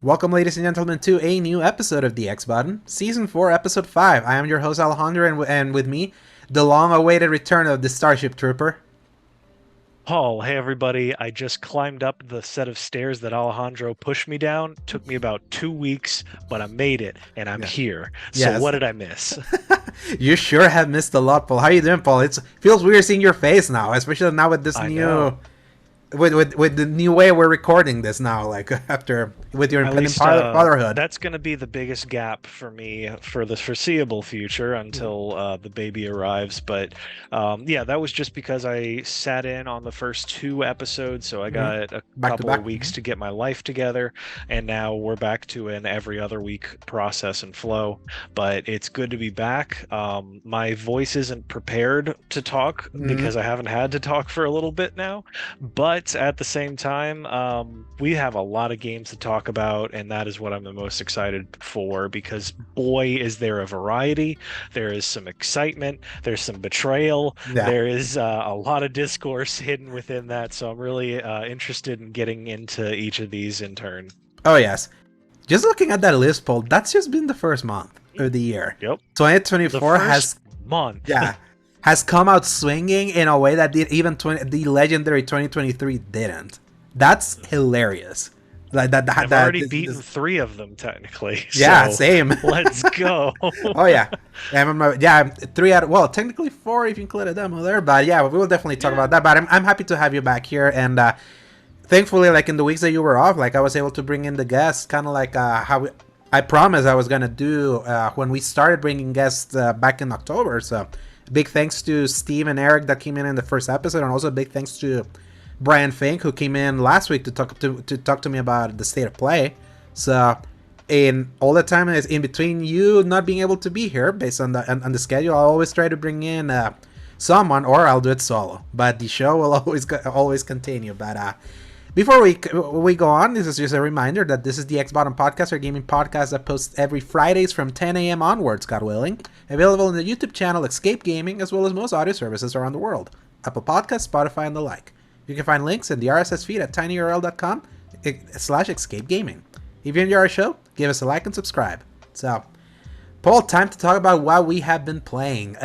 Welcome, ladies and gentlemen, to a new episode of the X Button, Season 4, Episode 5. I am your host, Alejandro, and with me, the long-awaited return of the Starship Trooper. Paul, hey everybody. I just climbed up the set of stairs that Alejandro pushed me down. Took me about 2 weeks, but I made it and I'm Yeah. here. So Yes. what did I miss? You sure have missed a lot, Paul. How you doing, Paul? It feels weird seeing your face now, especially now with this I know. new... With the new way we're recording this now, like, after... with your At impending least fatherhood. that's going to be the biggest gap for me for the foreseeable future Mhm. until the baby arrives. But yeah, that was just because I sat in on the first two episodes, so I Mhm. got a Back to couple of back. weeks to get my life together, and now we're back to an every other week process and flow. But it's good to be back. My voice isn't prepared to talk Mhm. because I haven't had to talk for a little bit now, but at the same time, we have a lot of games to talk about, and that is what I'm the most excited for because boy, is there a variety. There is some excitement, there's some betrayal, Yeah. there is a lot of discourse hidden within that. So I'm really interested in getting into each of these in turn. Oh, yes. Just looking at that list, Paul, that's just been the first month of the year. Yep. The 2024 first has, month. yeah, has come out swinging in a way that even the legendary 2023 didn't. That's hilarious. Like I've already beaten three of them technically, yeah, so same. let's go. Oh yeah, yeah, three out. Well, technically four if you include a demo there, but yeah, we will definitely talk Yeah. about that. But I'm happy to have you back here, and thankfully, like in the weeks that you were off, like I was able to bring in the guests, kind of like I promised I was gonna do when we started bringing guests back in October. So, big thanks to Steve and Eric that came in the first episode, and also big thanks to Brian Fink who came in last week to talk to me about the state of play. So, in all the time is in between you not being able to be here based on the schedule, I'll always try to bring in someone, or I'll do it solo. But the show will always continue. But before we go on, this is just a reminder that this is the X Bottom Podcast, our gaming podcast that posts every Fridays from 10 a.m. onwards, God willing. Available on the YouTube channel Escape Gaming, as well as most audio services around the world. Apple Podcasts, Spotify, and the like. You can find links in the RSS feed at tinyurl.com/escape gaming. If you enjoy our show, give us a like and subscribe. So, Paul, time to talk about what we have been playing.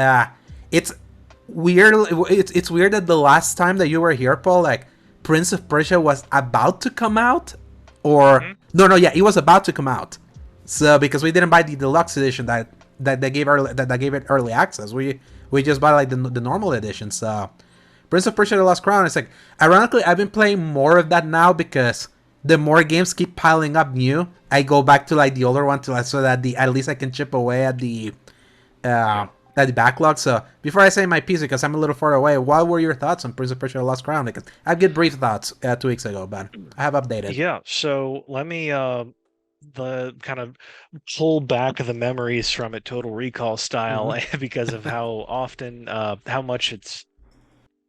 It's weird. It's weird that the last time that you were here, Paul, like Prince of Persia was about to come out, or Mhm. no, yeah, it was about to come out. So because we didn't buy the deluxe edition that they gave that gave it early access, we just bought like the normal edition. So Prince of Persia: The Lost Crown. It's like, ironically, I've been playing more of that now because the more games keep piling up new, I go back to like the older one to so that at least I can chip away uh, Yeah. at the backlog. So before I say my piece, because I'm a little far away, what were your thoughts on Prince of Persia: The Lost Crown? Because I had good brief thoughts 2 weeks ago, but I have updated. Yeah, so let me the kind of pull back the memories from it Total Recall Mm-hmm. style because of how often how much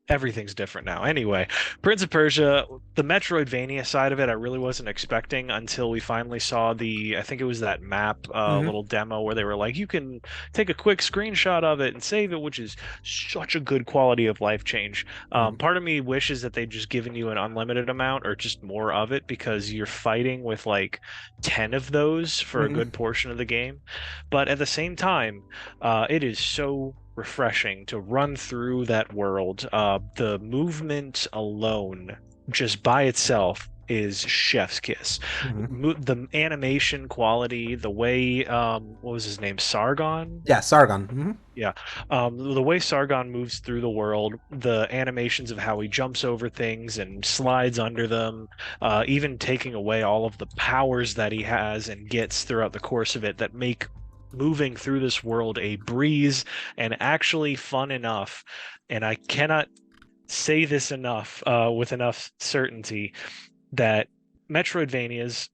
everything's different now. Anyway, Prince of Persia, the Metroidvania side of it, I really wasn't expecting until we finally saw I think it was that map Mm-hmm. little demo where they were like, you can take a quick screenshot of it and save it, which is such a good quality of life change. Mm-hmm. Part of me wishes that they'd just given you an unlimited amount or just more of it because you're fighting with like 10 of those for a Mm-hmm. good portion of the game. But at the same time, it is so refreshing to run through that world. The movement alone, just by itself, is chef's kiss. Mm-hmm. The animation quality, the way, what was his name, Sargon? Yeah, Sargon. Mm-hmm. Yeah, the way Sargon moves through the world, the animations of how he jumps over things and slides under them, even taking away all of the powers that he has and gets throughout the course of it that make moving through this world a breeze and actually fun enough. And I cannot say this enough with enough certainty that Metroidvanias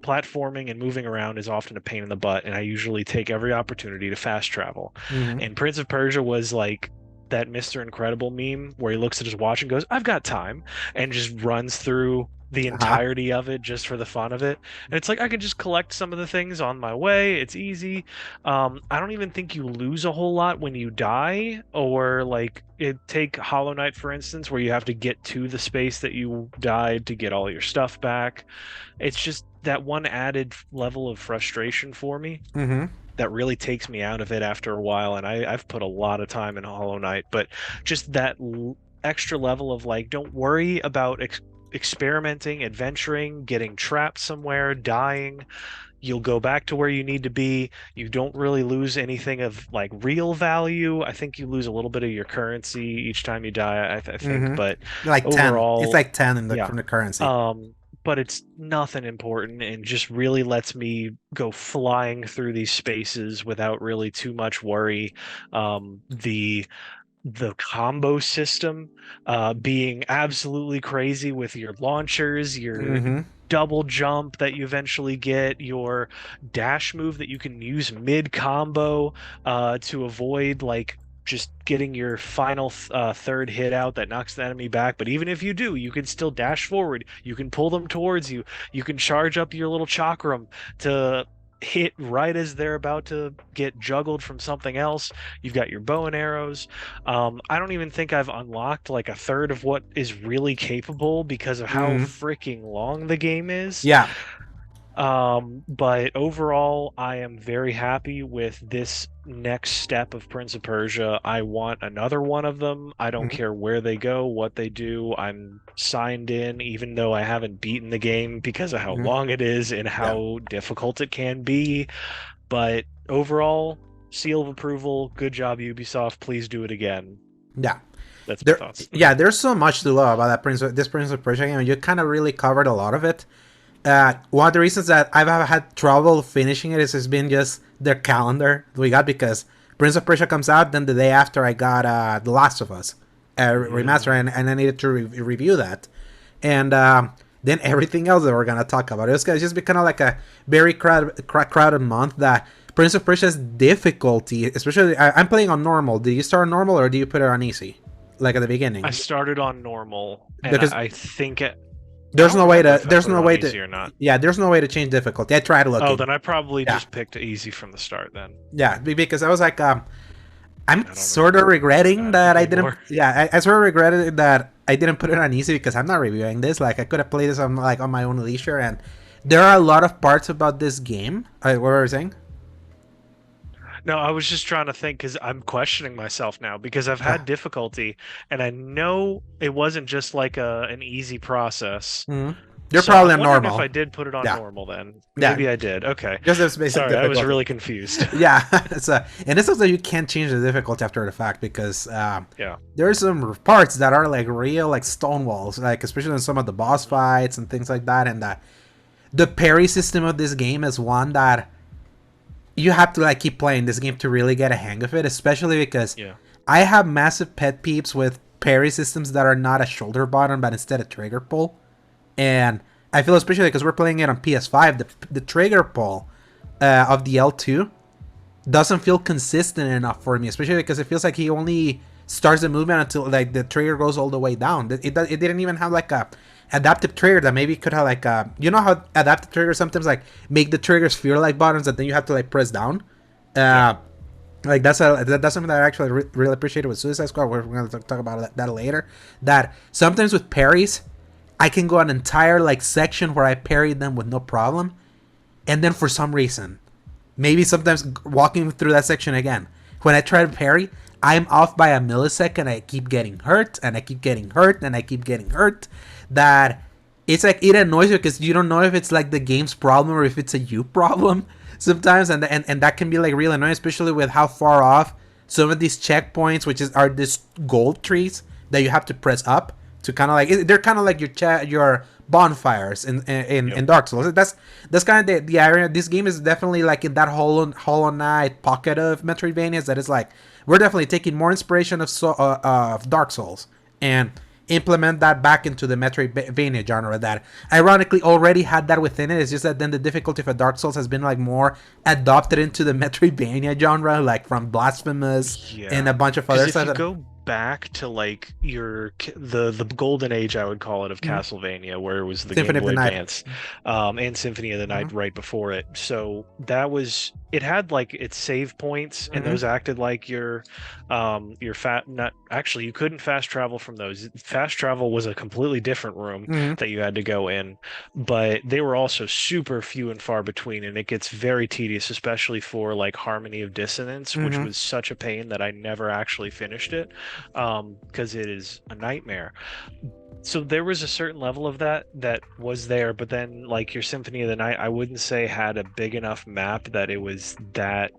platforming and moving around is often a pain in the butt, and I usually take every opportunity to fast travel. Mm-hmm. And Prince of Persia was like that Mr. Incredible meme where he looks at his watch and goes, I've got time, and just runs through the entirety of it just for the fun of it. And it's like I can just collect some of the things on my way. It's easy. I don't even think you lose a whole lot when you die, or like take Hollow Knight for instance, where you have to get to the space that you died to get all your stuff back. It's just that one added level of frustration for me that really takes me out of it after a while. And I've put a lot of time in Hollow Knight, but just that extra level of like, don't worry about experimenting, adventuring, getting trapped somewhere, dying. You'll go back to where you need to be. You don't really lose anything of like real value. I think you lose a little bit of your currency each time you die, I think, but like overall, 10. It's like 10 from the currency. But it's nothing important and just really lets me go flying through these spaces without really too much worry. The combo system being absolutely crazy with your launchers, your double jump that you eventually get, your dash move that you can use mid combo to avoid like just getting your final third hit out that knocks the enemy back. But even if you do, you can still dash forward. You can pull them towards you. You can charge up your little chakram to hit right as they're about to get juggled from something else. You've got your bow and arrows. I don't even think I've unlocked like a third of what is really capable because of how freaking long the game is. Yeah. But overall, I am very happy with this next step of Prince of Persia. I want another one of them. I don't care where they go, what they do. I'm signed in, even though I haven't beaten the game because of how long it is and how difficult it can be. But overall, seal of approval. Good job, Ubisoft. Please do it again. Yeah. That's my thoughts. Yeah, there's so much to love about this Prince of Persia game. You kind of really covered a lot of it. One of the reasons that I've had trouble finishing it has been just their calendar we got, because Prince of Persia comes out, then the day after I got The Last of Us remaster, and I needed to review that, and then everything else that we're gonna talk about. It's just be kind of like a very crowded month. That Prince of Persia's difficulty, especially I'm playing on normal. Do you start on normal or do you put it on easy, like at the beginning? I started on normal, and because I think it. There's no way to. There's no way to. Or not. Yeah, there's no way to change difficulty. I tried looking. Oh, then I probably just picked easy from the start. Then. Yeah, because I was like, I'm sort of regretting that I didn't. Yeah, I sort of regretted that I didn't put it on easy, because I'm not reviewing this. Like, I could have played this on my own leisure, and there are a lot of parts about this game. What were you saying? No, I was just trying to think, because I'm questioning myself now, because I've had difficulty, and I know it wasn't just like an easy process. You're probably on normal. If I did put it on normal, then maybe I did. Okay. Just as basic Sorry, difficulty. I was really confused. Yeah, and it's also you can't change the difficulty after the fact, because there are some parts that are like real like stone walls, like especially in some of the boss fights and things like that, and the parry system of this game is one that you have to like keep playing this game to really get a hang of it, especially because I have massive pet peeves with parry systems that are not a shoulder button but instead a trigger pull. And I feel, especially because we're playing it on PS5, the trigger pull of the L2 doesn't feel consistent enough for me, especially because it feels like he only starts the movement until like the trigger goes all the way down. It didn't even have like a adaptive trigger that maybe could have like you know how adaptive triggers sometimes like make the triggers feel like buttons that then you have to like press down. Like that's something that I actually really appreciated with Suicide Squad. We're going to talk about that later. That sometimes with parries, I can go an entire like section where I parried them with no problem, and then for some reason, maybe sometimes walking through that section again, when I try to parry, I'm off by a millisecond. I keep getting hurt, and I keep getting hurt, and I keep getting hurt. That it's like it annoys you because you don't know if it's like the game's problem or if it's a you problem sometimes, and that can be like really annoying, especially with how far off some of these checkpoints, which are these gold trees that you have to press up to kind of like, they're kind of like your bonfires in Dark Souls. That's kind of the area. This game is definitely like in that Hollow Knight pocket of Metroidvanias that is like, we're definitely taking more inspiration of Dark Souls and implement that back into the Metroidvania genre that ironically already had that within it. It's just that then the difficulty for Dark Souls has been like more adopted into the Metroidvania genre, like from Blasphemous and a bunch of other stuff. If you go back to like the golden age, I would call it, of Mhm. Castlevania, where it was the Game Symphony of Boy the Night. Advance, and Symphony of the Night Mhm. right before it. So that was it had like its save points, and Mhm. those acted like your fat not actually you couldn't fast travel from those. Fast travel was a completely different room Mhm. that you had to go in, but they were also super few and far between, and it gets very tedious, especially for like Harmony of Dissonance, which Mhm. was such a pain that I never actually finished it, because it is a nightmare. So there was a certain level of that was there, but then like your Symphony of the Night, I wouldn't say had a big enough map that it was that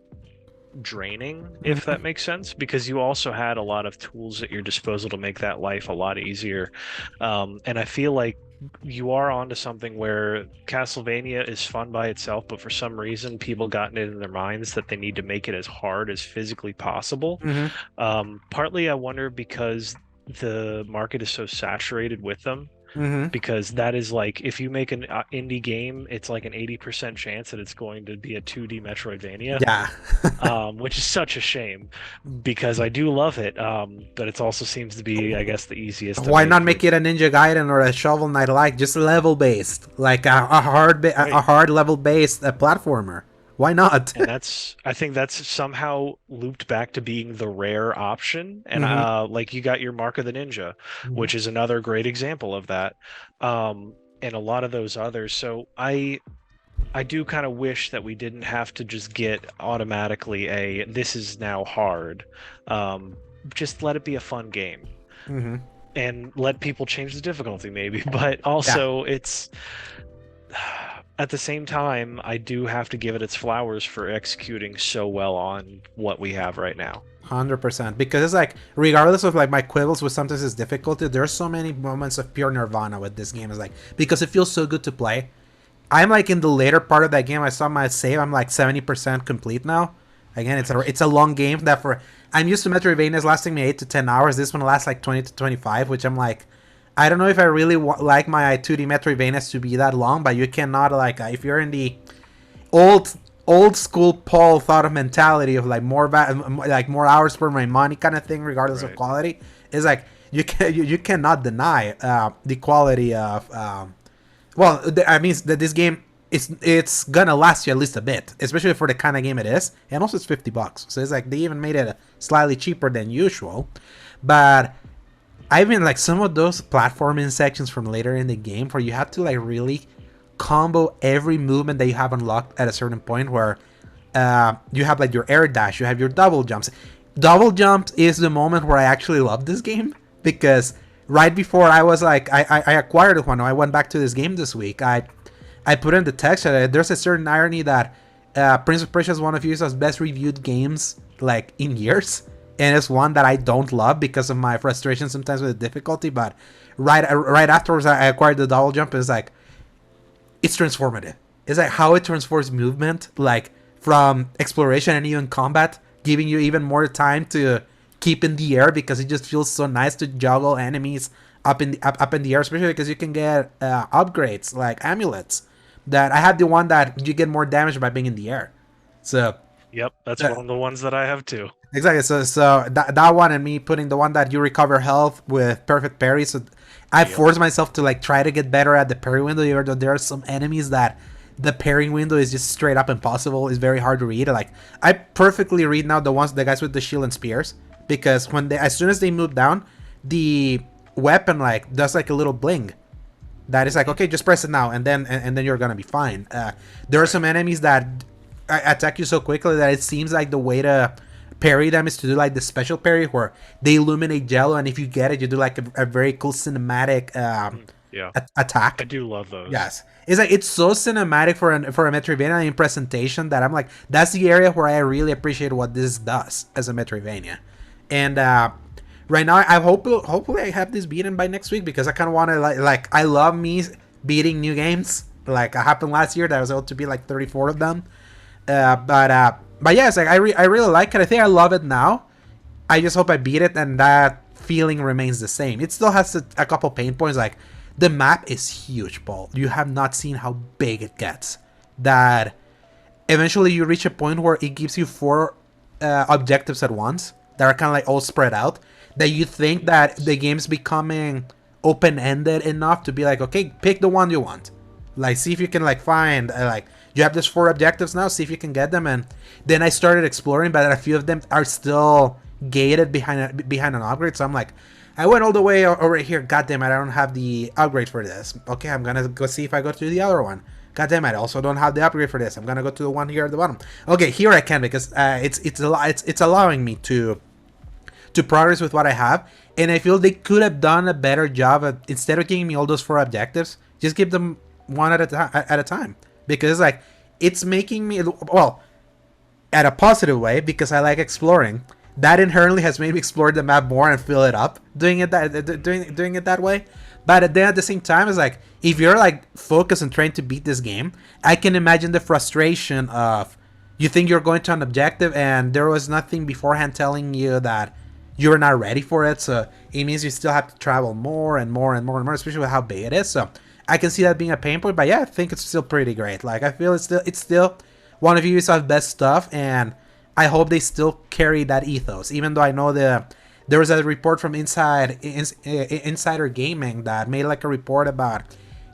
draining, if Mhm. that makes sense, because you also had a lot of tools at your disposal to make that life a lot easier. And I feel like you are onto something where Castlevania is fun by itself, but for some reason people gotten it in their minds that they need to make it as hard as physically possible. Mhm. Partly I wonder because the market is so saturated with them, Mhm. because that is like if you make an indie game, it's like an 80% chance that it's going to be a 2D Metroidvania, Yeah. which is such a shame because I do love it. But it also seems to be, I guess, the easiest to Why make not for. make it a Ninja Gaiden or a Shovel Knight like just level based, like a Right. hard level based platformer? Why not? And I think that's somehow looped back to being the rare option. And Mhm. like you got your Mark of the Ninja, Mhm. which is another great example of that. And a lot of those others. So I do kind of wish that we didn't have to just get automatically a this is now hard. Um, just let it be a fun game Mhm. and let people change the difficulty maybe. But Yeah. also it's at the same time, I do have to give it its flowers for executing so well on what we have right now. 100%, because it's like regardless of like my quibbles with sometimes its difficulty, there's so many moments of pure nirvana with this game. Is like because it feels so good to play. I'm like in the later part of that game. I saw my save. I'm like 70% complete now. Again, Nice. it's a long game. That for I'm used to Metroidvanias lasting me 8 to 10 hours. This one lasts like 20 to 25, which I'm like, I don't know if I really like my 2D Metroidvanias to be that long. But you cannot like if you're in the old old school Paul thought of mentality of like like more hours for my money kind of thing, regardless of Right. quality, is like you cannot deny the quality of I mean that this game it's gonna last you at least a bit, especially for the kind of game it is, and also it's $50, so it's like they even made it slightly cheaper than usual. But I mean, like some of those platforming sections from later in the game where you have to like really combo every movement that you have unlocked at a certain point, where you have like your air dash, you have your double jumps. Double jumps is the moment where I actually love this game, because right before I was like, I acquired one. I went back to this game this week. I put in the text. There's a certain irony that Prince of Persia is one of USA's best reviewed games like in years, and it's one that I don't love because of my frustration sometimes with the difficulty. But right afterwards, I acquired the double jump. And it's like it's transformative. It's like how it transforms movement, like from exploration and even combat, giving you even more time to keep in the air, because it just feels so nice to juggle enemies up in the air, especially because you can get upgrades like amulets. That I had the one that you get more damage by being in the air. So Yep, that's uh, one of the ones that I have too. exactly. So that one, and me putting the one that you recover health with perfect parry. So I Yep. forced myself to like try to get better at the parry window, even though there are some enemies that the parrying window is just straight up impossible. It's very hard to read. Like I perfectly read now the guys with the shield and spears, because when they as soon as they move down, the weapon like does like a little bling. That is like, Hmm. okay, just press it now, and then you're gonna be fine. There are Right. some enemies that attack you so quickly that it seems like the way to parry them is to do like the special parry where they illuminate yellow, and if you get it, you do like a very cool cinematic Yeah, I attack. do love those. Yes, it's like it's so cinematic for a Metroidvania in presentation that I'm like, that's the area where I really appreciate what this does as a Metroidvania. And right now, I hope hopefully I have this beaten by next week, because I kind of want to like I love me beating new games. Like it happened last year that I was able to beat like 34 of them. But yeah, it's like I really like it. I think I love it now. I just hope I beat it and that feeling remains the same. It still has a couple pain points. Like the map is huge, Paul. You have not seen how big it gets. That eventually you reach a point where it gives you four objectives at once that are kind of like all spread out. that you think that the game's becoming open-ended enough to be like, okay, pick the one you want. Like, see if you can, like, find, like, you have these 4 objectives now, see if you can get them. And then I started exploring, but a few of them are still gated behind an upgrade. So I'm like, I went all the way over here. God damn it, I don't have the upgrade for this. Okay, I'm gonna go see if I go to the other one. God damn it, I also don't have the upgrade for this. I'm gonna go to the one here at the bottom. Okay, here I can, because it's allowing me to progress with what I have. And I feel they could have done a better job at, instead of giving me all those 4 objectives, just give them one at a time. Because like, it's making me, well, at a positive way, because I like exploring. That inherently has made me explore the map more and fill it up doing it that way. But then at the same time, it's like, if you're like focused and trying to beat this game, I can imagine the frustration of, you think you're going to an objective and there was nothing beforehand telling you that you're not ready for it. So it means you still have to travel more and more and more and more, especially with how big it is. So I can see that being a pain point, but yeah, I think it's still pretty great. Like, I feel it's still one of Ubisoft's best stuff, and I hope they still carry that ethos. Even though I know there was a report from Insider Gaming that made like a report about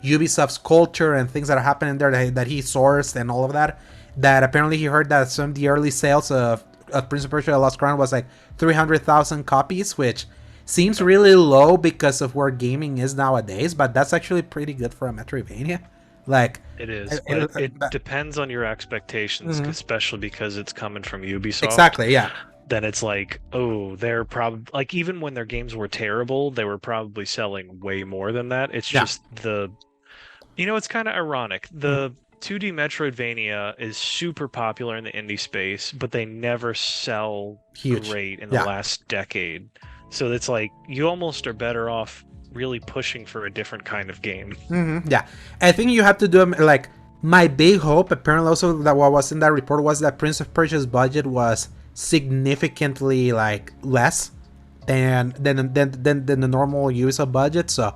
Ubisoft's culture and things that are happening there that he sourced and all of that. That apparently he heard that some of the early sales of Prince of Persia: The Lost Crown was like 300,000 copies, which seems really low because of where gaming is nowadays, but that's actually pretty good for a Metroidvania. Like, it is. It depends on your expectations, especially because it's coming from Ubisoft. Exactly, yeah. Then it's like, oh, they're probably, like, even when their games were terrible, they were probably selling way more than that. It's just it's kind of ironic. The 2D Metroidvania is super popular in the indie space, but they never sell great in the last decade. So it's like, you almost are better off really pushing for a different kind of game. Yeah, I think you have to do, like, my big hope, apparently also that what was in that report was that Prince of Persia's budget was significantly like less than the normal Ubisoft budget. So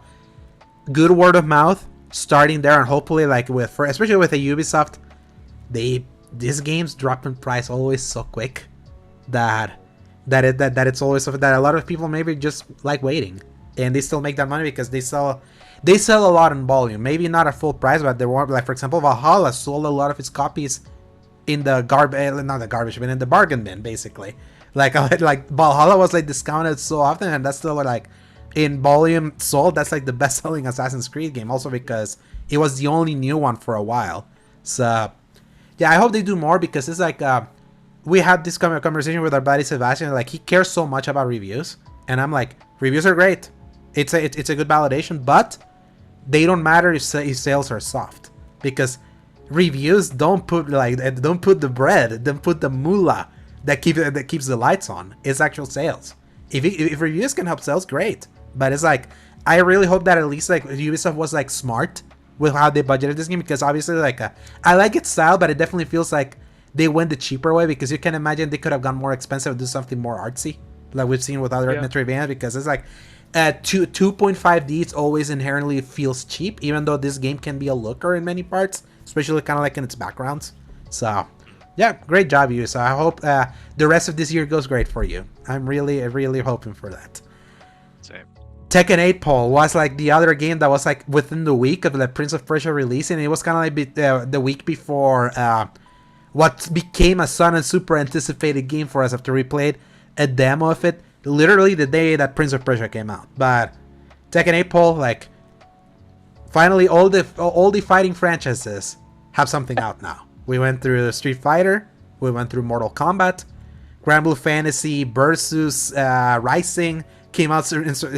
good word of mouth starting there, and hopefully, like, especially with the Ubisoft, these games drop in price always so quick that it's always that a lot of people maybe just like waiting, and they still make that money because they sell a lot in volume. Maybe not at full price, but they were, like, for example, Valhalla sold a lot of its copies in the not the garbage bin, in the bargain bin, basically. Like Valhalla was like discounted so often, and that's still like in volume sold. That's like the best selling Assassin's Creed game, also because it was the only new one for a while. So yeah, I hope they do more, because it's like we had this conversation with our buddy Sebastian. Like, he cares so much about reviews, and I'm like, reviews are great. It's a good validation, but they don't matter if sales are soft, because reviews don't put the bread, don't put the moolah that keeps the lights on. It's actual sales. If reviews can help sales, great. But it's like, I really hope that at least like Ubisoft was like smart with how they budgeted this game, because obviously, like, I like its style, but it definitely feels like they went the cheaper way, because you can imagine they could have gone more expensive and do something more artsy, like we've seen with other Metroidvania, because it's like 2.5D, it's always inherently feels cheap, even though this game can be a looker in many parts, especially kind of like in its backgrounds. So yeah, great job, you. So I hope the rest of this year goes great for you. I'm really hoping for that. Same. Tekken 8, Paul, was like the other game that was like within the week of the Prince of Persia release, and it was kind of like the week before what became a Sun and super anticipated game for us after we played a demo of it literally the day that Prince of Persia came out. But Tekken 8, Paul, like, finally all the fighting franchises have something out now. We went through Street Fighter, we went through Mortal Kombat, Granblue Fantasy versus Rising came out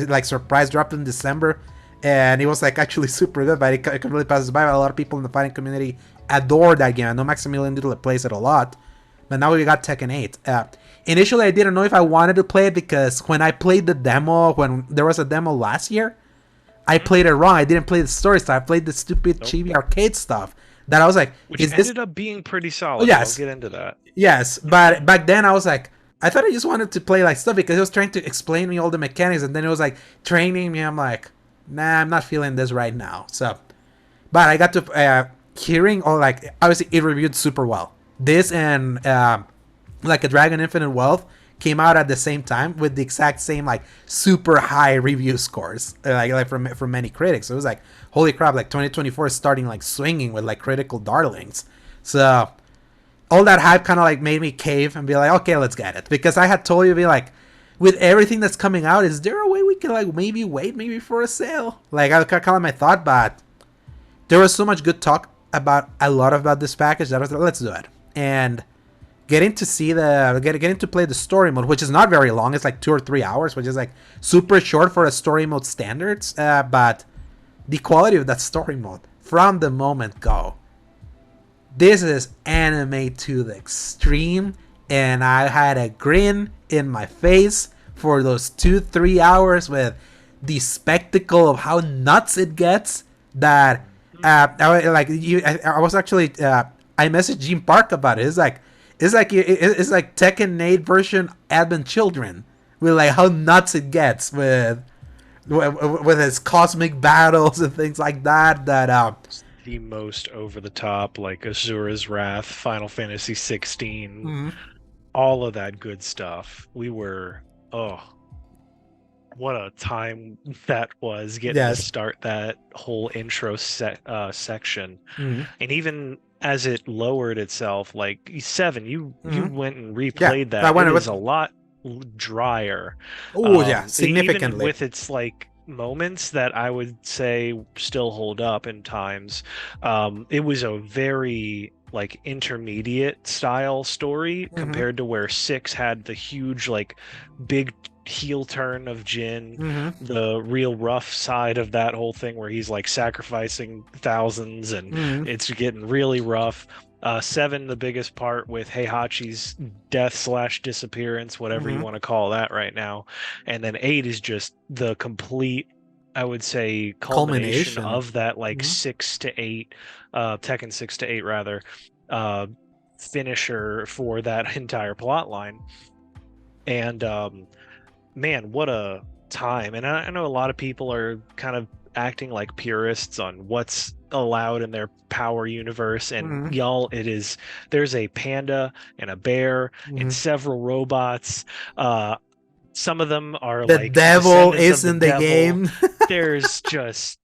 like surprise dropped in December, and it was like actually super good, but it completely passes by. A lot of people in the fighting community adore that game. I know Maximilian Doodle plays it a lot, but now we got Tekken 8. Initially, I didn't know if I wanted to play it, because when I played the demo, when there was a demo last year, I played it wrong. I didn't play the story stuff. I played the stupid chibi arcade stuff. That I was like, which ended up being pretty solid. Oh, yes. I'll get into that. Yes, but back then I was like, I thought I just wanted to play like stuff, because it was trying to explain me all the mechanics, and then it was like training me. I'm like, nah, I'm not feeling this right now. So, but I got to hearing all, like, obviously it reviewed super well. This and like a Dragon Infinite Wealth came out at the same time with the exact same like super high review scores, like from many critics. So it was like, holy crap! Like 2024 is starting like swinging with like critical darlings. So all that hype kind of like made me cave and be like, okay, let's get it. Because I had told you, be like, with everything that's coming out, is there a way we can like maybe wait maybe for a sale? Like I kind of my thought, but there was so much good talk about a lot about this package that I was like, let's do it. And getting to see getting to play the story mode, which is not very long, it's like 2 or 3 hours, which is like super short for a story mode standards. But the quality of that story mode from the moment go, this is anime to the extreme, and I had a grin in my face for those 2-3 hours with the spectacle of how nuts it gets. That I was actually I messaged Gene Park about it. It's like Tekken 8 version Advent Children, with like how nuts it gets with its cosmic battles and things like that. The most over the top, like Azura's Wrath, Final Fantasy 16, all of that good stuff. We were, what a time that was, getting to start that whole intro section. And even as it lowered itself, like 7, you went and replayed that. It is a lot drier. Significantly. Even with its like moments that I would say still hold up in times. It was a very like intermediate style story compared to where 6 had the huge like big heel turn of Jin, the real rough side of that whole thing where he's like sacrificing thousands and it's getting really rough. 7, the biggest part with Heihachi's death/disappearance, whatever you want to call that right now. And then 8 is just the complete, I would say, culmination of that like 6 to 8, Tekken 6 to 8 rather, finisher for that entire plot line. And man, what a time. And I know a lot of people are kind of acting like purists on what's allowed in their power universe, and y'all, there's a panda and a bear and several robots. Some of them are the like devil is in the game. There's just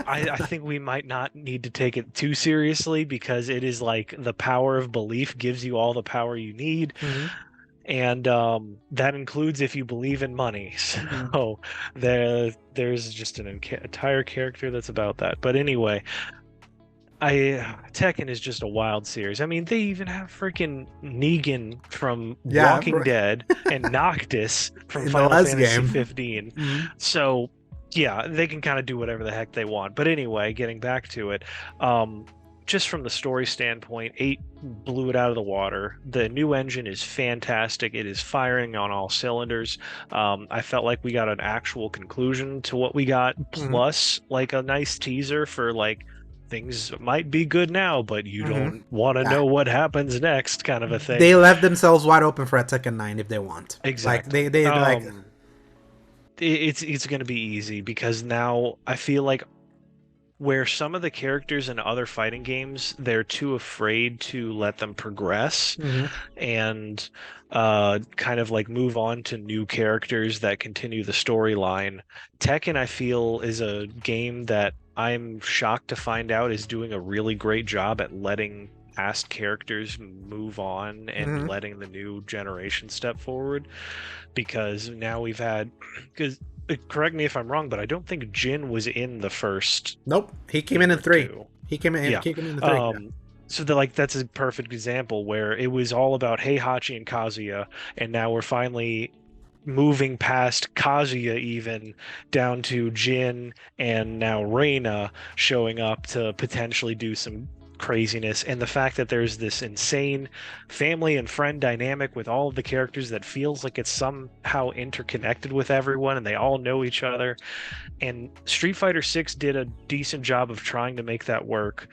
I think we might not need to take it too seriously, because it is like the power of belief gives you all the power you need. And that includes if you believe in money. So there's just an entire character that's about that. But anyway, Tekken is just a wild series. I mean, they even have freaking Negan from Walking Dead and Noctis from Final Fantasy 15. So yeah, they can kind of do whatever the heck they want. But anyway, getting back to it, just from the story standpoint, 8 blew it out of the water. The new engine is fantastic. It is firing on all cylinders. I felt like we got an actual conclusion to what we got, plus like a nice teaser for like things might be good now, but you don't want to know what happens next, kind of a thing. They left themselves wide open for a Tekken 9 if they want. Exactly. Like they like it's going to be easy, because now I feel like where some of the characters in other fighting games, they're too afraid to let them progress and kind of like move on to new characters that continue the storyline. Tekken, I feel, is a game that I'm shocked to find out is doing a really great job at letting past characters move on and letting the new generation step forward, because now we've had, because correct me if I'm wrong, but I don't think Jin was in the first. Nope, he came in 3. He came in in 3. So that's a perfect example where it was all about Heihachi and Kazuya, and now we're finally moving past Kazuya even down to Jin and now Reina showing up to potentially do some craziness. And the fact that there's this insane family and friend dynamic with all of the characters that feels like it's somehow interconnected with everyone and they all know each other. And Street Fighter 6 did a decent job of trying to make that work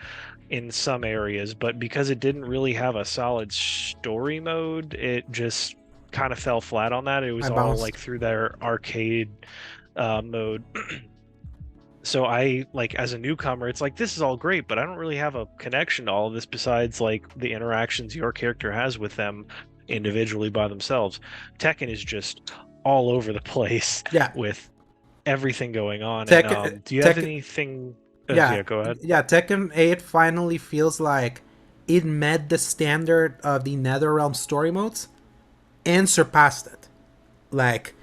in some areas, but because it didn't really have a solid story mode, it just kind of fell flat on that. It was all like through their arcade mode. So I, like, as a newcomer, it's like, this is all great, but I don't really have a connection to all of this besides like the interactions your character has with them. individually by themselves. Tekken is just all over the place Yeah, with everything going on. And Tekken, do you have Tekken, anything? yeah, Yeah, go ahead. yeah. Tekken 8 finally feels like it met the standard of the NetherRealm story modes and surpassed it. Like,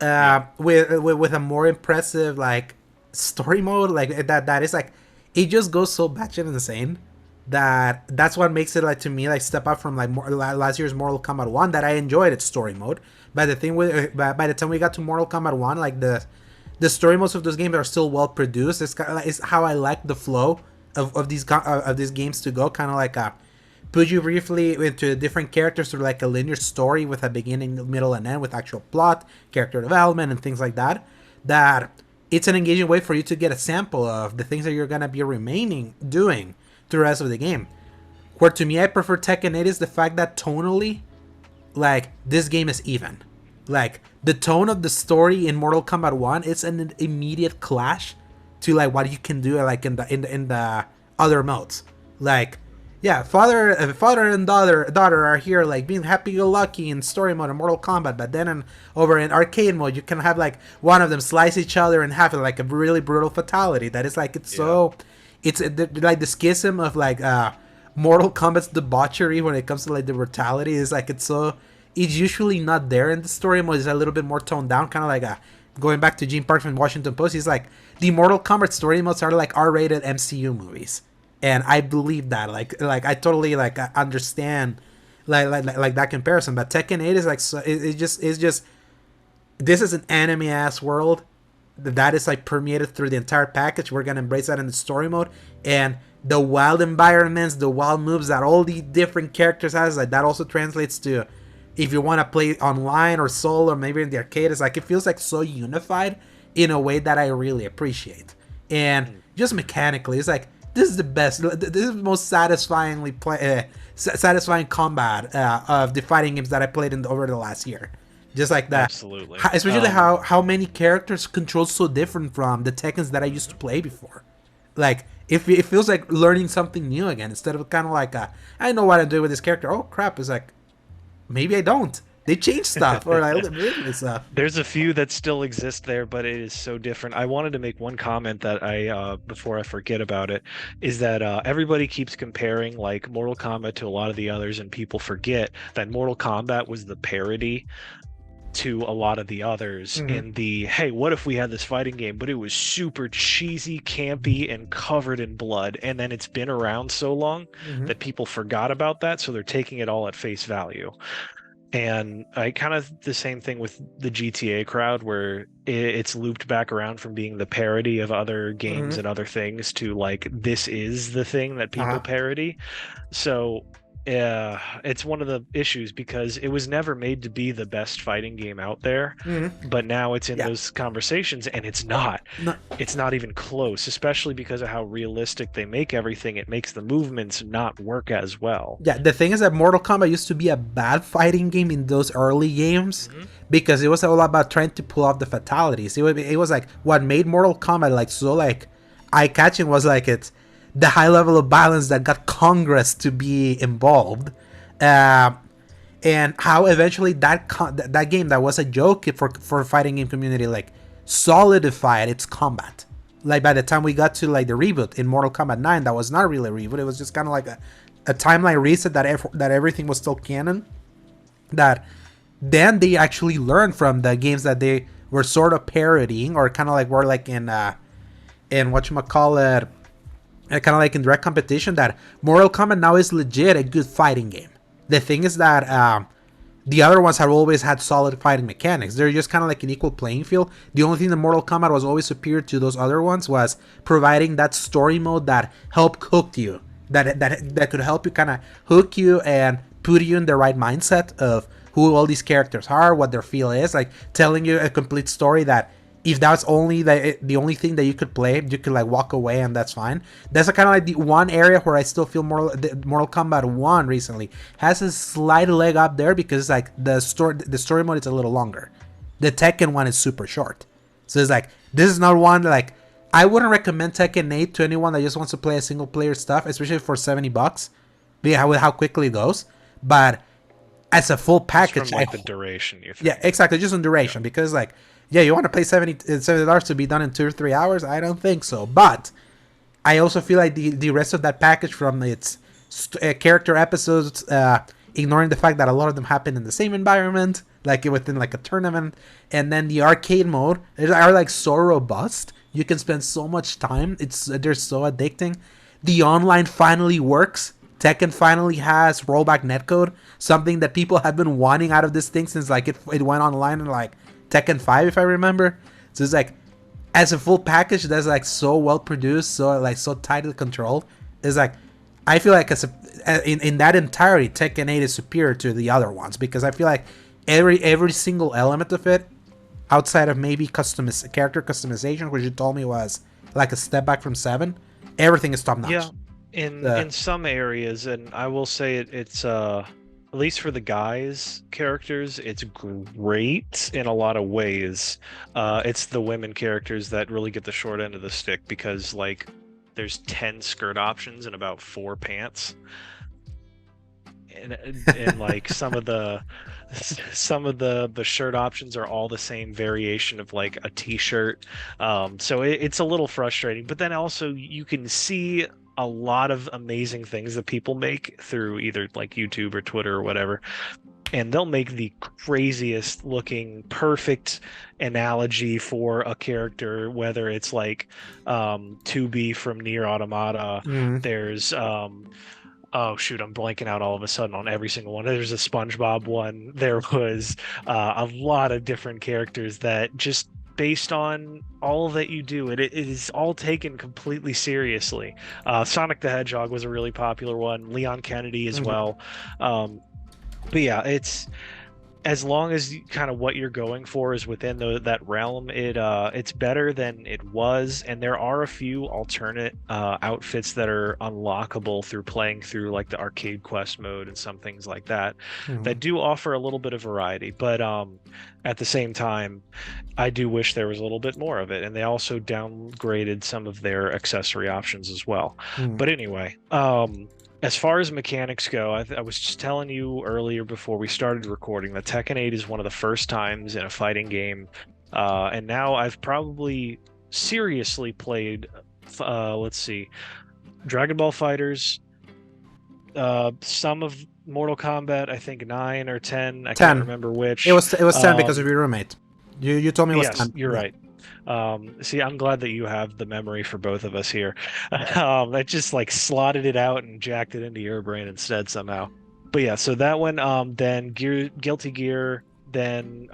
Yeah. with a more impressive like story mode, like that is like it just goes so batshit insane that that's what makes it like to me like step up from like last year's Mortal Kombat 1 that I enjoyed its story mode. But the thing with by the time we got to Mortal Kombat 1, like the story modes of those games are still well produced. It's kind of like, it's how I like the flow of these games to go, kind of like put you briefly into different characters through like a linear story with a beginning, middle, and end with actual plot, character development, and things like that. That it's an engaging way for you to get a sample of the things that you're gonna be remaining doing through the rest of the game. Where to me, I prefer Tekken 8 is the fact that tonally, like this game is even. Like the tone of the story in Mortal Kombat 1, it's an immediate clash to like what you can do like in the other modes. Like, yeah, father and daughter are here like being happy-go-lucky in story mode in Mortal Kombat, but then over in arcade mode you can have like one of them slice each other and have like a really brutal fatality that is like it's like the schism of like Mortal Kombat's debauchery when it comes to like the brutality is like it's usually not there in the story mode. It's a little bit more toned down, kind of like going back to Gene Park from Washington Post. He's like the Mortal Kombat story modes are like R-rated MCU movies, and I believe that. Like I totally like understand like that comparison. But Tekken 8 is like it's just this is an anime ass world that is like permeated through the entire package. We're gonna embrace that in the story mode, and the wild environments, the wild moves that all the different characters has. Like that also translates to if you want to play online or solo or maybe in the arcade. It's like it feels like so unified in a way that I really appreciate. And just mechanically, it's like this is the best. This is the most satisfying combat of the fighting games that I played over the last year. Just like that, Absolutely. especially how many characters control so different from the Tekkens that I used to play before. Like it feels like learning something new again instead of kind of like I know what I'm doing with this character. Oh crap! It's like maybe I don't. They change stuff or I really stuff. There's a few that still exist there, but it is so different. I wanted to make one comment that I before I forget about it is that everybody keeps comparing like Mortal Kombat to a lot of the others, and people forget that Mortal Kombat was the parody to a lot of the others in the hey, what if we had this fighting game but it was super cheesy, campy, and covered in blood, and then it's been around so long that people forgot about that, so they're taking it all at face value. And I kind of the same thing with the GTA crowd, where it's looped back around from being the parody of other games and other things to like this is the thing that people parody. So it's one of the issues because it was never made to be the best fighting game out there, but now it's in those conversations and it's not. It's not even close, especially because of how realistic they make everything. It makes the movements not work as well. Yeah, the thing is that Mortal Kombat used to be a bad fighting game in those early games because it was all about trying to pull off the fatalities. It was like what made Mortal Kombat like so like eye-catching was like it's the high level of violence that got Congress to be involved, and how eventually that game that was a joke for fighting game community like solidified its combat. Like by the time we got to like the reboot in Mortal Kombat 9, that was not really a reboot. It was just kind of like a timeline reset that everything was still canon. That then they actually learned from the games that they were sort of parodying or kind of like were like in whatchamacallit, kind of like in direct competition, that Mortal Kombat now is legit a good fighting game. The thing is that the other ones have always had solid fighting mechanics. They're just kind of like an equal playing field. The only thing that Mortal Kombat was always superior to those other ones was providing that story mode that helped hook you, that could help you kind of hook you and put you in the right mindset of who all these characters are, what their feel is, like telling you a complete story that if that's only the only thing that you could play, you could like walk away and that's fine. That's kind of like the one area where I still feel Mortal Kombat 1 recently has a slight leg up there because like the story mode is a little longer. The Tekken one is super short. So it's like this is not one like I wouldn't recommend Tekken 8 to anyone that just wants to play a single player stuff, especially for $70. With how quickly it goes. But as a full Just from package, like the duration, you yeah, think? exactly, just on duration. Because like, yeah, you want to play $70 to be done in 2 or 3 hours? I don't think so. But I also feel like the rest of that package, from its character episodes, ignoring the fact that a lot of them happen in the same environment, like within like a tournament, and then the arcade mode, are like so robust. You can spend so much time. They're so addicting. The online finally works. Tekken finally has rollback netcode, something that people have been wanting out of this thing since like it went online in like Tekken 5, if I remember. So it's like, as a full package that's like so well produced, so tightly controlled, is like, I feel like in that entirety, Tekken 8 is superior to the other ones, because I feel like every single element of it, outside of maybe character customization, which you told me was like a step back from 7, everything is top Yeah, notch. in some areas, and I will say it's at least for the guys characters, it's great in a lot of ways. It's the women characters that really get the short end of the stick, because like there's 10 skirt options and about 4 pants. And like some of the shirt options are all the same variation of like a t-shirt. So it's a little frustrating, but then also you can see a lot of amazing things that people make through either like YouTube or Twitter or whatever, and they'll make the craziest looking perfect analogy for a character, whether it's like 2B from Nier Automata. Mm. There's oh shoot, I'm blanking out all of a sudden on every single one. There's a SpongeBob one. There was a lot of different characters that just based on all that you do, it is all taken completely seriously. Sonic the Hedgehog was a really popular one. Leon Kennedy as Mhm. well. But yeah, it's as long as kind of what you're going for is within that realm, it's better than it was. And there are a few alternate outfits that are unlockable through playing through like the arcade quest mode and some things like that, Mhm. that do offer a little bit of variety. But at the same time, I do wish there was a little bit more of it. And they also downgraded some of their accessory options as well. Mhm. But anyway, as far as mechanics go, I was just telling you earlier before we started recording that Tekken 8 is one of the first times in a fighting game, and now I've probably seriously played, let's see, Dragon Ball Fighters, some of Mortal Kombat, I think 9 or 10, I can't 10. remember It which. was 10 because of your roommate. You told me it was Yes, 10. you're Yeah. right. See, I'm glad that you have the memory for both of us here. I just like slotted it out and jacked it into your brain instead somehow. But yeah, so that one, then Guilty Gear, then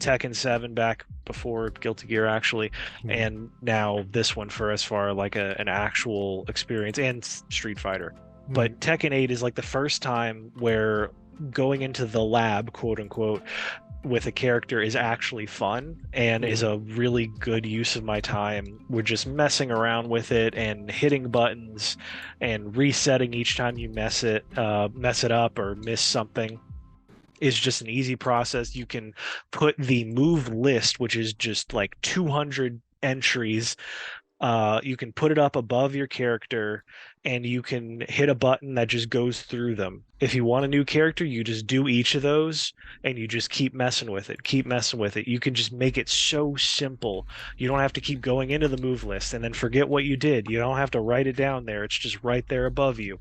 Tekken 7 back before Guilty Gear actually, Mhm. and now this one for as far like an actual experience, and Street Fighter. Mhm. But Tekken 8 is like the first time where going into the lab, quote unquote, with a character is actually fun and is Mhm. a really good use of my time. We're just messing around with it and hitting buttons and resetting each time you mess it up or miss something is just an easy process. You can put the move list, which is just like 200 entries, you can put it up above your character and you can hit a button that just goes through them. If you want a new character, you just do each of those and you just keep messing with it, keep messing with it. You can just make it so simple. You don't have to keep going into the move list and then forget what you did. You don't have to write it down there. It's just right there above you.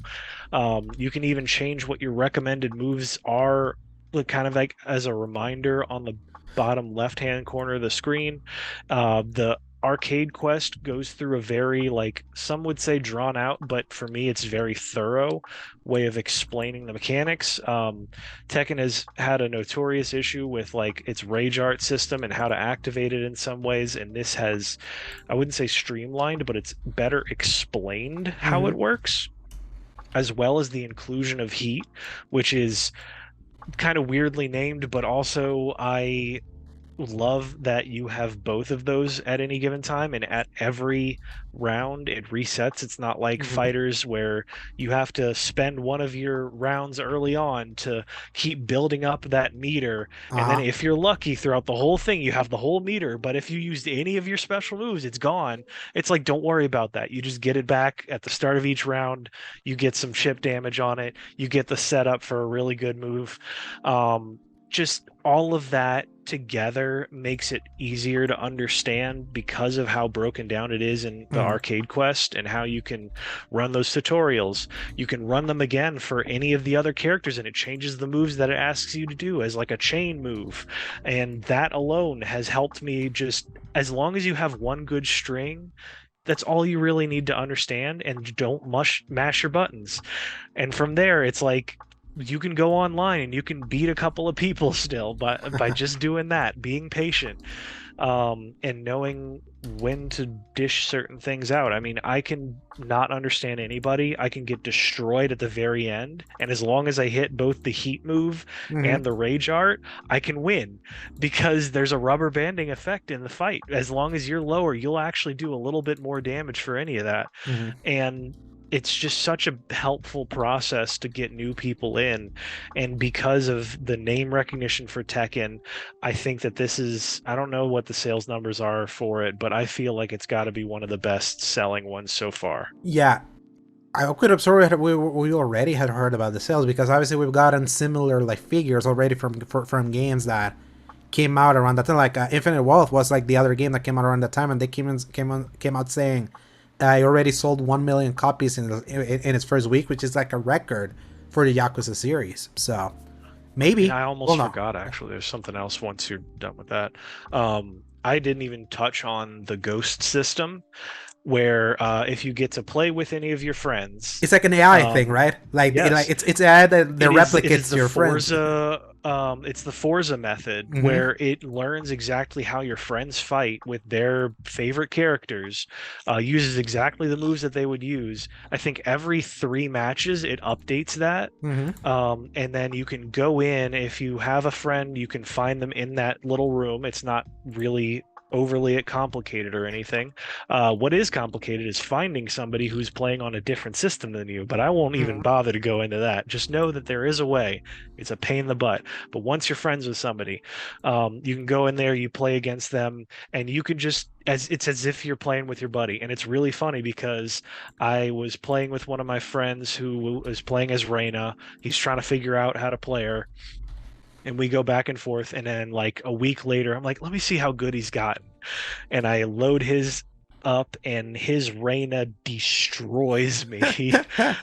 You can even change what your recommended moves are, like kind of like as a reminder on the bottom left-hand corner of the screen. The arcade quest goes through a very, like some would say drawn out, but for me it's very thorough way of explaining the mechanics. Tekken has had a notorious issue with like its rage art system and how to activate it in some ways, and this has, I wouldn't say streamlined, but it's better explained how it Mhm. works, as well as the inclusion of heat, which is kind of weirdly named, but also I love that you have both of those at any given time, and at every round it resets. It's not like Mhm. fighters where you have to spend one of your rounds early on to keep building up that meter, and then Uh-huh. if you're lucky throughout the whole thing you have the whole meter, but if you used any of your special moves it's gone. It's like, don't worry about that, you just get it back at the start of each round, you get some chip damage on it, you get the setup for a really good move. Just all of that together makes it easier to understand because of how broken down it is in the Mhm. arcade quest, and how you can run those tutorials. You can run them again for any of the other characters, and it changes the moves that it asks you to do as like a chain move. And that alone has helped me. Just as long as you have one good string, that's all you really need to understand, and don't mash your buttons. And from there, it's like you can go online and you can beat a couple of people still by just doing that, being patient, and knowing when to dish certain things out. I mean, I can not understand anybody. I can get destroyed at the very end, and as long as I hit both the heat move Mhm. and the rage art, I can win because there's a rubber banding effect in the fight. As long as you're lower, you'll actually do a little bit more damage for any of that. Mhm. And it's just such a helpful process to get new people in. And because of the name recognition for Tekken, I think that this is, I don't know what the sales numbers are for it, but I feel like it's got to be one of the best selling ones so far. Yeah, I could absorb it. We already had heard about the sales because obviously we've gotten similar like figures already from games that came out around that time. Like Infinite Wealth was like the other game that came out around that time, and they came out saying it already sold 1 million copies in its first week, which is like a record for the Yakuza series. So And maybe I we'll almost know. forgot, actually, there's something else once you're done with that. I didn't even touch on the ghost system, where if you get to play with any of your friends, It's like an AI thing, um, right? Like yes, it's AI that it is replicates the your friends. Forza method, Hmm. where it learns exactly how your friends fight with their favorite characters, uses exactly the moves that they would use. I think every 3 matches it updates that. Hmm. And then you can go in, if you have a friend, you can find them in that little room. It's not really overly complicated or anything. What is complicated is finding somebody who's playing on a different system than you, but I won't even Hmm. bother to go into that. Just know that there is a way. It's a pain in the butt. But once you're friends with somebody, you can go in there, you play against them, and you can just, as it's as if you're playing with your buddy. And it's really funny because I was playing with one of my friends who was playing as Reina. He's trying to figure out how to play her, and we go back and forth. And then, like a week later, I'm like, let me see how good he's gotten. And I load his up, and his Reina destroys me.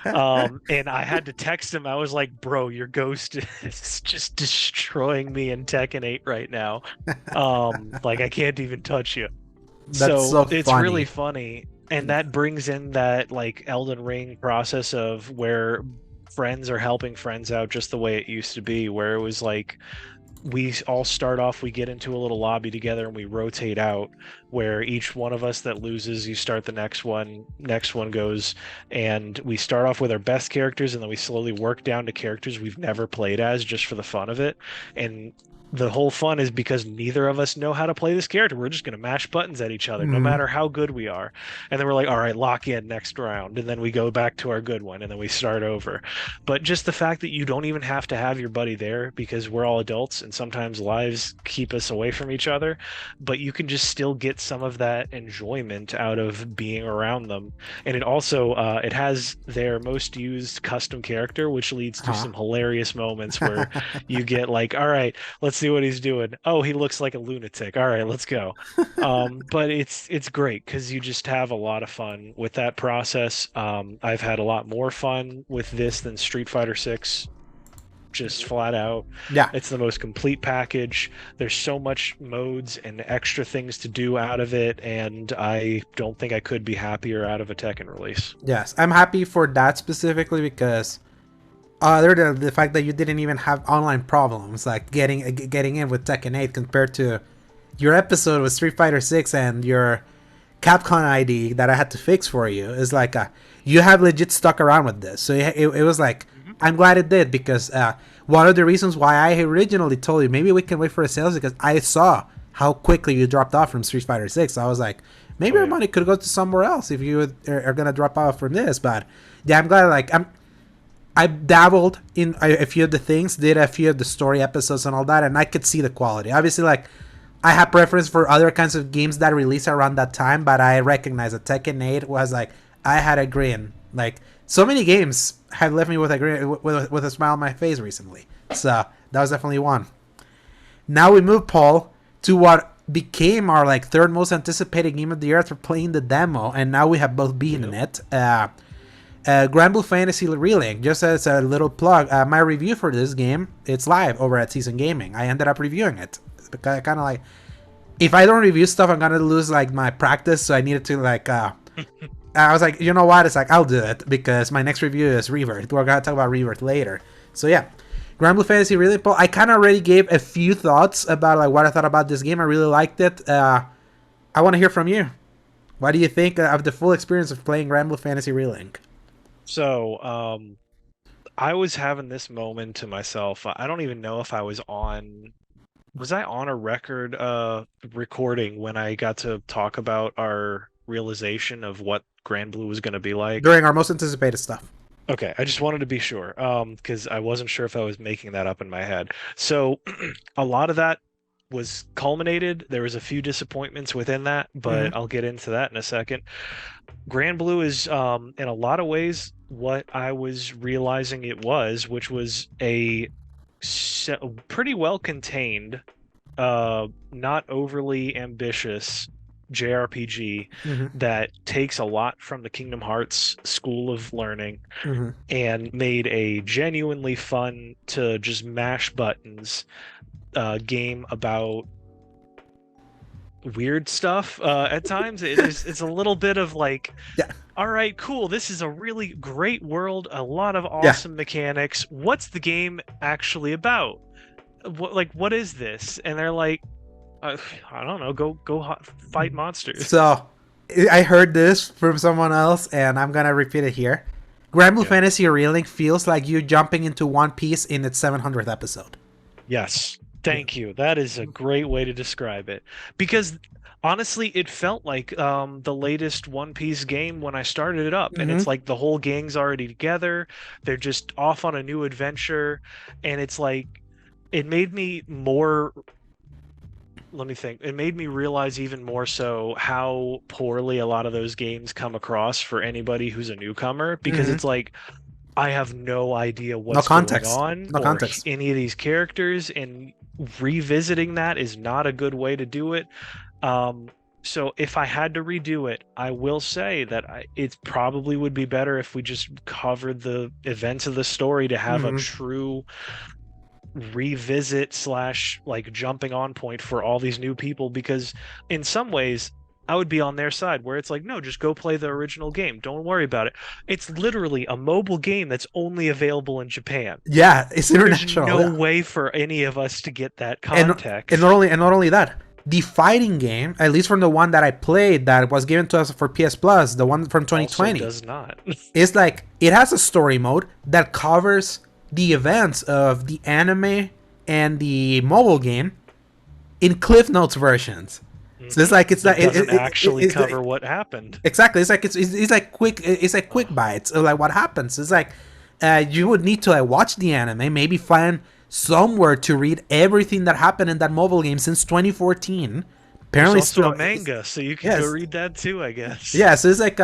And I had to text him. I was like, bro, your ghost is just destroying me in Tekken 8 right now. Like I can't even touch you. That's So so it's really funny. funny. And that brings in that like Elden Ring process of where friends are helping friends out just the way it used to be, where it was like we all start off, we get into a little lobby together and we rotate out, where each one of us that loses, you start the next one goes, and we start off with our best characters, and then we slowly work down to characters we've never played as, just for the fun of it. And the whole fun is because neither of us know how to play this character. We're just going to mash buttons at each other, no Hmm. matter how good we are. And then we're like, all right, lock in next round. And then we go back to our good one, and then we start over. But just the fact that you don't even have to have your buddy there, because we're all adults and sometimes lives keep us away from each other, but you can just still get some of that enjoyment out of being around them. And it also it has their most used custom character, which leads to Huh. some hilarious moments where you get like, all right, let's see what he's doing. Oh, he looks like a lunatic. All right, let's go. But it's great because you just have a lot of fun with that process. I've had a lot more fun with this than Street Fighter 6, just flat out. Yeah. It's the most complete package. There's so much modes and extra things to do out of it, and I don't think I could be happier out of a Tekken release. Yes, I'm happy for that specifically because other than the fact that you didn't even have online problems like getting in with Tekken 8 compared to your episode with Street Fighter 6 and your Capcom ID that I had to fix for you, is like you have legit stuck around with this. So it was like, Mhm. I'm glad it did because one of the reasons why I originally told you maybe we can wait for the sales because I saw how quickly you dropped off from Street Fighter 6. I was like, maybe our money could go to somewhere else if you are gonna drop off from this. But yeah, I'm glad. Like I dabbled in a few of the things, did a few of the story episodes and all that, and I could see the quality. Obviously, like I have preference for other kinds of games that release around that time, but I recognize that Tekken 8 was like, I had a grin. Like so many games have left me with a grin, with a smile on my face recently. So that was definitely one. Now we move, Paul, to what became our like third most anticipated game of the year after playing the demo, and now we have both beaten it. Granblue Fantasy Relink. Just as a little plug, my review for this game, it's live over at Season Gaming. I ended up reviewing it because I kind of like, if I don't review stuff, I'm gonna lose like my practice. So I needed to like, I was like, you know what? It's like I'll do it because my next review is Rebirth. We're gonna talk about Rebirth later. So yeah, Granblue Fantasy Relink. Paul, I kind of already gave a few thoughts about like what I thought about this game. I really liked it. I want to hear from you. What do you think of the full experience of playing Granblue Fantasy Relink? So, I was having this moment to myself. I don't even know if I was on. Was I on a record recording when I got to talk about our realization of what Granblue was going to be like? During our most anticipated stuff. Okay, I just wanted to be sure, because I wasn't sure if I was making that up in my head. So, a lot of that was culminated. There was a few disappointments within that, but I'll get into that in a second. Granblue is, in a lot of ways, what I was realizing it was, which was a pretty well contained, not overly ambitious JRPG that takes a lot from the Kingdom Hearts school of learning and made a genuinely fun to just mash buttons game about weird stuff at times. It's a little bit of like, all right, cool, this is a really great world, a lot of awesome mechanics. What's the game actually about? What is this? And they're like, I don't know, go fight monsters. So I heard this from someone else, and I'm gonna repeat it here. Granblue Fantasy Relink feels like you jumping into One Piece in its 700th episode. Yes, thank you. That is a great way to describe it. Because honestly, it felt like the latest One Piece game when I started it up. And it's like the whole gang's already together. They're just off on a new adventure. And it's like, it made me more... Let me think. It made me realize even more so how poorly a lot of those games come across for anybody who's a newcomer. Because it's like, I have no idea what's going on or any of these characters, and revisiting that is not a good way to do it. So if I had to redo it, I will say that it probably would be better if we just covered the events of the story to have a true revisit / like jumping on point for all these new people, because in some ways I would be on their side where it's like, no, just go play the original game. Don't worry about it. It's literally a mobile game that's only available in Japan. Yeah, it's international. There's no way for any of us to get that context. And not only that, the fighting game, at least from the one that I played that was given to us for PS Plus, the one from 2020, also does not. It's like, it has a story mode that covers the events of the anime and the mobile game in Cliff Notes versions. So it's like, it doesn't actually cover what happened. Exactly. It's like quick bites of like what happens. It's like you would need to watch the anime, maybe find somewhere to read everything that happened in that mobile game since 2014. Apparently, there's also a manga, so you can go read that too, I guess. Yeah. So it's like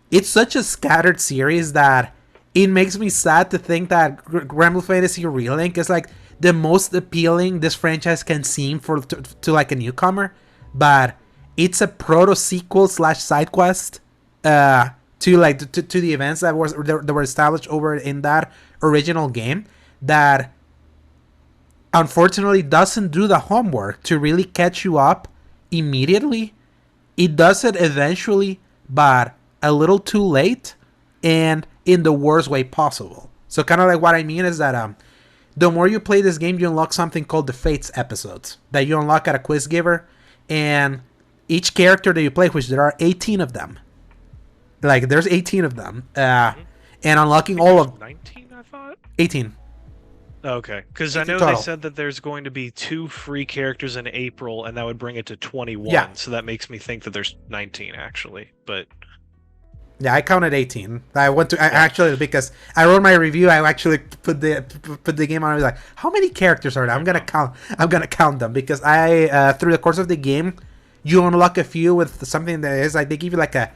it's such a scattered series that it makes me sad to think that Granblue Fantasy Relink is like the most appealing this franchise can seem to like a newcomer. But it's a proto sequel / side quest to the events that were established over in that original game that unfortunately doesn't do the homework to really catch you up immediately. It does it eventually, but a little too late and in the worst way possible. So kind of like what I mean is that the more you play this game, you unlock something called the Fates episodes that you unlock at a quiz giver. And each character that you play, which there are 18 of them, like there's 18 of them, and unlocking all of 19, I thought 18. Okay, because I 18 know they total. said that there's going to be 2 free characters in April, and that would bring it to 21. Yeah. So that makes me think that there's 19 actually. But Yeah, I counted 18. I went to I yeah, actually, because I wrote my review. I actually put the game on. I was like, how many characters are there? I'm gonna count. I'm gonna count them because I through the course of the game, you unlock a few with something that is like they give you like a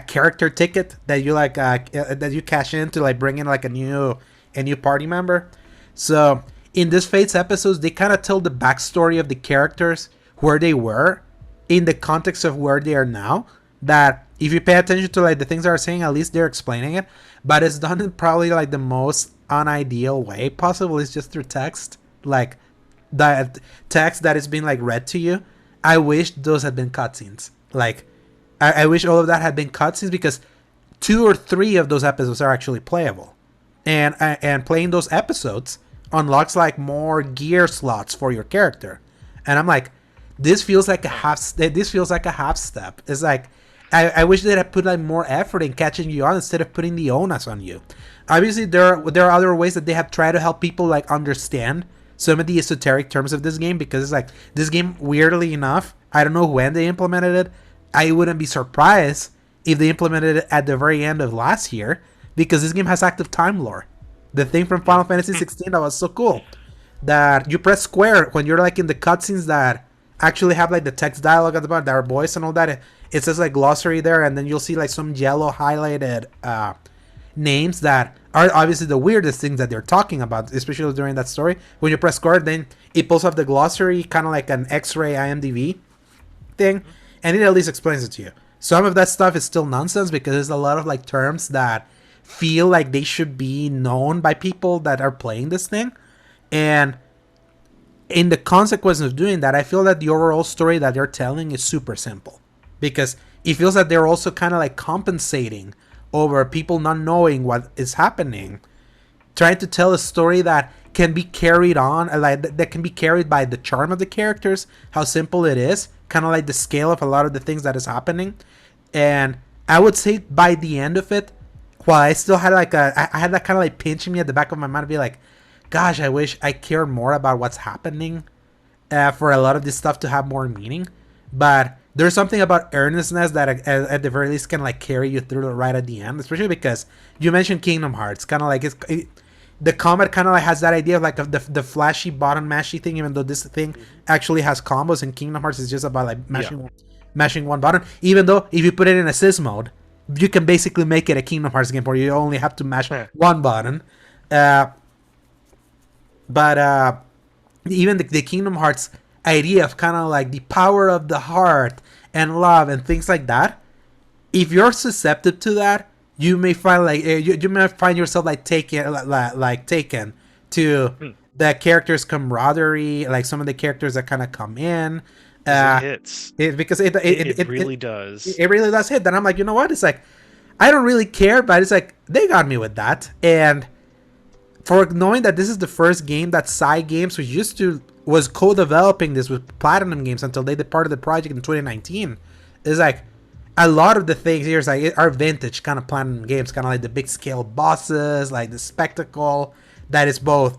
character ticket that you like that you cash in to like bring in like a new party member. So in this Fates episodes, they kind of tell the backstory of the characters, where they were, in the context of where they are now. That if you pay attention to like the things they're saying, at least they're explaining it. But it's done in probably like the most unideal way possible. It's just through text, like that text that is being like read to you. I wish those had been cutscenes. Like I wish all of that had been cutscenes because 2 or 3 of those episodes are actually playable, and playing those episodes unlocks like more gear slots for your character. And I'm like, this feels like a half. This feels like a half step. It's like I wish they'd have put like more effort in catching you on instead of putting the onus on you. Obviously, there are other ways that they have tried to help people like understand some of the esoteric terms of this game, because it's like this game, weirdly enough, I don't know when they implemented it. I wouldn't be surprised if they implemented it at the very end of last year, because this game has active time lore. The thing from Final Fantasy 16 that was so cool, that you press square when you're like in the cutscenes that actually have like the text dialogue at the bottom, that are voice and all that. It says like glossary there, and then you'll see like some yellow highlighted names that are obviously the weirdest things that they're talking about, especially during that story. When you press square, then it pulls up the glossary, kind of like an X-ray IMDb thing, and it at least explains it to you. Some of that stuff is still nonsense because there's a lot of like terms that feel like they should be known by people that are playing this thing. And in the consequence of doing that, I feel that the overall story that they're telling is super simple, because it feels that they're also kind of like compensating over people not knowing what is happening, trying to tell a story that can be carried on, like that can be carried by the charm of the characters, how simple it is, kind of like the scale of a lot of the things that is happening. And I would say by the end of it, while I still had like I had that kind of like pinching me at the back of my mind to be like, gosh, I wish I cared more about what's happening, for a lot of this stuff to have more meaning. But there's something about earnestness that at the very least can like carry you through right at the end, especially because you mentioned Kingdom Hearts, kind of like the combat kind of like has that idea of like the flashy button mashy thing, even though this thing actually has combos, and Kingdom Hearts is just about like mashing one button. Even though if you put it in assist mode, you can basically make it a Kingdom Hearts game where you only have to mash one button. But even the Kingdom Hearts idea of kind of like the power of the heart and love and things like that, if you're susceptible to that, you may find like you may find yourself like taken to the characters' camaraderie, like some of the characters that kind of come in. It hits. It really does. It really does hit. Then I'm like, you know what? It's like, I don't really care, but it's like they got me with that. And for knowing that this is the first game that Cygames, which was co-developing this with Platinum Games until they departed the project in 2019, is like a lot of the things here is like are vintage kind of Platinum Games, kind of like the big scale bosses, like the spectacle that is both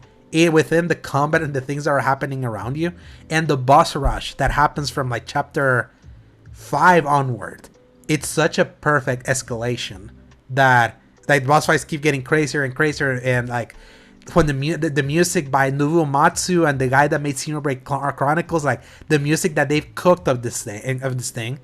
within the combat and the things that are happening around you, and the boss rush that happens from like chapter 5 onward. It's such a perfect escalation that like boss fights keep getting crazier and crazier, and like when the music by Nobuo Matsu and the guy that made Xenoblade Chronicles, like the music that they've cooked of this thing,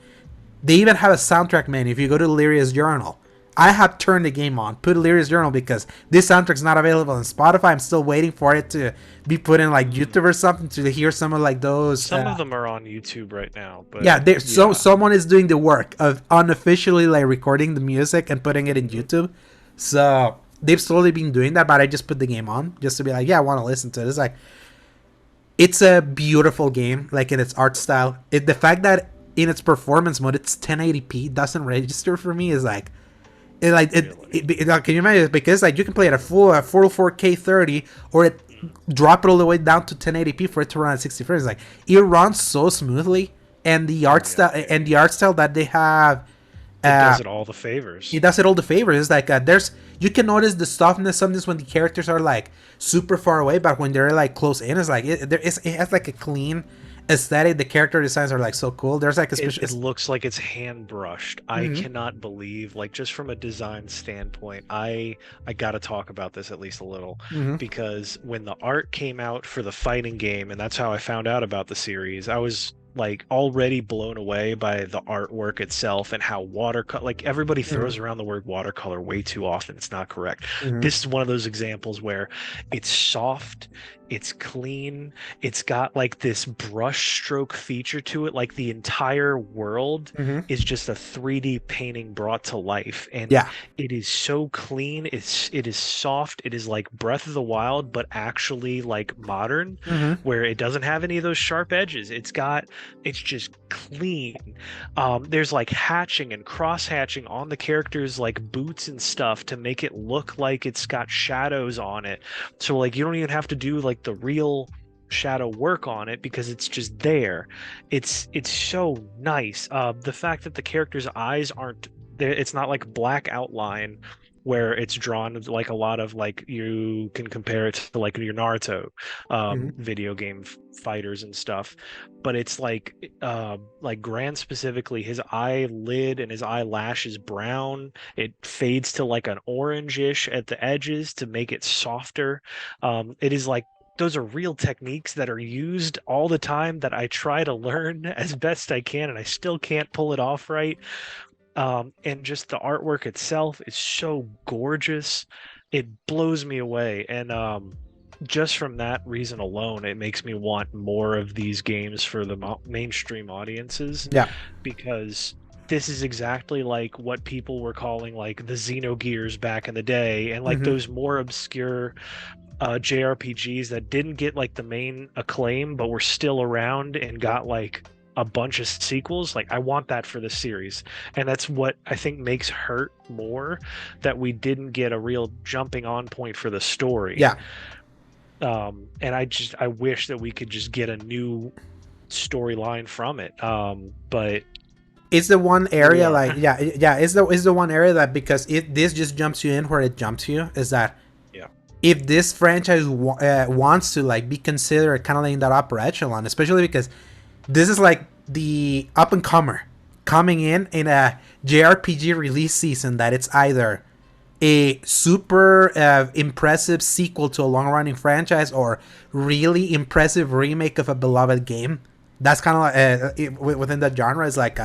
they even have a soundtrack menu. If you go to Lyria's Journal, I have turned the game on, put Lyria's Journal, because this soundtrack's not available on Spotify. I'm still waiting for it to be put in like YouTube or something to hear some of like those. Some of them are on YouTube right now, but yeah, so someone is doing the work of unofficially like recording the music and putting it in YouTube. So they've slowly been doing that, but I just put the game on just to be like, yeah, I want to listen to it. It's like, it's a beautiful game, like in its art style. The fact that in its performance mode it's 1080p doesn't register for me is like, can you imagine? Because like you can play at a full 4K 30, or drop it all the way down to 1080p for it to run at 60 frames. Like it runs so smoothly, and the art style that they have It does it all the favors. It does it all the favors. It's like you can notice the softness of this when the characters are like super far away, but when they're like close in, it's like it has like a clean aesthetic. The character designs are like so cool. There's like a special. It looks like it's hand brushed. I cannot believe, like, just from a design standpoint, I got to talk about this at least a little, because when the art came out for the fighting game, and that's how I found out about the series, I was like already blown away by the artwork itself and how watercolor, like, everybody throws around the word watercolor way too often. It's not correct. This is one of those examples where it's soft, it's clean, it's got like this brush stroke feature to it, like the entire world is just a 3D painting brought to life, and it is so clean, it is soft, it is like Breath of the Wild but actually like modern, where it doesn't have any of those sharp edges. It's just clean. There's like hatching and cross hatching on the characters' like boots and stuff to make it look like it's got shadows on it, so like you don't even have to do like the real shadow work on it because it's just there. It's so nice. The fact that the characters' eyes aren't there, it's not like black outline where it's drawn like a lot of, like, you can compare it to like your Naruto video game fighters and stuff, but it's like Gran specifically, his eyelid and his eyelash is brown. It fades to like an orangish at the edges to make it softer. It is like, those are real techniques that are used all the time that I try to learn as best I can, and I still can't pull it off right. And just the artwork itself is so gorgeous. It blows me away. And just from that reason alone, it makes me want more of these games for the mainstream audiences. Yeah. Because this is exactly like what people were calling like the Xenogears back in the day, and like those more obscure JRPGs that didn't get like the main acclaim but were still around and got like a bunch of sequels. Like, I want that for this series, and that's what I think makes Hurt more, that we didn't get a real jumping on point for the story. And I wish that we could just get a new storyline from it. But it's the one area it's the one area that, because this just jumps you in where it jumps you, is that if this franchise wants to like be considered kind of like in that upper echelon, especially because this is like the up and comer coming in a JRPG release season, that it's either a super impressive sequel to a long-running franchise or really impressive remake of a beloved game. That's kind of like within that genre. Is like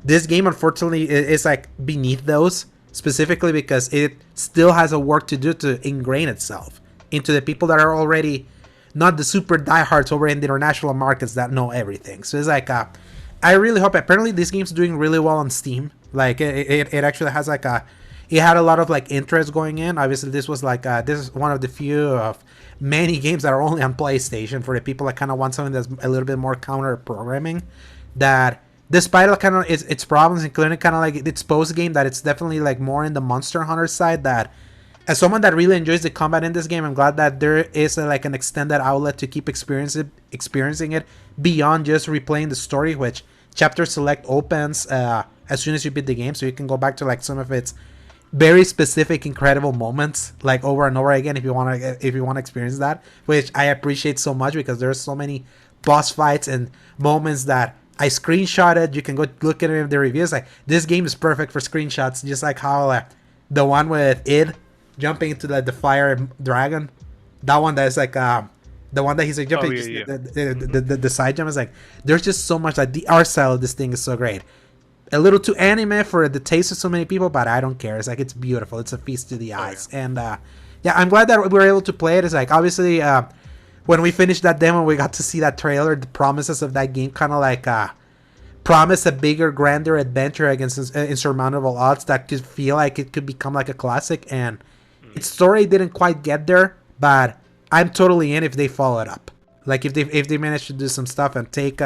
this game, unfortunately, is like beneath those, specifically because it still has a work to do to ingrain itself into the people that are already not the super diehards over in the international markets that know everything. So it's like I really hope. Apparently this game's doing really well on Steam. Like it actually has like it had a lot of like interest going in. Obviously this was like this is one of the few of many games that are only on PlayStation for the people that kind of want something that's a little bit more counter programming, that despite kind of its problems, including kind of like its post game, that it's definitely like more in the Monster Hunter side. That as someone that really enjoys the combat in this game, I'm glad that there is like an extended outlet to keep experiencing it beyond just replaying the story, which Chapter Select opens as soon as you beat the game, so you can go back to like some of its very specific, incredible moments, like over and over again, if you want to experience that, which I appreciate so much, because there's so many boss fights and moments that I screenshotted. You can go look at it in the reviews. Like, this game is perfect for screenshots, just like how the one with Id jumping into the fire dragon, that one that is like the one that he's like jumping, the side jump is like, there's just so much. Like, the art style of this thing is so great. A little too anime for the taste of so many people, but I don't care. It's like, it's beautiful. It's a feast to the eyes. And I'm glad that we were able to play it. It's like, obviously when we finished that demo, we got to see that trailer. The promises of that game kind of like promise a bigger, grander adventure against insurmountable odds that could feel like it could become like a classic. And its story didn't quite get there, but I'm totally in if they follow it up. Like, if they manage to do some stuff and take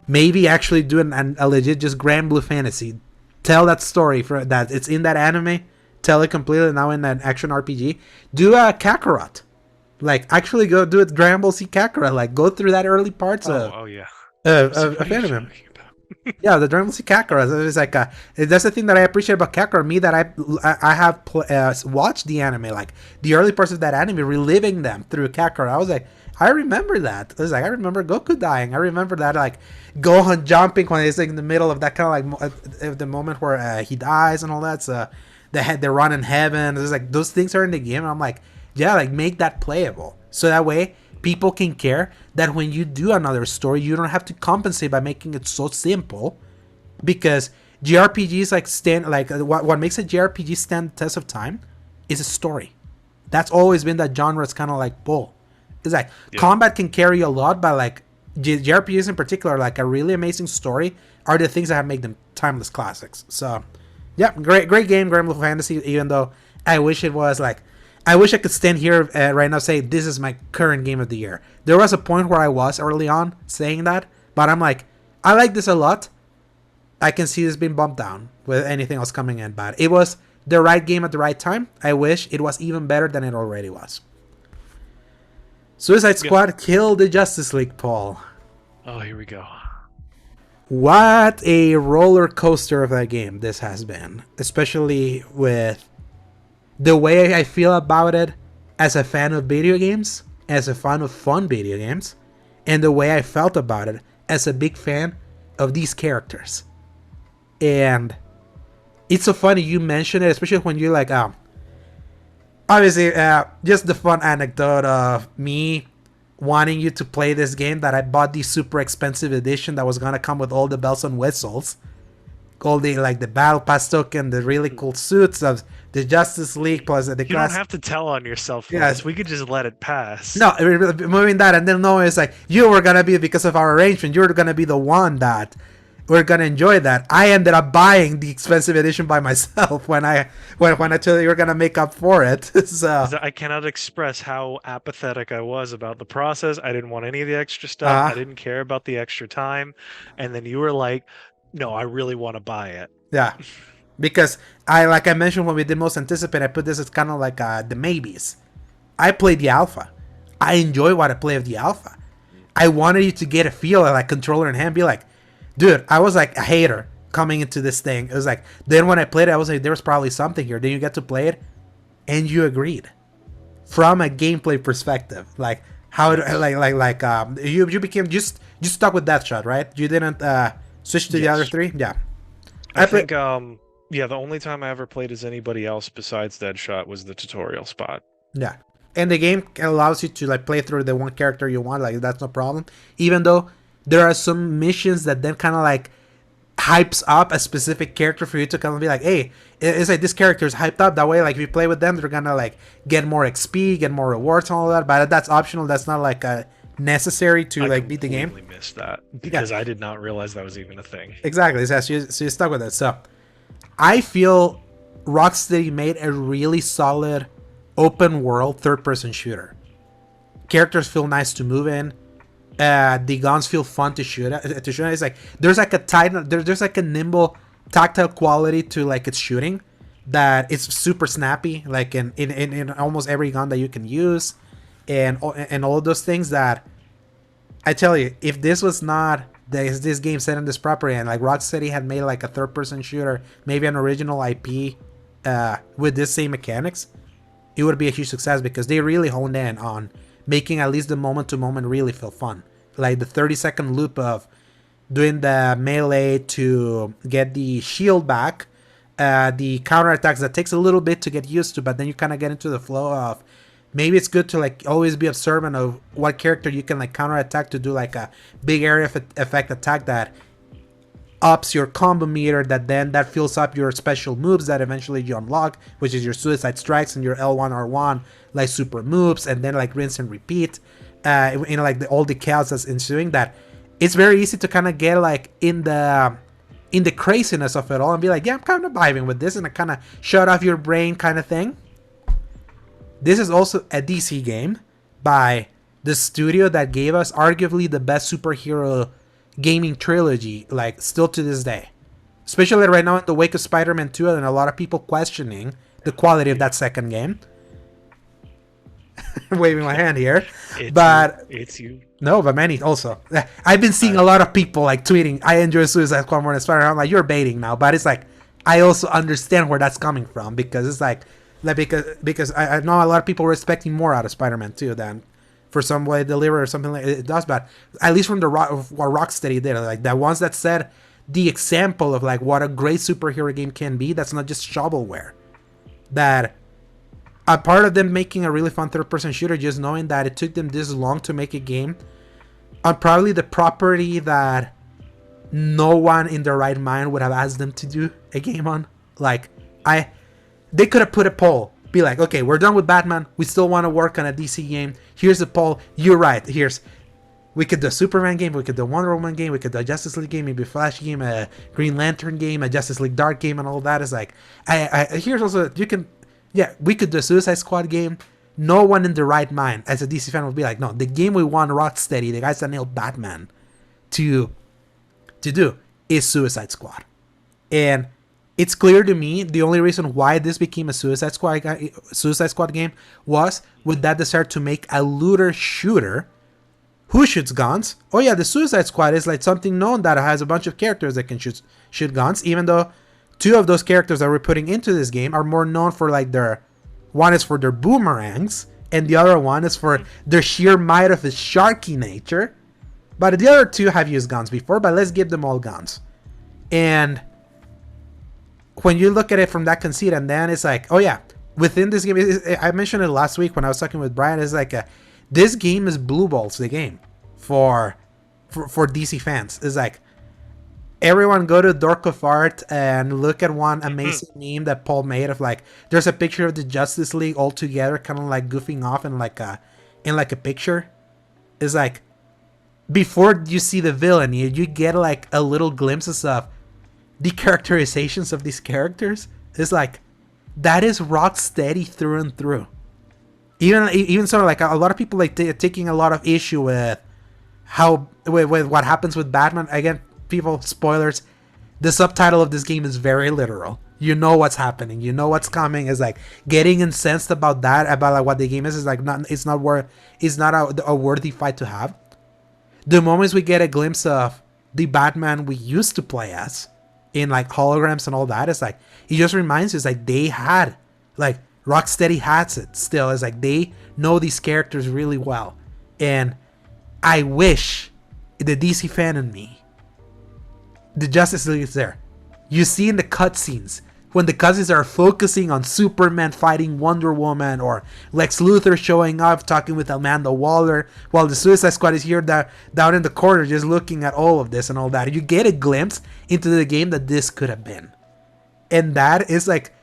maybe actually do a legit just Granblue Fantasy, tell that story for that it's in that anime, tell it completely now in an action RPG. Do a Kakarot, like actually go do it Granblue C Kakarot, like go through that early parts of anime. Yeah, the Dragon Ball Z Kakarot. It's like that's the thing that I appreciate about Kakarot. Me that I have watched the anime, like the early parts of that anime, reliving them through Kakarot. I was like, I remember that. I was like, I remember Goku dying. I remember that like Gohan jumping when he's like in the middle of that kind of like the moment where he dies and all that. So they run in heaven. It's like those things are in the game, and I'm like, yeah, like make that playable so that way people can care that when you do another story, you don't have to compensate by making it so simple, because JRPGs like stand like what makes a JRPG stand the test of time is a story. That's always been that genre's kind of like bull. It's like combat can carry a lot, but like JRPGs in particular, like a really amazing story, are the things that have made them timeless classics. So yeah, great game, Granblue Fantasy. Even though I wish it was like, I wish I could stand here right now and say this is my current game of the year. There was a point where I was early on saying that, but I'm like, I like this a lot. I can see this being bumped down with anything else coming in, but it was the right game at the right time. I wish it was even better than it already was. Suicide Squad killed the Justice League, Paul. Oh, here we go. What a roller coaster of a game this has been, especially with the way I feel about it as a fan of video games, as a fan of fun video games, and the way I felt about it as a big fan of these characters. And it's so funny you mention it, especially when you're like, obviously, just the fun anecdote of me wanting you to play this game that I bought the super expensive edition that was gonna come with all the bells and whistles, all the like the battle pass token, the really cool suits of the Justice League plus the You don't have to tell on yourself. Yes, we could just let it pass. No, moving that, and then no, it's like you were gonna be, because of our arrangement, you were gonna be the one that we're gonna enjoy that. I ended up buying the expensive edition by myself when I told you you were gonna make up for it. So I cannot express how apathetic I was about the process. I didn't want any of the extra stuff. I didn't care about the extra time, and then you were like, "No, I really want to buy it." Yeah, because like I mentioned when we did most anticipated, I put this as kind of like the maybes. I played the alpha. I enjoy what I play of the alpha. I wanted you to get a feel of like controller in hand, be like, dude, I was like a hater coming into this thing. It was like, then when I played it, I was like, there was probably something here. Then you get to play it, and you agreed from a gameplay perspective. Like how it, you became just stuck with that shot, right? You didn't switch to the other three. Yeah, I think the only time I ever played as anybody else besides Deadshot was the tutorial spot. Yeah, and the game allows you to like play through the one character you want. Like that's no problem. Even though there are some missions that then kind of like hypes up a specific character for you to kind of be like, hey, it's like this character is hyped up. That way, like if you play with them, they're gonna like get more XP, get more rewards, and all that. But that's optional. That's not like necessary to like beat the game. I missed that because I did not realize that was even a thing. Exactly. So you're stuck with it. So I feel Rocksteady made a really solid open world third-person shooter. Characters feel nice to move in. The guns feel fun to shoot at. It's like there's like a tight, there's like a nimble, tactile quality to like its shooting that it's super snappy. Like in almost every gun that you can use, and all of those things that I tell you, if this was not this game set in this property and like Rocksteady had made like a third-person shooter, maybe an original IP with this same mechanics, it would be a huge success because they really honed in on making at least the moment-to-moment really feel fun. Like the 30-second loop of doing the melee to get the shield back, the counterattacks that takes a little bit to get used to, but then you kind of get into the flow of maybe it's good to like always be observant of what character you can like counterattack to do like a big area effect attack that ups your combo meter, that fills up your special moves that eventually you unlock, which is your suicide strikes and your L1 R1 like super moves, and then like rinse and repeat like all the chaos that's ensuing. That it's very easy to kind of get like in the craziness of it all and be like, yeah, I'm kind of vibing with this, and I kind of shut off your brain kind of thing. This is also a DC game by the studio that gave us arguably the best superhero gaming trilogy, like still to this day, especially right now in the wake of Spider-Man 2 and a lot of people questioning the quality of that second game. waving my hand here. It's you. But It's you. no, but many also. I've been seeing a lot of people like tweeting, I enjoy Suicide Squad more than Spider-Man. I'm like, you're baiting now. But it's like, I also understand where that's coming from, because it's like because I know a lot of people were expecting more out of Spider-Man 2 than for some way deliver or something like it does. But at least from what Rocksteady did, like the ones that said the example of like what a great superhero game can be, that's not just shovelware. That a part of them making a really fun third-person shooter, just knowing that it took them this long to make a game on probably the property that no one in their right mind would have asked them to do a game on. Like, they could have put a poll, be like, okay, we're done with Batman, we still want to work on a DC game, here's a poll, you're right, we could do a Superman game, we could do a Wonder Woman game, we could do a Justice League game, maybe a Flash game, a Green Lantern game, a Justice League Dark game, and all that. Is like, here's also, we could do a Suicide Squad game. No one in the right mind as a DC fan would be like, no, the game we want Rocksteady, the guys that nailed Batman, to do is Suicide Squad. And it's clear to me the only reason why this became a Suicide Squad game was with that desire to make a looter shooter. Who shoots guns? Oh yeah, the Suicide Squad is like something known that has a bunch of characters that can shoot guns, even though two of those characters that we're putting into this game are more known for like one is for their boomerangs, and the other one is for their sheer might of his sharky nature. But the other two have used guns before, but let's give them all guns. And when you look at it from that conceit, and then it's like, oh yeah, within this game, I mentioned it last week when I was talking with Brian, it's like this game is blue balls the game for DC fans. It's like, everyone go to Dork of Art and look at one amazing meme that Paul made of like, there's a picture of the Justice League all together, kind of like goofing off in like a picture. It's like, before you see the villain, you get like a little glimpses of the characterizations of these characters. It's like, that is Rocksteady through and through. Even sort of like a lot of people like taking a lot of issue with with what happens with Batman. Again, people, spoilers, the subtitle of this game is very literal. You know what's happening, you know what's coming. Is like getting incensed about that, about like what the game is like it's not a worthy fight to have. The moments we get a glimpse of the Batman we used to play as in like holograms and all that, it's like, it just reminds you, it's like they had, like, Rocksteady has it still. It's like they know these characters really well. And I wish the DC fan in me, the Justice League is there. You see in the cutscenes, when the cutscenes are focusing on Superman fighting Wonder Woman, or Lex Luthor showing up talking with Amanda Waller, while the Suicide Squad is here down in the corner just looking at all of this and all that. You get a glimpse into the game that this could have been. And that is like,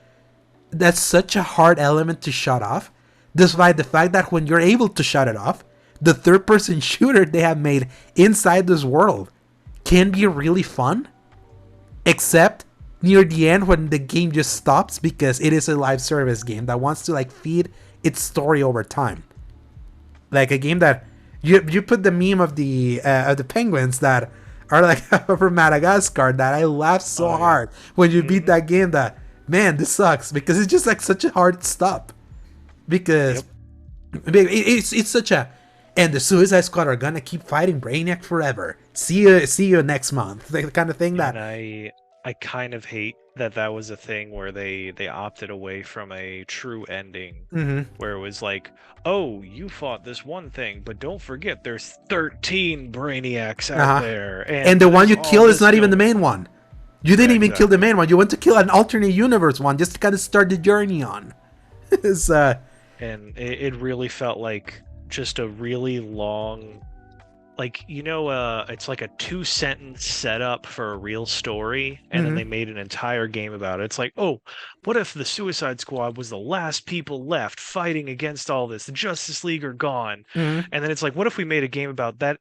that's such a hard element to shut off, despite the fact that when you're able to shut it off, the third-person shooter they have made inside this world can be really fun, except near the end when the game just stops, because it is a live service game that wants to like feed its story over time. Like a game that you put the meme of the penguins that are like from Madagascar, that I laughed so hard when you beat that game, that, man, this sucks, because it's just like such a hard stop, because it's such a, and the Suicide Squad are gonna keep fighting Brainiac forever. See you next month. Like the kind of thing that. And I kind of hate that was a thing where they opted away from a true ending, where it was like, oh, you fought this one thing, but don't forget there's 13 Brainiacs out there, and the one you kill is not even the main one. You didn't even kill the main one. You went to kill an alternate universe one just to kind of start the journey on. And it really felt like just a really long, like, it's like a 2-sentence setup for a real story, and then they made an entire game about it. It's like, oh, what if the Suicide Squad was the last people left fighting against all this? The Justice League are gone. And then it's like, what if we made a game about that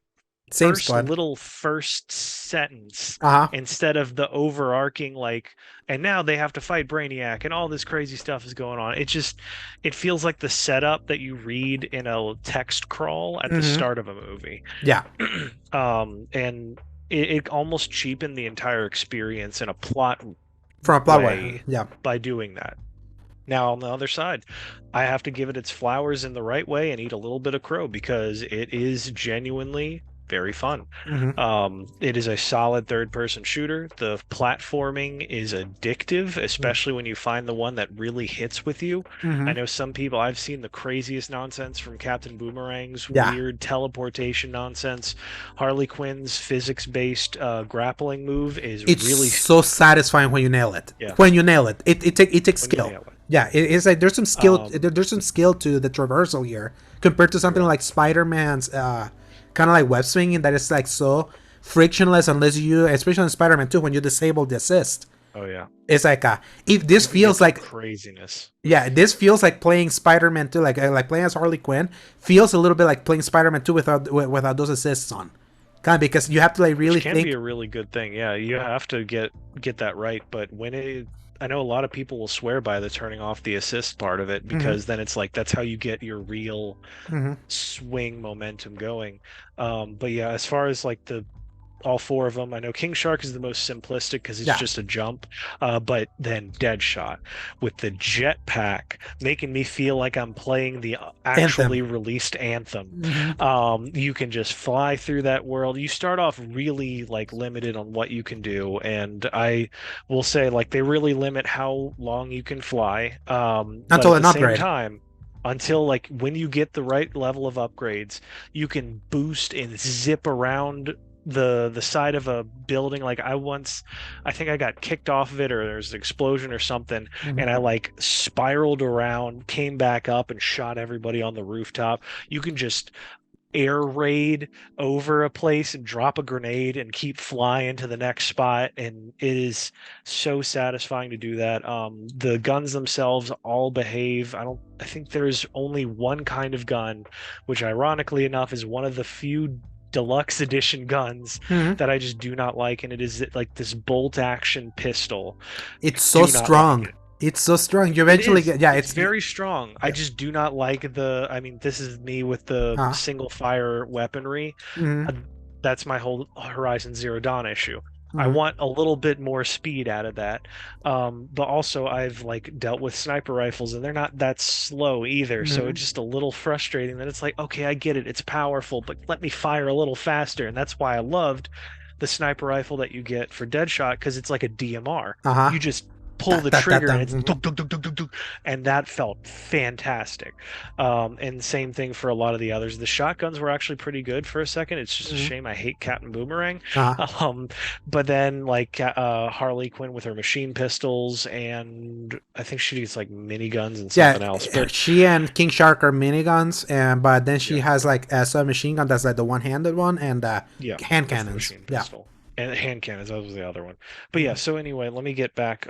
first sentence instead of the overarching, like, and now they have to fight Brainiac and all this crazy stuff is going on. It feels like the setup that you read in a text crawl at the start of a movie. And it almost cheapened the entire experience in a plot way by doing that. Now, on the other side, I have to give it its flowers in the right way and eat a little bit of crow because it is genuinely very fun. Mm-hmm. It is a solid third-person shooter. The platforming is addictive, especially when you find the one that really hits with you. Mm-hmm. I know some people, I've seen the craziest nonsense from Captain Boomerang's Yeah, weird teleportation nonsense. Harley Quinn's physics-based grappling move is it's really, so satisfying when you nail it. yeah, When you nail it, it takes when you skill. nail it. Yeah, it's like there's some skill. Um, There's some skill to the traversal here compared to something yeah. like Spider-Man's kind of like web swinging that is like so frictionless unless you, especially in Spider-Man 2, when you disable the assist. Oh yeah. It's like if this You can get feels some like, craziness. yeah, this feels like playing Spider-Man 2, like playing as Harley Quinn feels a little bit like playing Spider-Man 2 without those assists on, kind of, because you have to like really Which can be think. a really good thing. Yeah, you have to get that right. But I know a lot of people will swear by the turning off the assist part of it Hmm. because then it's like that's how you get your real Hmm. swing momentum going. But yeah, as far as like the all four of them. I know King Shark is the most simplistic because it's Yeah, just a jump, but then Deadshot with the jetpack making me feel like I'm playing the Anthem. actually released Anthem. Hmm. You can just fly through that world. You start off really like limited on what you can do, and I will say like they really limit how long you can fly. But Until at an the same upgrade. time, until like when you get the right level of upgrades, you can boost and zip around the side of a building. Like I think I got kicked off of it or there's an explosion or something, Hmm. and I like spiraled around, came back up and shot everybody on the rooftop. You can just air raid over a place and drop a grenade and keep flying to the next spot, and it is so satisfying to do that. The guns themselves all behave. I think there's only one kind of gun, which ironically enough is one of the few deluxe edition guns Hmm. that I just do not like, and it is like this bolt action pistol. It's so Do not like strong. it. It's so strong. You It eventually is. get, yeah. It's It's very strong. I yeah. just do not like I mean, this is me with the Uh, single fire weaponry. hmm. Uh, That's my whole Horizon Zero Dawn issue. I Hmm. want a little bit more speed out of that. But also I've like dealt with sniper rifles and they're not that slow either. So Hmm. it's just a little frustrating that it's like, okay, I get it. It's powerful, but let me fire a little faster. And that's why I loved the sniper rifle that you get for Deadshot because it's like a DMR. Uh huh. You just pull That the that that trigger and that. it's Mhm. dunk, dunk, dunk, dunk, dunk, dunk, and that felt fantastic. And same thing for a lot of the others. The shotguns were actually pretty good for a second. It's just a Mhm. shame I hate Captain Boomerang. Uh-huh. Um, but then like Harley Quinn with her machine pistols, and I think she gets like miniguns and Yeah, something else. But she and King Shark are miniguns, and but then she yeah, has like a submachine gun that's like the one-handed one, and yeah, hand that's the cannons. machine Yeah. pistol. And hand cannons, that was the other one. But yeah, Mhm. so anyway, let me get back.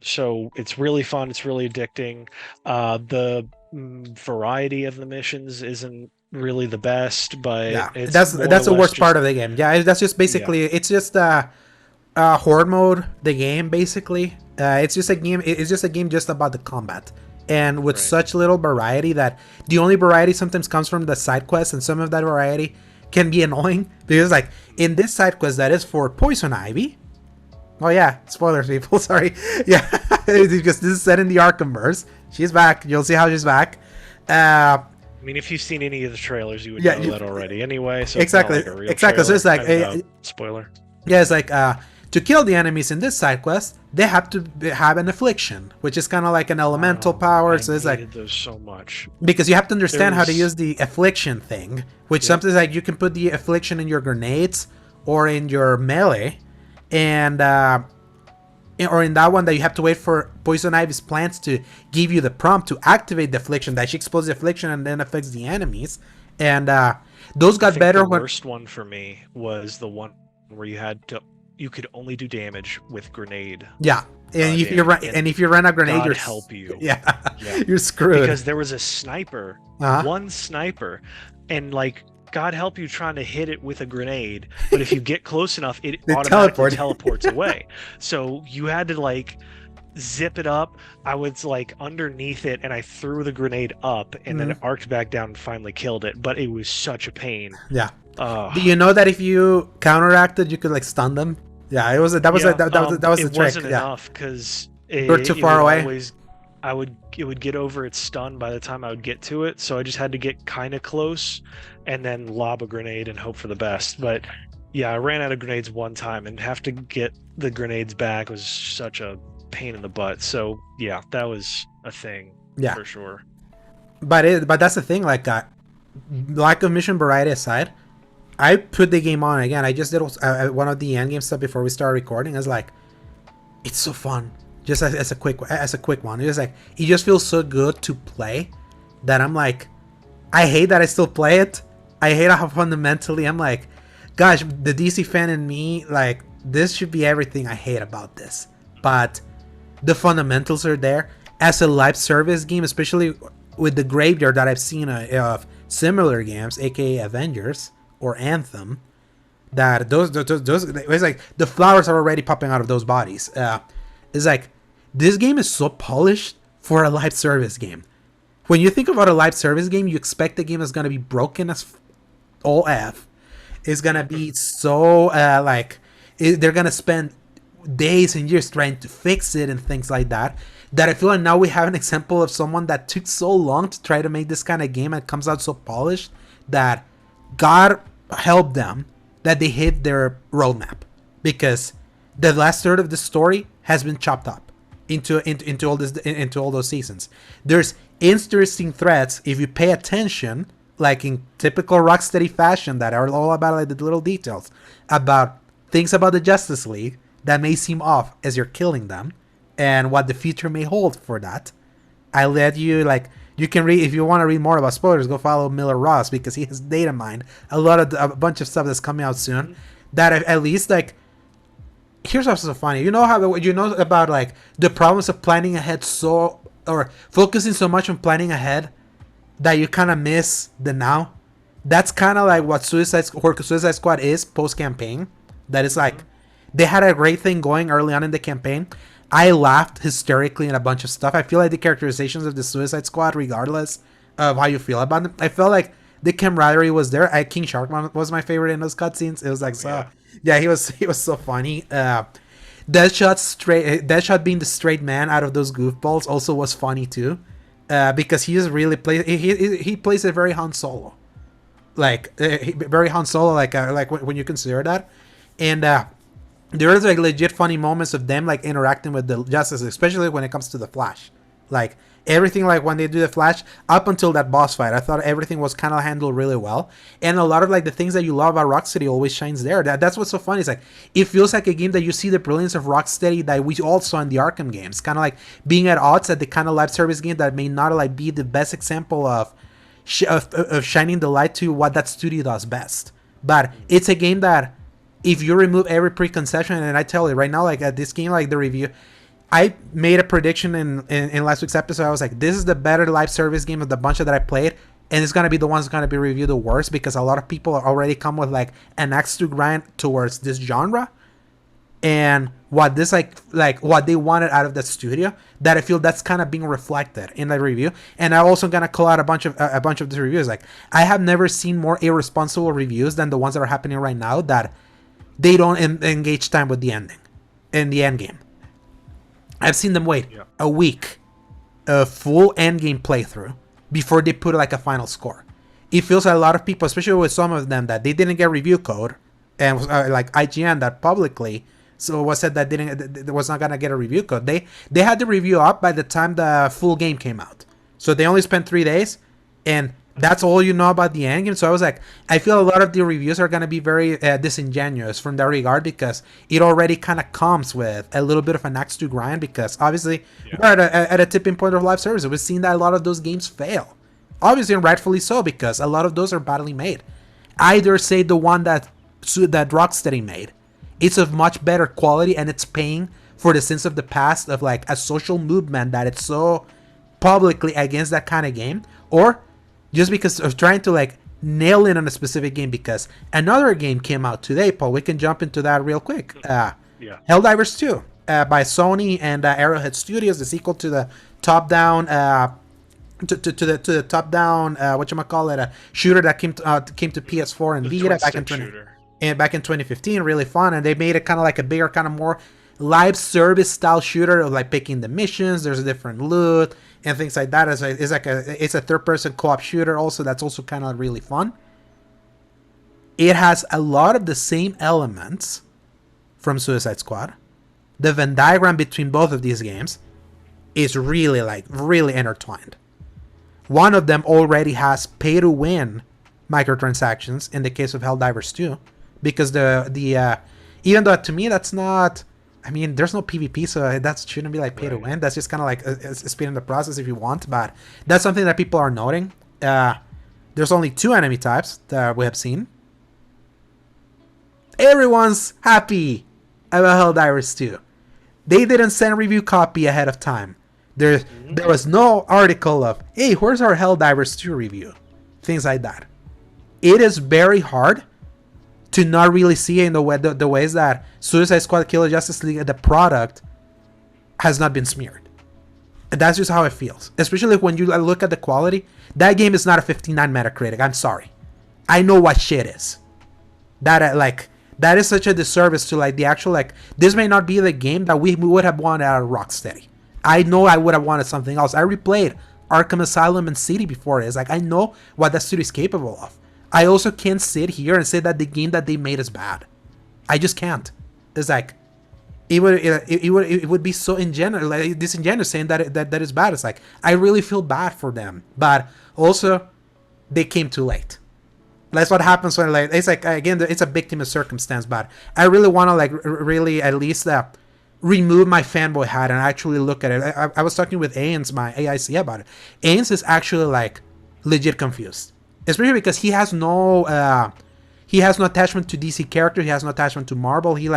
So it's really fun, it's really addicting. The variety of the missions isn't really the best, but Yeah, it's more or that's the less worst part just of the game. Yeah, that's just yeah, basically it's just horde mode. The game basically, it's just a game. It's just a game just about the combat, and with right. such little variety that the only variety sometimes comes from the side quests, and some of that variety can be annoying because like in this side quest that is for Poison Ivy. Oh yeah, spoilers, people. Sorry. Yeah, because this is set in the Arkhamverse. She's back. You'll see how she's back. Uh, I mean, if you've seen any of the trailers, you would yeah, know that already anyway, so it's not exactly, like a real exactly. So trailer. it's like, I mean, spoiler. yeah, it's like to kill the enemies in this side quest, they have to have an affliction, which is kind of like an elemental power. I So it's like hated those so much. because you have to understand how to There's use the affliction thing, which Yep. sometimes like you can put the affliction in your grenades or in your melee, and or in that one that you have to wait for Poison Ivy's plants to give you the prompt to activate the affliction, that she explodes the affliction and then affects the enemies. And those I got think the better when, worst one for me was the one where you could only do damage with grenade yeah. And if you damage, run and if you run a grenade, God you're help you. yeah, Yeah. you're screwed. Because there was a sniper, Uh-huh. one sniper, and like God help you trying to hit it with a grenade, but if you get close enough, it They automatically teleport. teleports away. So you had to like zip it up. I was like underneath it and I threw the grenade up and then it arced back down and finally killed it. But it was such a pain. Yeah. Uh, Do you know that if you counteracted, you could like stun them? Yeah, it was that was yeah, that was the it trick. wasn't Yeah, enough because you're too it far would away. always it would get over its stun by the time I would get to it, so I just had to get kind of close and then lob a grenade and hope for the best. But yeah, I ran out of grenades one time, and have to get the grenades back was such a pain in the butt. So yeah, that was a thing for sure. But that's the thing, like lack of mission variety aside, I put the game on again. I just did one of the endgame stuff before we started recording. I was like, it's so fun. Just as a quick one. It was like, it just feels so good to play that I'm like, I hate that I still play it. I hate how fundamentally I'm like, gosh, the DC fan in me, like, this should be everything I hate about this. But the fundamentals are there. As a live service game, especially with the graveyard that I've seen of similar games, aka Avengers or Anthem, that those it's like the flowers are already popping out of those bodies. It's like, this game is so polished for a live service game. When you think about a live service game, you expect the game is going to be broken as all F. It's going to be so, they're going to spend days and years trying to fix it and things like that. That I feel like now we have an example of someone that took so long to try to make this kind of game and comes out so polished that God help them that they hit their roadmap. Because the last third of the story has been chopped up into all those seasons. There's interesting threads if you pay attention, like in typical Rocksteady fashion, that are all about like the little details about things about the Justice League that may seem off as you're killing them, and what the future may hold for that. I let you, like, you can read, if you want to read more about spoilers, go follow Miller Ross, because he has data mined a bunch of stuff that's coming out soon. That at least, like, here's what's so funny. You know about like the problems of planning ahead, or focusing so much on planning ahead that you kind of miss the now. That's kind of like what Suicide Squad is post campaign. That is like, they had a great thing going early on in the campaign. I laughed hysterically in a bunch of stuff. I feel like the characterizations of the Suicide Squad, regardless of how you feel about them, I felt like the camaraderie was there. King Shark was my favorite in those cutscenes. It was like, so yeah, he was so funny. Deadshot being the straight man out of those goofballs also was funny too, because he just really plays. He plays it very Han Solo, very Han Solo, like when you consider that, and there is like legit funny moments of them like interacting with the Justice, especially when it comes to the Flash, like. Everything, like when they do the Flash, up until that boss fight, I thought everything was kind of handled really well. And a lot of like the things that you love about Rocksteady always shines there. That's what's so funny. It's like, it feels like a game that you see the brilliance of Rocksteady that we all saw in the Arkham games. Kind of like being at odds at the kind of live service game that may not like be the best example of shining the light to what that studio does best. But it's a game that, if you remove every preconception, and I tell you right now, like at this game, like the review, I made a prediction in last week's episode. I was like, this is the better live service game of the bunch that I played, and it's going to be the one's going to be reviewed the worst, because a lot of people already come with like an axe to grind towards this genre and what this like what they wanted out of the studio, that I feel that's kind of being reflected in the review. And I'm also going to call out a bunch of the reviews. Like, I have never seen more irresponsible reviews than the ones that are happening right now, that they don't engage time with the ending in the end game. I've seen them wait a week, a full endgame playthrough, before they put like a final score. It feels like a lot of people, especially with some of them, that they didn't get review code, and like IGN that publicly, so it was said that they was not gonna get a review code. They had the review up by the time the full game came out, so they only spent 3 days, and that's all you know about the endgame. So I was like, I feel a lot of the reviews are going to be very disingenuous from that regard, because it already kind of comes with a little bit of an axe to grind, because obviously we're at a tipping point of live service. We've seen that a lot of those games fail, obviously, and rightfully so, because a lot of those are badly made. I dare say the one that Rocksteady made, it's of much better quality, and it's paying for the sins of the past of like a social movement that it's so publicly against that kind of game, or just because of trying to like nail in on a specific game. Because another game came out today, Paul. We can jump into that real quick. Helldivers 2 by Sony and Arrowhead Studios, the sequel to the top-down to the top-down shooter that came to PS4 and Vita back in 2015. Really fun, and they made it kind of like a bigger, kind of more live service style shooter of like picking the missions. There's a different loot and things like that. It's a third person co-op shooter also. That's also kind of really fun. It has a lot of the same elements from Suicide Squad. The Venn diagram between both of these games is really intertwined. One of them already has pay to win microtransactions in the case of Helldivers 2, because the even though to me that's not, I mean, there's no PvP, so that shouldn't be like pay to win. That's just kind of like speeding the process if you want, but that's something that people are noting. There's only 2 enemy types that we have seen. Everyone's happy about Helldivers 2. They didn't send review copy ahead of time. There was no article of, hey, where's our Helldivers 2 review? Things like that. It is very hard to not really see in the ways that Suicide Squad Kill Justice League, the product, has not been smeared. And that's just how it feels. Especially when you look at the quality. That game is not a 59 Metacritic. I'm sorry. I know what shit is. That is such a disservice to like the actual, like, this may not be the game that we would have wanted out of Rocksteady. I know I would have wanted something else. I replayed Arkham Asylum and City before. It's like, I know what that studio is capable of. I also can't sit here and say that the game that they made is bad. I just can't. It's like, it would be so disingenuous saying that is bad. It's like, I really feel bad for them, but also they came too late. That's what happens when, like, it's like, again, it's a victim of circumstance, but I really want to like really at least remove my fanboy hat and actually look at it. I was talking with Ains, my AIC, about it. Ains is actually like legit confused, especially because he has no attachment to DC character. He has no attachment to Marvel. He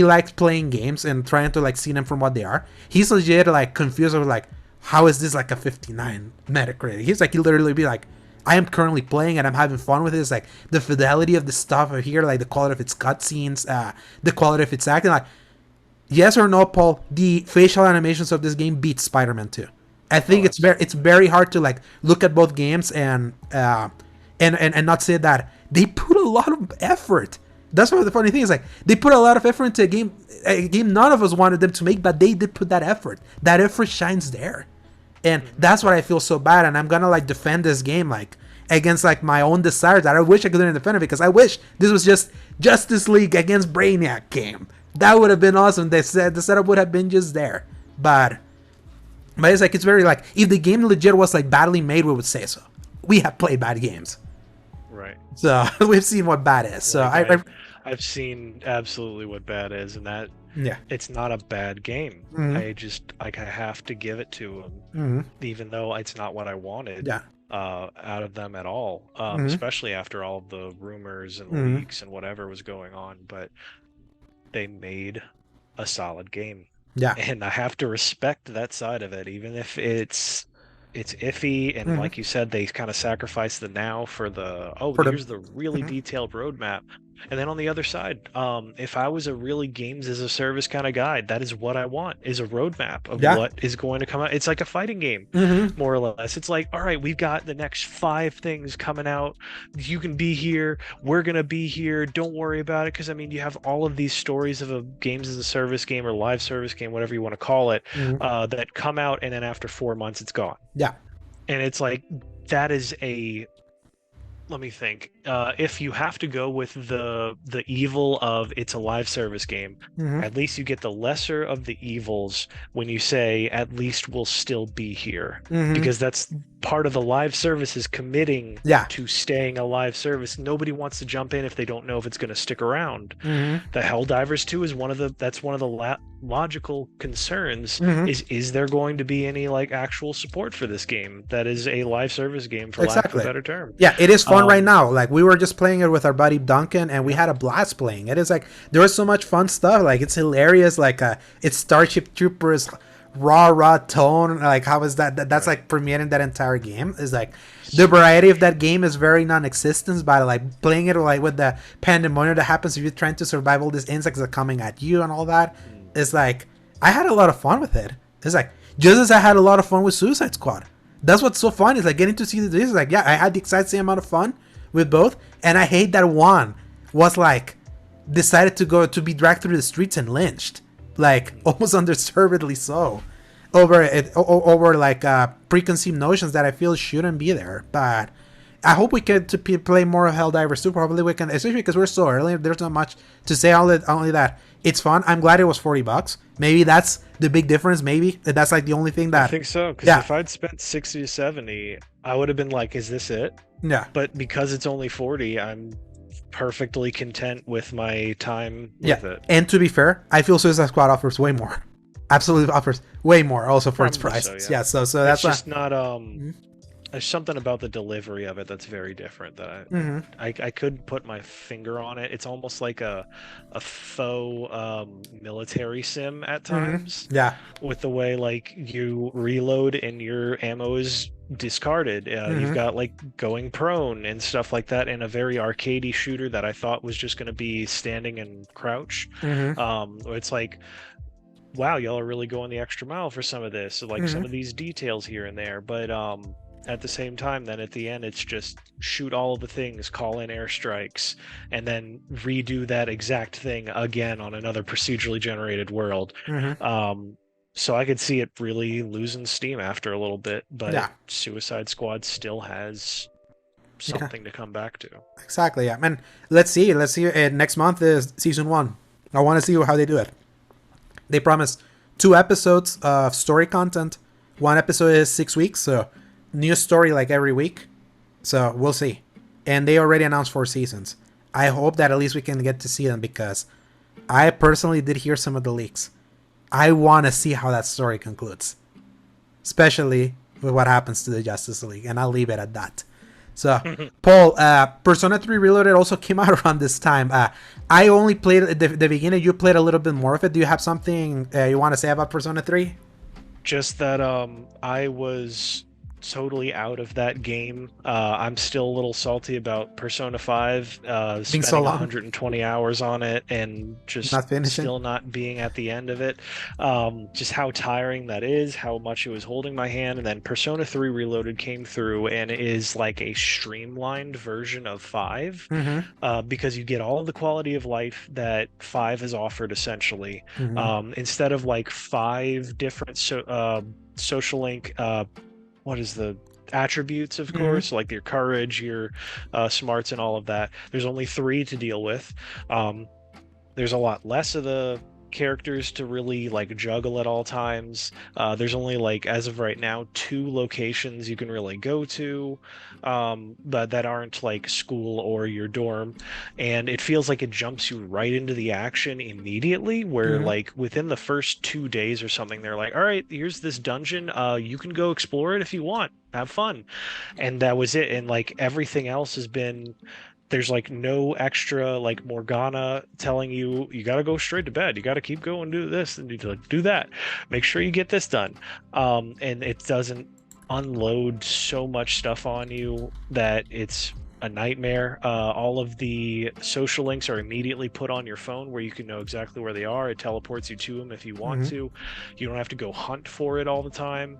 likes playing games and trying to like see them from what they are. He's legit like confused over like, how is this like a 59 Metacritic? He's like, he'll literally be like, I am currently playing and I'm having fun with it. It's like the fidelity of the stuff here, like the quality of its cutscenes, the quality of its acting. Like, yes or no, Paul, the facial animations of this game beat Spider-Man 2. I think it's very hard to like look at both games and not say that they put a lot of effort. That's one of the funny things. Like, they put a lot of effort into a game none of us wanted them to make, but they did put that effort. That effort shines there. And that's what I feel so bad, and I'm gonna like defend this game like against like my own desires that I wish I couldn't defend it, because I wish this was just Justice League against Brainiac game. That would have been awesome. The setup would have been just there. But it's like, it's very like, if the game legit was like badly made, we would say so. We have played bad games. Right. So we've seen what bad is. So I've seen absolutely what bad is, and that it's not a bad game. I just I have to give it to them, even though it's not what I wanted out of them at all. Especially after all the rumors and leaks and whatever was going on, but they made a solid game. Yeah, and I have to respect that side of it, even if it's iffy, and like you said, they kind of sacrifice the now for the here's the really detailed roadmap. And then on the other side, if I was a really games as a service kind of guy, that is what I want, is a roadmap of what is going to come out. It's like a fighting game, more or less. It's like, all right, we've got the next 5 things coming out. You can be here. We're going to be here. Don't worry about it. Because, I mean, you have all of these stories of a games as a service game or live service game, whatever you want to call it, that come out, and then after 4 months, it's gone. Yeah. And it's like, that is a... Let me think. If you have to go with the evil of it's a live service game, at least you get the lesser of the evils when you say at least we'll still be here, because that's part of the live service, is committing to staying a live service. Nobody wants to jump in if they don't know if it's going to stick around. The Helldivers 2 is one of the logical concerns. Is there going to be any like actual support for this game that is a live service game, for lack of a better term? Yeah, it is fun right now. Like, we were just playing it with our buddy Duncan, and we had a blast playing it. Is like, there was so much fun stuff. Like, it's hilarious. Like, it's Starship Troopers raw tone. Like, how is that's like premiering that entire game. Is like, the variety of that game is very non-existent, but like playing it like with the pandemonium that happens if you're trying to survive all these insects that are coming at you and all that. It's like, I had a lot of fun with it. It's like, just as I had a lot of fun with Suicide Squad. That's what's so fun, is like getting to see this. Like, I had the exact same amount of fun with both, and I hate that one was like decided to be dragged through the streets and lynched like almost undeservedly so, over it over like preconceived notions that I feel shouldn't be there. But I hope we get to play more of Helldivers too. Probably we can, especially because we're so early. There's not much to say. Only that it's fun. I'm glad it was $40. Maybe that's the big difference. Maybe that's like the only thing that I think so. Because if I'd spent 60 to 70, I would have been like, "Is this it?" Yeah. But because it's only 40, I'm perfectly content with my time with it. And to be fair, I feel Suicide Squad offers way more. Absolutely offers way more also for its price. So that's just not there's something about the delivery of it that's very different that I couldn't put my finger on it. It's almost like a faux military sim at times. Yeah. With the way like you reload and your ammo is discarded. You've got like going prone and stuff like that in a very arcadey shooter that I thought was just going to be standing and crouch. It's like, wow, y'all are really going the extra mile for some of this. So like some of these details here and there, but at the same time, then at the end, it's just shoot all of the things, call in airstrikes, and then redo that exact thing again on another procedurally generated world. So I could see it really losing steam after a little bit, but Suicide Squad still has something to come back to. Exactly, yeah. And let's see. Next month is season 1. I want to see how they do it. They promised 2 episodes of story content. 1 episode is 6 weeks, so new story like every week. So we'll see. And they already announced 4 seasons. I hope that at least we can get to see them, because I personally did hear some of the leaks. I want to see how that story concludes, especially with what happens to the Justice League, and I'll leave it at that. So, Paul, Persona 3 Reloaded also came out around this time. I only played at the beginning. You played a little bit more of it. Do you have something you want to say about Persona 3? Just that I was totally out of that game. I'm still a little salty about Persona 5 spending so long. 120 hours on it and just still not being at the end of it. Just how tiring that is, how much it was holding my hand. And then Persona 3 Reloaded came through and is like a streamlined version of 5, because you get all of the quality of life that 5 has offered essentially. Instead of like 5 different social link what is the attributes, of course, like your courage, your smarts, and all of that. There's only 3 to deal with. There's a lot less of the characters to really like juggle at all times. There's only like, as of right now, 2 locations you can really go to, but that aren't like school or your dorm, and it feels like it jumps you right into the action immediately, where like within the first 2 days or something, they're like, all right, here's this dungeon, you can go explore it if you want, have fun. And that was it. And like everything else has been, there's like no extra like Morgana telling you got to go straight to bed, you got to keep going, do this and do that, make sure you get this done, and it doesn't unload so much stuff on you that it's a nightmare. All of the social links are immediately put on your phone where you can know exactly where they are. It teleports you to them if you want to. You don't have to go hunt for it all the time.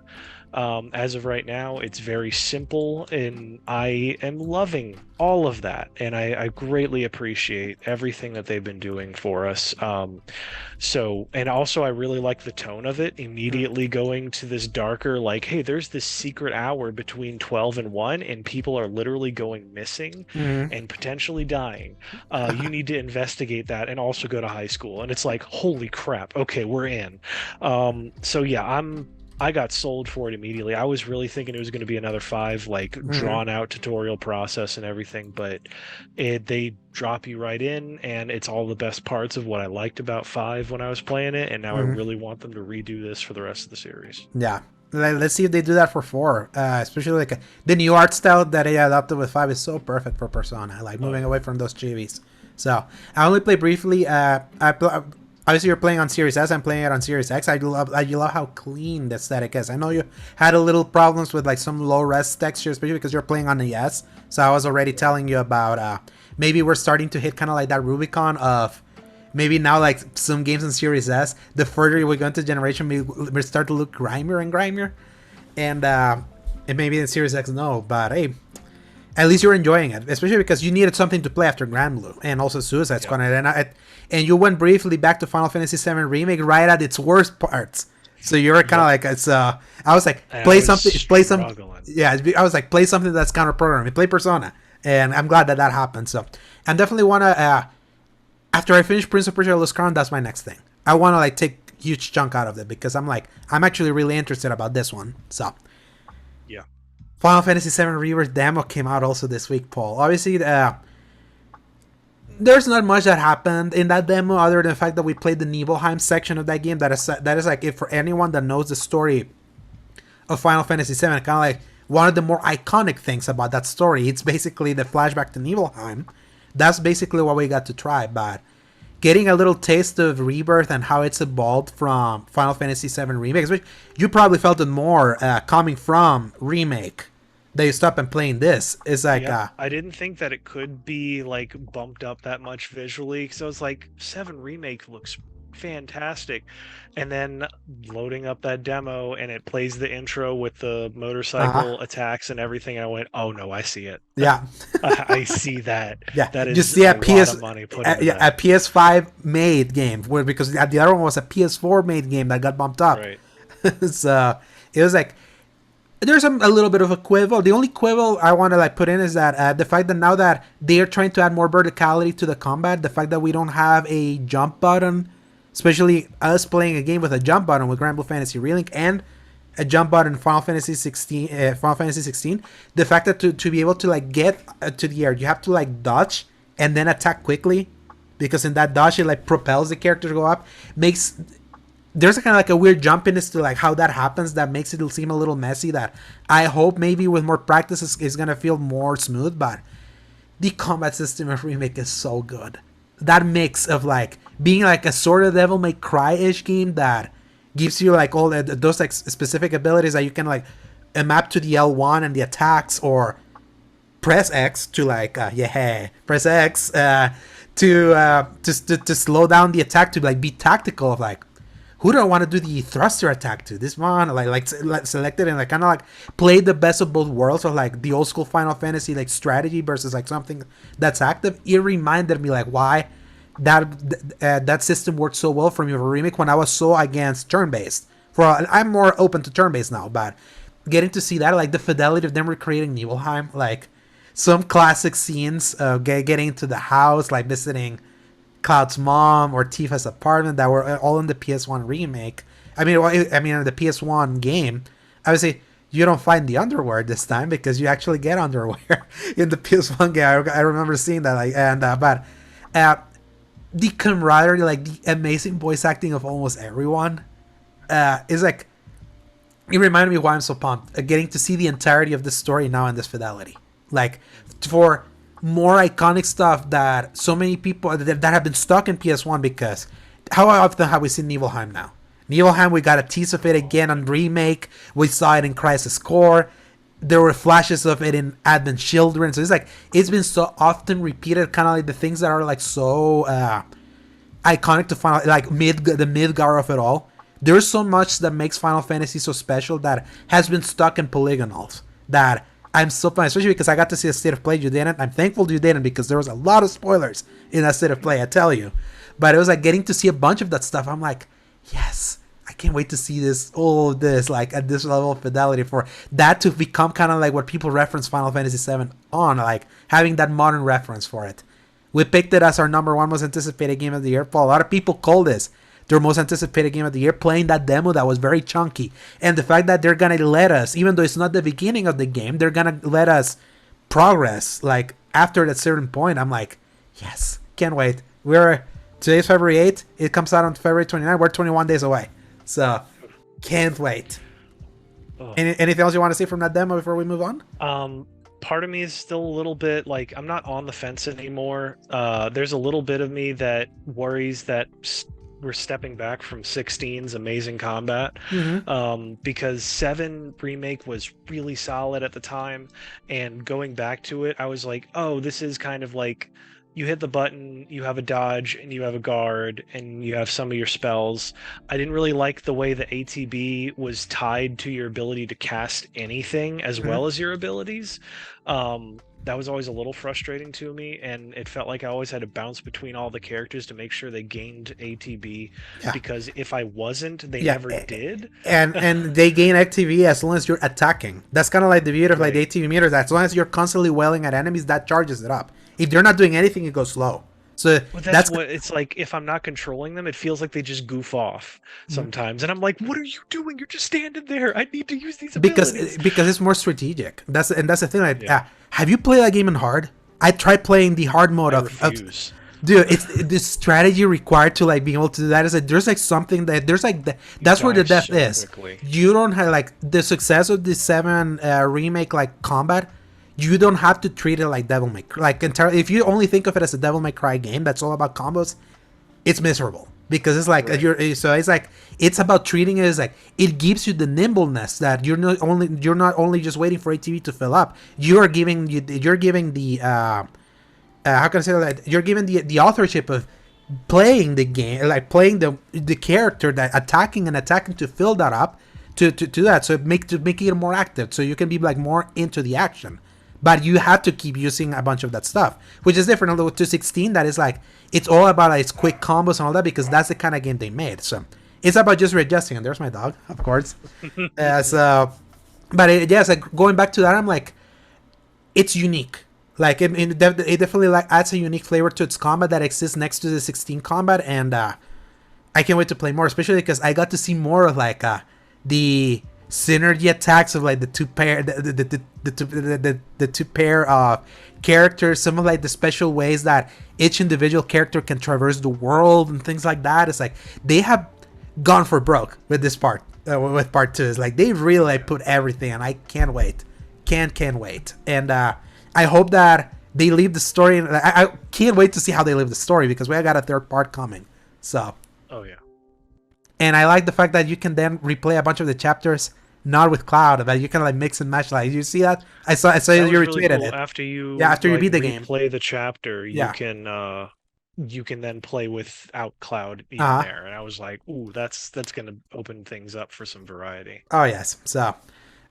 As of right now, it's very simple, and I am loving all of that, and I greatly appreciate everything that they've been doing for us. And also I really like the tone of it, immediately going to this darker, like, hey, there's this secret hour between 12 and 1 and people are literally going missing and potentially dying. You need to investigate that and also go to high school. And it's like, holy crap, okay, we're in. So yeah, I got sold for it immediately. I was really thinking it was going to be another 5, like drawn out tutorial process and everything, but they drop you right in, and it's all the best parts of what I liked about 5 when I was playing it, and now I really want them to redo this for the rest of the series. Yeah. Let's see if they do that for 4. Especially like the new art style that they adopted with 5 is so perfect for Persona, like moving away from those chibis. So I only played briefly. Obviously, you're playing on Series S. I'm playing it on Series X. I love how clean the aesthetic is. I know you had a little problems with like some low res texture, especially because you're playing on the S. So I was already telling you about maybe we're starting to hit kind of like that Rubicon of maybe now like some games on Series S, the further we go into generation, we start to look grimier and grimier. And maybe in Series X, no. But hey, at least you're enjoying it, especially because you needed something to play after Granblue and also Suicide Squad, and you went briefly back to Final Fantasy VII Remake right at its worst parts. So you're kind of like, it's. I was like, play something. Yeah, I was like, play something that's counter programming. Play Persona, and I'm glad that happened. So I definitely want to. After I finish Prince of Persia: Lost Crown, that's my next thing. I want to like take a huge chunk out of it because I'm actually really interested about this one. So. Yeah. Final Fantasy VII Rebirth demo came out also this week, Paul. Obviously, there's not much that happened in that demo other than the fact that we played the Nibelheim section of that game. That is like, if for anyone that knows the story of Final Fantasy VII, kind of like one of the more iconic things about that story. It's basically the flashback to Nibelheim. That's basically what we got to try, but getting a little taste of Rebirth and how it's evolved from Final Fantasy VII Remake, which you probably felt it more coming from Remake. That you stop and playing this is like I didn't think that it could be like bumped up that much visually, because I was like, 7 Remake looks fantastic, and then loading up that demo and it plays the intro with the motorcycle attacks and everything, and I went, oh no, I see it. Yeah. I see that. Yeah, that is just see a lot of money put into that. A PS5 made game, because the other one was a PS4 made game that got bumped up. Right. So it was like, there's a little bit of a quibble. The only quibble I want to like put in is that the fact that now that they are trying to add more verticality to the combat, the fact that we don't have a jump button, especially us playing a game with a jump button with Granblue Fantasy Relink and a jump button in Final Fantasy 16, the fact that to be able to like get to the air, you have to like dodge and then attack quickly, because in that dodge it like propels the character to go up, makes there's a kind of like a weird jumpiness to like how that happens that makes it seem a little messy, that I hope maybe with more practice is going to feel more smooth. But the combat system of Remake is so good. That mix of like being like a sort of Devil May Cry-ish game that gives you like all those like specific abilities that you can like map to the L1 and the attacks, or press X to like press X to slow down the attack, to like be tactical of like, who do I want to do the thruster attack to? This one, like selected and like kind of like played the best of both worlds of like the old school Final Fantasy like strategy versus like something that's active. It reminded me like why that system worked so well for me for Remake when I was so against turn-based. I'm more open to turn-based now, but getting to see that, like the fidelity of them recreating Nibelheim, like some classic scenes of getting into the house, like visiting Cloud's mom or Tifa's apartment, that were all in the PS1 remake. I mean, in the PS1 game, obviously you don't find the underwear this time because you actually get underwear in the PS1 game. I remember seeing that, like, and but the camaraderie, like the amazing voice acting of almost everyone, is like, it reminded me why I'm so pumped getting to see the entirety of the story now in this fidelity, like for more iconic stuff that so many people that have been stuck in PS1, because how often have we seen Nibelheim now? Nibelheim, we got a tease of it again on Remake. We saw it in Crisis Core. There were flashes of it in Advent Children. So it's like, it's been so often repeated, kind of like the things that are like so iconic to Final, like the Midgar of it all. There's so much that makes Final Fantasy so special that has been stuck in polygonals, that I'm so fun, especially because I got to see a state of play. You didn't. I'm thankful you didn't, because there was a lot of spoilers in that state of play, I tell you. But it was like getting to see a bunch of that stuff. I'm like, yes, I can't wait to see all of this, like at this level of fidelity, for that to become kind of like what people reference Final Fantasy VII on, like having that modern reference for it. We picked it as our number 1 most anticipated game of the year. Paul, a lot of people call this their most anticipated game of the year, playing that demo that was very chunky. And the fact that they're going to let us, even though it's not the beginning of the game, they're going to let us progress, like, after that certain point. I'm like, yes, can't wait. Today's February 8th. It comes out on February 29th. We're 21 days away. So, can't wait. Anything else you want to say from that demo before we move on? Part of me is still a little bit like, I'm not on the fence anymore. There's a little bit of me that worries that we're stepping back from 16's amazing combat, because 7 Remake was really solid at the time, and going back to it, I was like, oh, this is kind of like, you hit the button, you have a dodge, and you have a guard, and you have some of your spells. I didn't really like the way the ATB was tied to your ability to cast anything as Mhm. well as your abilities. That was always a little frustrating to me, and it felt like I always had to bounce between all the characters to make sure they gained ATB, Yeah. because if I wasn't, they Yeah, never did. and they gain activity as long as you're attacking. That's kind of like the beauty of like the Right. ATV meters. As long as you're constantly wailing at enemies, that charges it up. If they're not doing anything, it goes slow. So But that's that's what it's like. If I'm not controlling them, it feels like they just goof off sometimes. And I'm like, what are you doing? You're just standing there. I need to use these because abilities. it's more strategic. That's the thing. Like, Yeah. have you played that game in hard? I tried playing the hard mode I of refuse. dude. It's the strategy required to like be able to do that is like there's like something that there's like that's where the Die death so is. quickly. You don't have like the success of the 7 remake like combat. You don't have to treat it like Devil May Cry. Like entirely, if you only think of it as a Devil May Cry game that's all about combos, it's miserable because it's like Right. it's like it's about treating it as like it gives you the nimbleness that you're not only just waiting for ATV to fill up. You're giving the how can I say that, you're given the authorship of playing the game, like playing the character that attacking to fill that up to that, so to make it more active, so you can be like more into the action. But you have to keep using a bunch of that stuff, which is different. Although to 16, that is like it's all about like quick combos and all that because that's the kind of game they made. So it's about just readjusting. And there's my dog, of course. So, but yes, like going back to that, I'm like, it's unique. Like it definitely like adds a unique flavor to its combat that exists next to the 16 combat, and I can't wait to play more, especially because I got to see more of like the synergy attacks of like the two pair the two pair of characters, some of like the special ways that each individual character can traverse the world and things like that. It's like they have gone for broke with this part with part 2. It's like they really like put everything, and I can't wait, can't wait. And I hope that they leave the story. I can't wait to see how they leave the story because we got a third part coming. So, Oh yeah. and I like the fact that you can then replay a bunch of the chapters, not with Cloud, but you can like mix and match. Like you see that? I saw That you was really retweeted cool. it. After you Yeah, after you like beat the game. replay the chapter, Yeah. you can then play without Cloud in Uh-huh. there. And I was like, ooh, that's gonna open things up for some variety. Oh yes. So,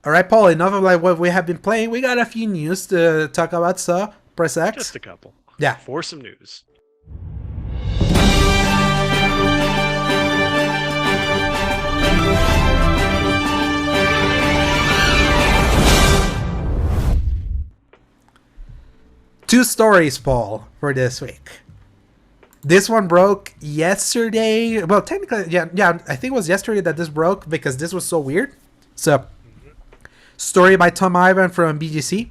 all right, Paul. Enough of like what we have been playing. We got a few news to talk about. So press X. Just a couple. Yeah. For some news. Two stories, Paul, for this week. This one broke yesterday. Well, technically, yeah. I think it was yesterday that this broke because this was so weird. So, story by Tom Ivan from BGC.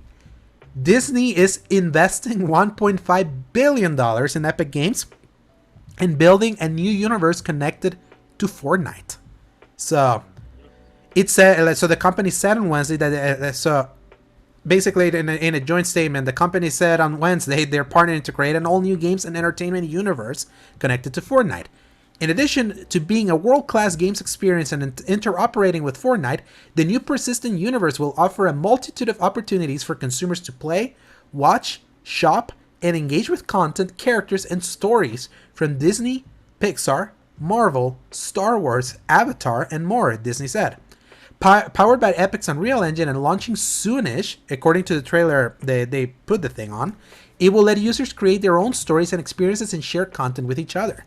Disney is investing $1.5 billion in Epic Games and building a new universe connected to Fortnite. So, it said. So the company said on Wednesday that so basically in a joint statement, the company said on Wednesday they're partnering to create an all-new games and entertainment universe connected to Fortnite. In addition to being a world-class games experience and interoperating with Fortnite, the new persistent universe will offer a multitude of opportunities for consumers to play, watch, shop, and engage with content, characters, and stories from Disney, Pixar, Marvel, Star Wars, Avatar, and more, Disney said. Powered by Epic's Unreal Engine and launching soonish, according to the trailer they put the thing on, it will let users create their own stories and experiences and share content with each other.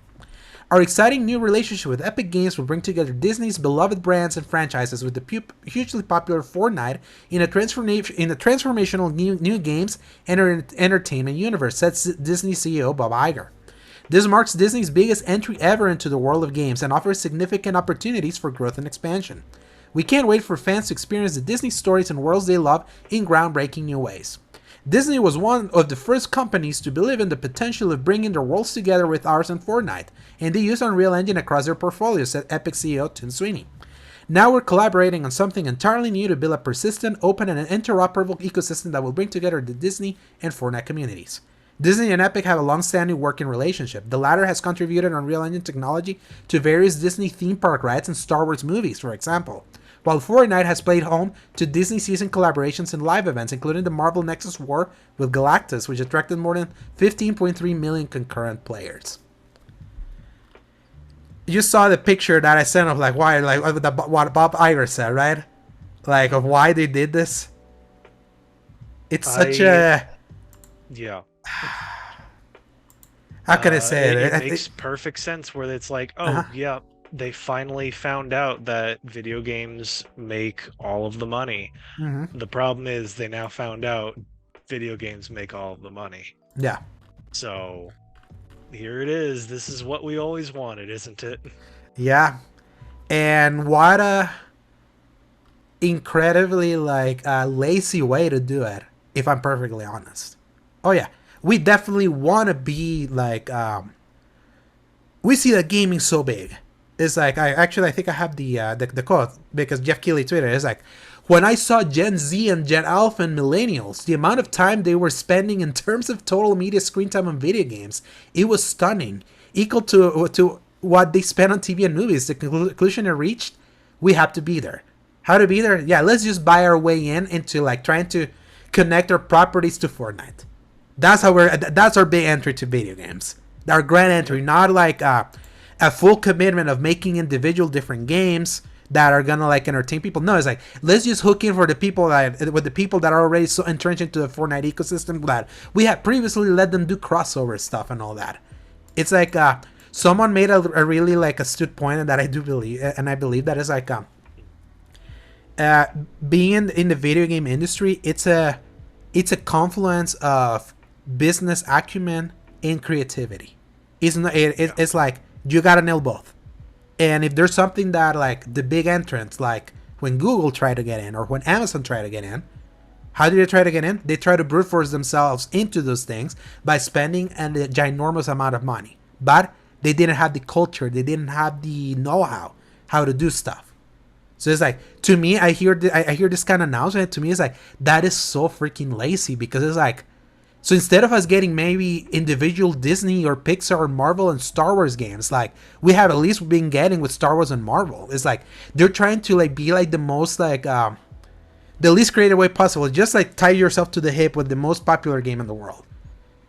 Our exciting new relationship with Epic Games will bring together Disney's beloved brands and franchises with the hugely popular Fortnite in a transformational new games and entertainment universe, said Disney CEO Bob Iger. This marks Disney's biggest entry ever into the world of games and offers significant opportunities for growth and expansion. We can't wait for fans to experience the Disney stories and worlds they love in groundbreaking new ways. Disney was one of the first companies to believe in the potential of bringing their worlds together with ours in Fortnite, and they use Unreal Engine across their portfolio, said Epic CEO Tim Sweeney. Now we're collaborating on something entirely new to build a persistent, open, and interoperable ecosystem that will bring together the Disney and Fortnite communities. Disney and Epic have a long-standing working relationship. The latter has contributed Unreal Engine technology to various Disney theme park rides and Star Wars movies, for example. while Fortnite has played home to Disney season collaborations and live events, including the Marvel Nexus War with Galactus, which attracted more than 15.3 million concurrent players. You saw the picture that I sent of like why, like what Bob Iger said, right? Like of why they did this. It's such a yeah. How can I say it? It makes perfect sense where it's like, oh yeah, they finally found out that video games make all of the money. Mm-hmm. The problem is they now found out video games make all of the money. Yeah. So here it is. This is what we always wanted, isn't it? Yeah. And what a incredibly like lazy way to do it, if I'm perfectly honest. Oh yeah. We definitely want to be like we see that gaming so big. It's like I think I have the quote because Jeff Keighley tweeted. It's like, when I saw Gen Z and Gen Alpha and Millennials, the amount of time they were spending in terms of total media screen time on video games, it was stunning, equal to what they spent on TV and movies. The conclusion it reached, we have to be there. How to be there? Yeah, let's just buy our way into like trying to connect our properties to Fortnite. That's our big entry to video games. Our grand entry, not like a full commitment of making individual different games that are gonna like entertain people. No, it's like, let's just hook in for the people that are already so entrenched into the Fortnite ecosystem that we had previously let them do crossover stuff and all that. It's like someone made a really like astute point, and that I do believe, and I believe that is like being in the video game industry, it's a confluence of business acumen and creativity. It's like you gotta nail both. And if there's something that like the big entrants, like when Google tried to get in or when Amazon tried to get in, how do they try to get in? They try to brute force themselves into those things by spending a ginormous amount of money. But they didn't have the culture, they didn't have the know-how how to do stuff. So it's like, to me, I hear this kind of announcement. To me, it's like, that is so freaking lazy, because it's like, so instead of us getting maybe individual Disney or Pixar or Marvel and Star Wars games, like we have at least been getting with Star Wars and Marvel, it's like they're trying to like be like the most like the least creative way possible. Just like tie yourself to the hip with the most popular game in the world.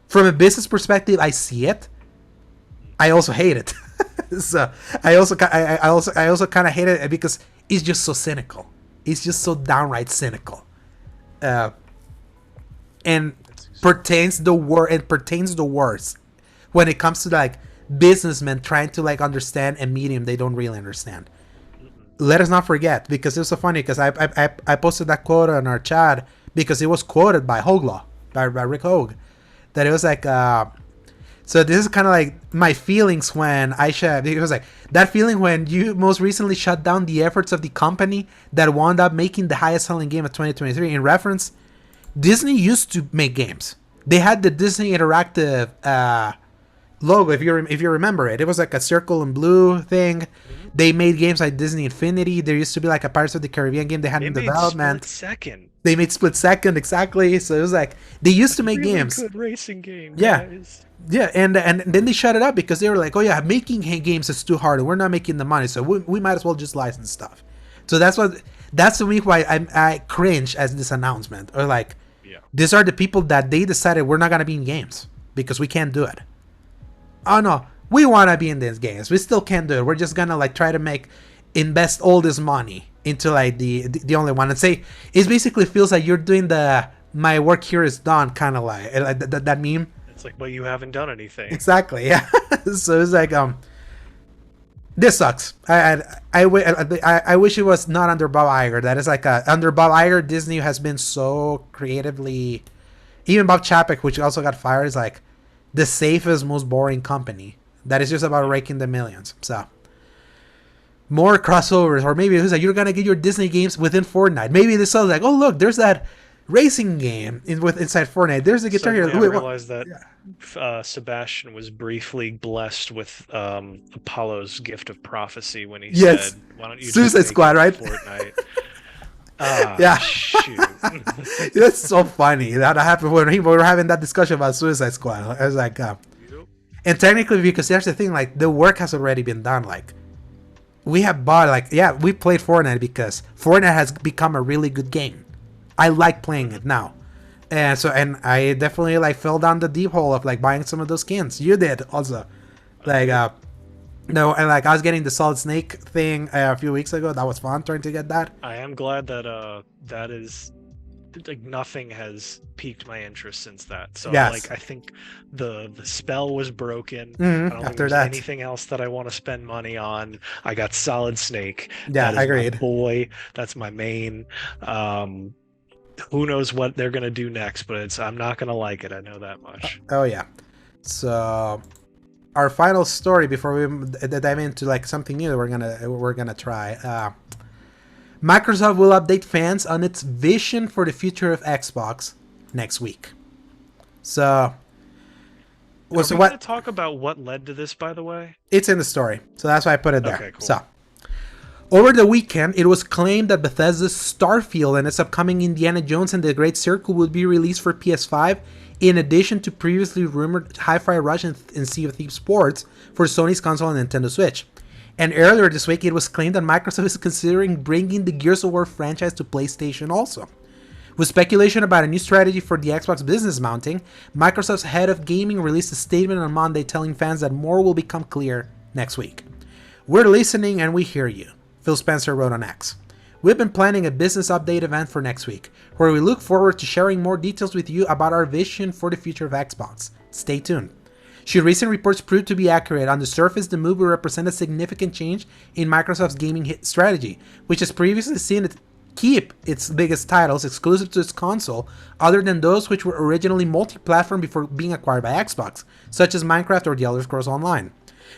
From a business perspective, I see it. I also hate it. So I also kind of hate it because it's just so cynical. It's just so downright cynical. And pertains the worst when it comes to like businessmen trying to like understand a medium they don't really understand. Let us not forget, because it was so funny, because I posted that quote on our chat because it was quoted by Hoglaw, by Rick Hogue, that it was like so this is kind of like my feelings when it was like that feeling when you most recently shut down the efforts of the company that wound up making the highest selling game of 2023. In reference, Disney used to make games. They had the Disney Interactive logo, if you remember it. It was like a circle and blue thing. Mm-hmm. They made games like Disney Infinity. There used to be like a Pirates of the Caribbean game they had in development. They made Split Second, exactly. So it was like they used to make really games. Good racing game. Yeah, guys. Yeah, and then they shut it up because they were like, oh yeah, making games is too hard, and we're not making the money, so we might as well just license stuff. So that's to me why I cringe as this announcement, or like, these are the people that they decided we're not gonna be in games because we can't do it. Oh no, we wanna be in these games, we still can't do it. We're just gonna like try to invest all this money into like the only one, and say it basically feels like you're doing the my work here is done kind of like that meme. It's like, but you haven't done anything. Exactly, yeah. So it's like this sucks. I wish it was not under Bob Iger. That is like under Bob Iger, Disney has been so creatively. Even Bob Chapek, which also got fired, is like the safest, most boring company. That is just about raking the millions. So more crossovers, or maybe it's like you're gonna get your Disney games within Fortnite. Maybe this sounds like, oh look, there's that racing game inside Fortnite. There's a guitar here. I realized that Sebastian was briefly blessed with Apollo's gift of prophecy when he said, "Why don't you Suicide Squad, right? Fortnite." Yeah, shoot. That's so funny. That happened when we were having that discussion about Suicide Squad. I was like, and technically, because there's the thing, like the work has already been done. Like we have bought, like, yeah, we played Fortnite because Fortnite has become a really good game. I like playing it now. And I definitely like fell down the deep hole of like buying some of those skins. You did also. Like no, and like I was getting the Solid Snake thing a few weeks ago. That was fun trying to get that. I am glad that that is like nothing has piqued my interest since that. So Yes. like I think the spell was broken. Mhm, I don't think after there's that. anything else that I want to spend money on. I got Solid Snake. Yeah, That is agreed. my boy. That's my main. Who knows what they're gonna do next, but I'm not gonna like it. I know that much. Oh yeah. So our final story before we dive into like something new that we're gonna try. Microsoft will update fans on its vision for the future of Xbox next week. So, Are we what? gonna talk about what led to this, by the way? It's in the story, so that's why I put it there. Okay, cool. So, over the weekend, it was claimed that Bethesda's Starfield and its upcoming Indiana Jones and the Great Circle would be released for PS5, in addition to previously rumored Hi-Fi Rush and Sea of Thieves ports for Sony's console and Nintendo Switch. And earlier this week, it was claimed that Microsoft is considering bringing the Gears of War franchise to PlayStation also. With speculation about a new strategy for the Xbox business mounting, Microsoft's head of gaming released a statement on Monday telling fans that more will become clear next week. "We're listening and we hear you," Phil Spencer wrote on X. "We've been planning a business update event for next week, where we look forward to sharing more details with you about our vision for the future of Xbox. Stay tuned." Should recent reports prove to be accurate, on the surface the move will represent a significant change in Microsoft's gaming hit strategy, which has previously seen it keep its biggest titles exclusive to its console, other than those which were originally multi-platform before being acquired by Xbox, such as Minecraft or The Elder Scrolls Online.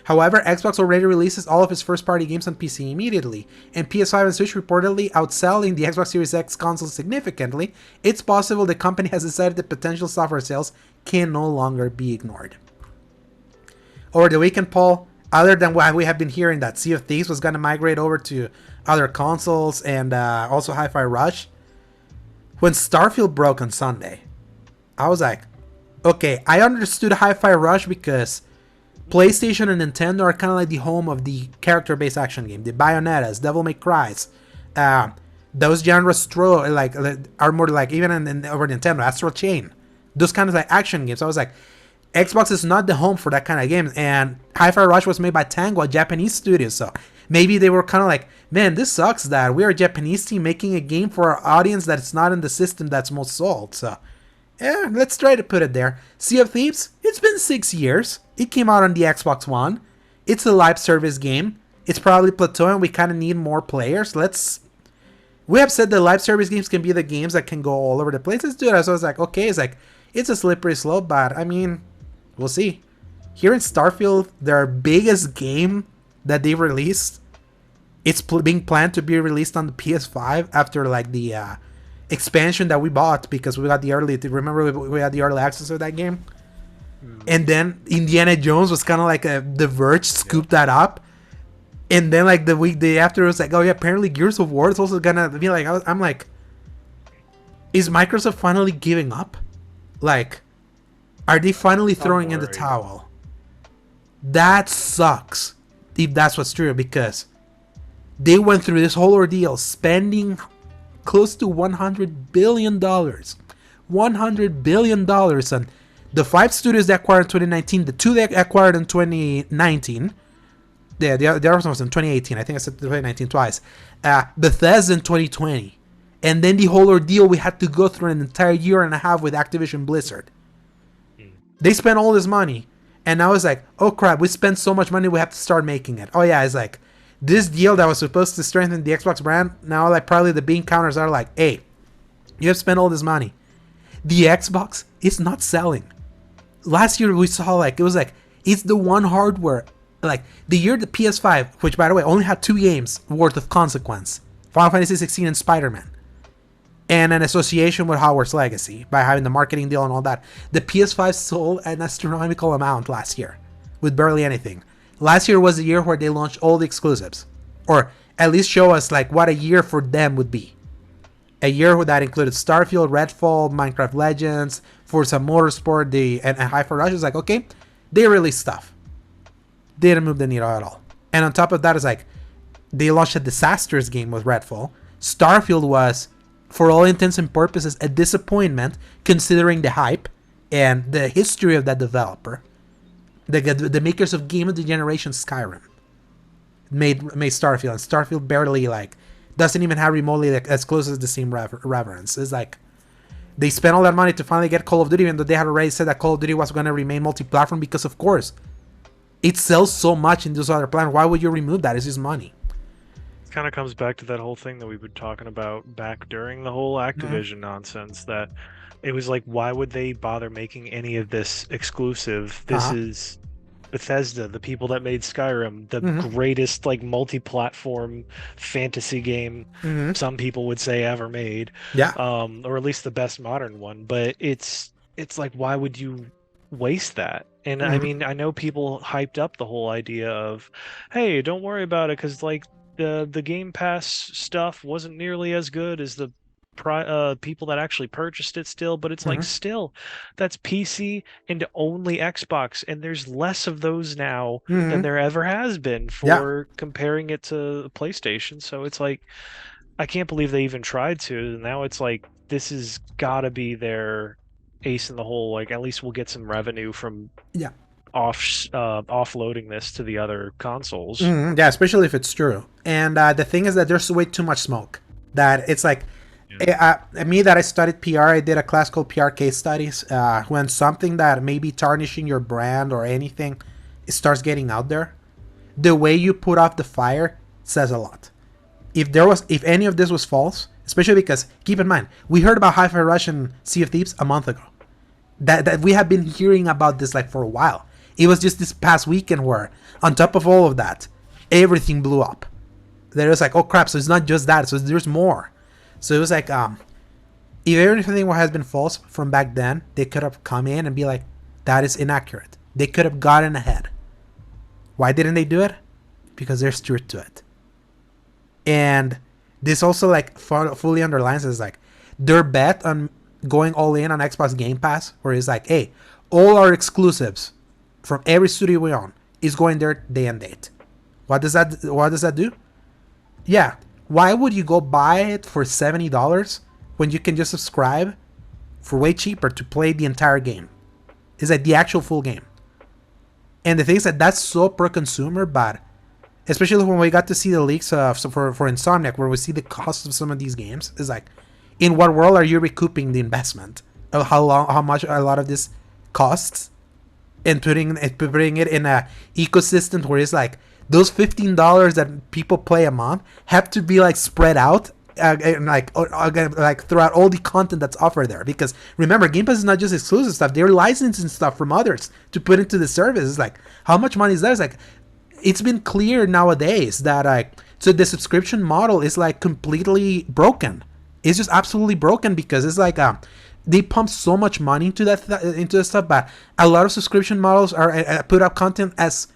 However, Xbox already releases all of its first-party games on PC immediately, and PS5 and Switch reportedly outselling the Xbox Series X console significantly. It's possible the company has decided that potential software sales can no longer be ignored. Over the weekend, Paul, other than what we have been hearing that Sea of Thieves was going to migrate over to other consoles and also Hi-Fi Rush, when Starfield broke on Sunday, I was like, okay, I understood Hi-Fi Rush because PlayStation and Nintendo are kind of like the home of the character-based action game. The Bayonettas, Devil May Cry's, those genres are more like, even over Nintendo, Astral Chain, those kind of like action games. I was like, Xbox is not the home for that kind of game, and Hi-Fi Rush was made by Tango, a Japanese studio, so maybe they were kind of like, man, this sucks that we are a Japanese team making a game for our audience that's not in the system that's most sold, so yeah, let's try to put it there. Sea of Thieves, it's been 6 years. It came out on the Xbox One. It's a live service game. It's probably plateauing. We kind of need more players. We have said that live service games can be the games that can go all over the place. Let's do it. So I was like, okay, it's a slippery slope, but I mean, we'll see. Here in Starfield, their biggest game that they released, it's being planned to be released on the PS5 after like the expansion that we bought because we got the early. Remember, we had the early access of that game, and then Indiana Jones was kind of like The Verge scooped that up, and then like the day after, it was like, oh yeah, apparently Gears of War is also gonna be like. I'm like, is Microsoft finally giving up? Like, are they finally throwing in the towel? That sucks if that's what's true, because they went through this whole ordeal spending close to $100 billion. $100 billion on the 5 studios they acquired in 2019, the 2 they acquired in 2019. Yeah, the other one was in 2018. I think I said 2019 twice. Bethesda in 2020. And then the whole ordeal we had to go through an entire year and a half with Activision Blizzard. They spent all this money. And now it's like, oh crap, we spent so much money, we have to start making it. Oh yeah, it's like, this deal that was supposed to strengthen the Xbox brand, now like probably the bean counters are like, hey, you have spent all this money. The Xbox is not selling. Last year we saw like, it was like, it's the one hardware, like the year the PS5, which by the way only had 2 games worth of consequence, Final Fantasy 16 and Spider-Man, and an association with Hogwarts Legacy by having the marketing deal and all that. The PS5 sold an astronomical amount last year with barely anything. Last year was the year where they launched all the exclusives, or at least show us like what a year for them would be. A year that included Starfield, Redfall, Minecraft Legends, Forza Motorsport, and Hi-Fi Rush. Is like, okay, they released stuff. They didn't move the needle at all. And on top of that, it's like, they launched a disastrous game with Redfall. Starfield was, for all intents and purposes, a disappointment considering the hype and the history of that developer. The makers of Game of the Generation Skyrim made Starfield, and Starfield barely like doesn't even have remotely like, as close as the same reverence. It's like they spent all that money to finally get Call of Duty, even though they had already said that Call of Duty was going to remain multi-platform because, of course, it sells so much in those other platforms. Why would you remove that? It's just money. It kind of comes back to that whole thing that we've been talking about back during the whole Activision nonsense, that it was like, why would they bother making any of this exclusive? This is Bethesda, the people that made Skyrim, the greatest like multi-platform fantasy game some people would say ever made. Yeah. Or at least the best modern one. But it's like, why would you waste that? And I mean, I know people hyped up the whole idea of, hey, don't worry about it, because like the Game Pass stuff wasn't nearly as good as the people that actually purchased it still, but it's like, still, that's PC and only Xbox, and there's less of those now than there ever has been for comparing it to PlayStation. So it's like, I can't believe they even tried to, and now it's like, this has got to be their ace in the hole. Like, at least we'll get some revenue from offloading this to the other consoles. Yeah, especially if it's true. And the thing is that there's way too much smoke. That it's like, me that I studied PR, I did a class called PR case studies. When something that may be tarnishing your brand or anything, it starts getting out there, the way you put off the fire says a lot. If any of this was false, especially because, keep in mind, we heard about Hi-Fi Rush and Sea of Thieves a month ago. That we have been hearing about this like for a while. It was just this past weekend where, on top of all of that, everything blew up. There was like, oh crap, so it's not just that, so there's more. So it was like, if everything has been false from back then, they could have come in and be like, that is inaccurate. They could have gotten ahead. Why didn't they do it? Because they're strict to it. And this also like fully underlines is like their bet on going all in on Xbox Game Pass, where it's like, hey, all our exclusives from every studio we own is going there day and date. What does that do? Yeah. Why would you go buy it for $70 when you can just subscribe for way cheaper to play the entire game? It's like the actual full game. And the thing is that that's so per consumer, but especially when we got to see the leaks for Insomniac, where we see the cost of some of these games, is like, in what world are you recouping the investment of how much a lot of this costs, and putting it in a ecosystem where it's like, those $15 that people play a month have to be like spread out and like throughout all the content that's offered there. Because remember, Game Pass is not just exclusive stuff; they're licensing stuff from others to put into the service. It's like, how much money is that? It's like, it's been clear nowadays that so the subscription model is like completely broken. It's just absolutely broken because it's like they pump so much money into that stuff, but a lot of subscription models are put up content as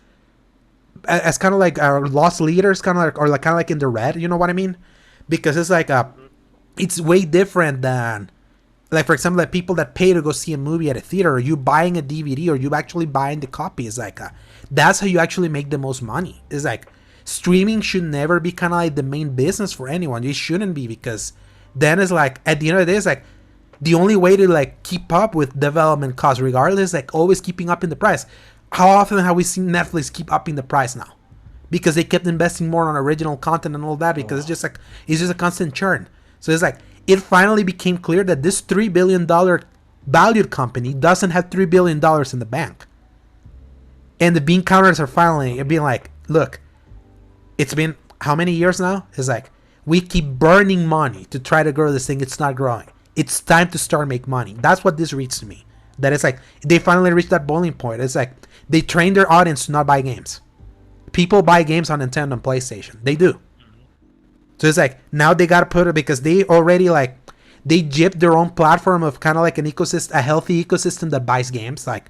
kind of like lost leaders, kind of like in the red. You know what I mean? Because it's like it's way different than, like, for example, like people that pay to go see a movie at a theater, or you buying a DVD, or you actually buying the copy. It's like that's how you actually make the most money. It's like streaming should never be kind of like the main business for anyone. It shouldn't be, because then it's like, at the end of the day, it's like the only way to like keep up with development costs, regardless, like always keeping up in the price. How often have we seen Netflix keep upping the price now? Because they kept investing more on original content and all that, because it's just a constant churn. So it's like, it finally became clear that this $3 billion valued company doesn't have $3 billion in the bank. And the bean counters are finally being like, look, it's been how many years now? It's like, we keep burning money to try to grow this thing. It's not growing. It's time to start make money. That's what this reads to me. That it's like, they finally reached that boiling point. It's like, they train their audience to not buy games. People buy games on Nintendo and PlayStation. They do. So it's like, now they got to put it, because they already like, they gypped their own platform of kind of like an ecosystem, a healthy ecosystem that buys games. Like,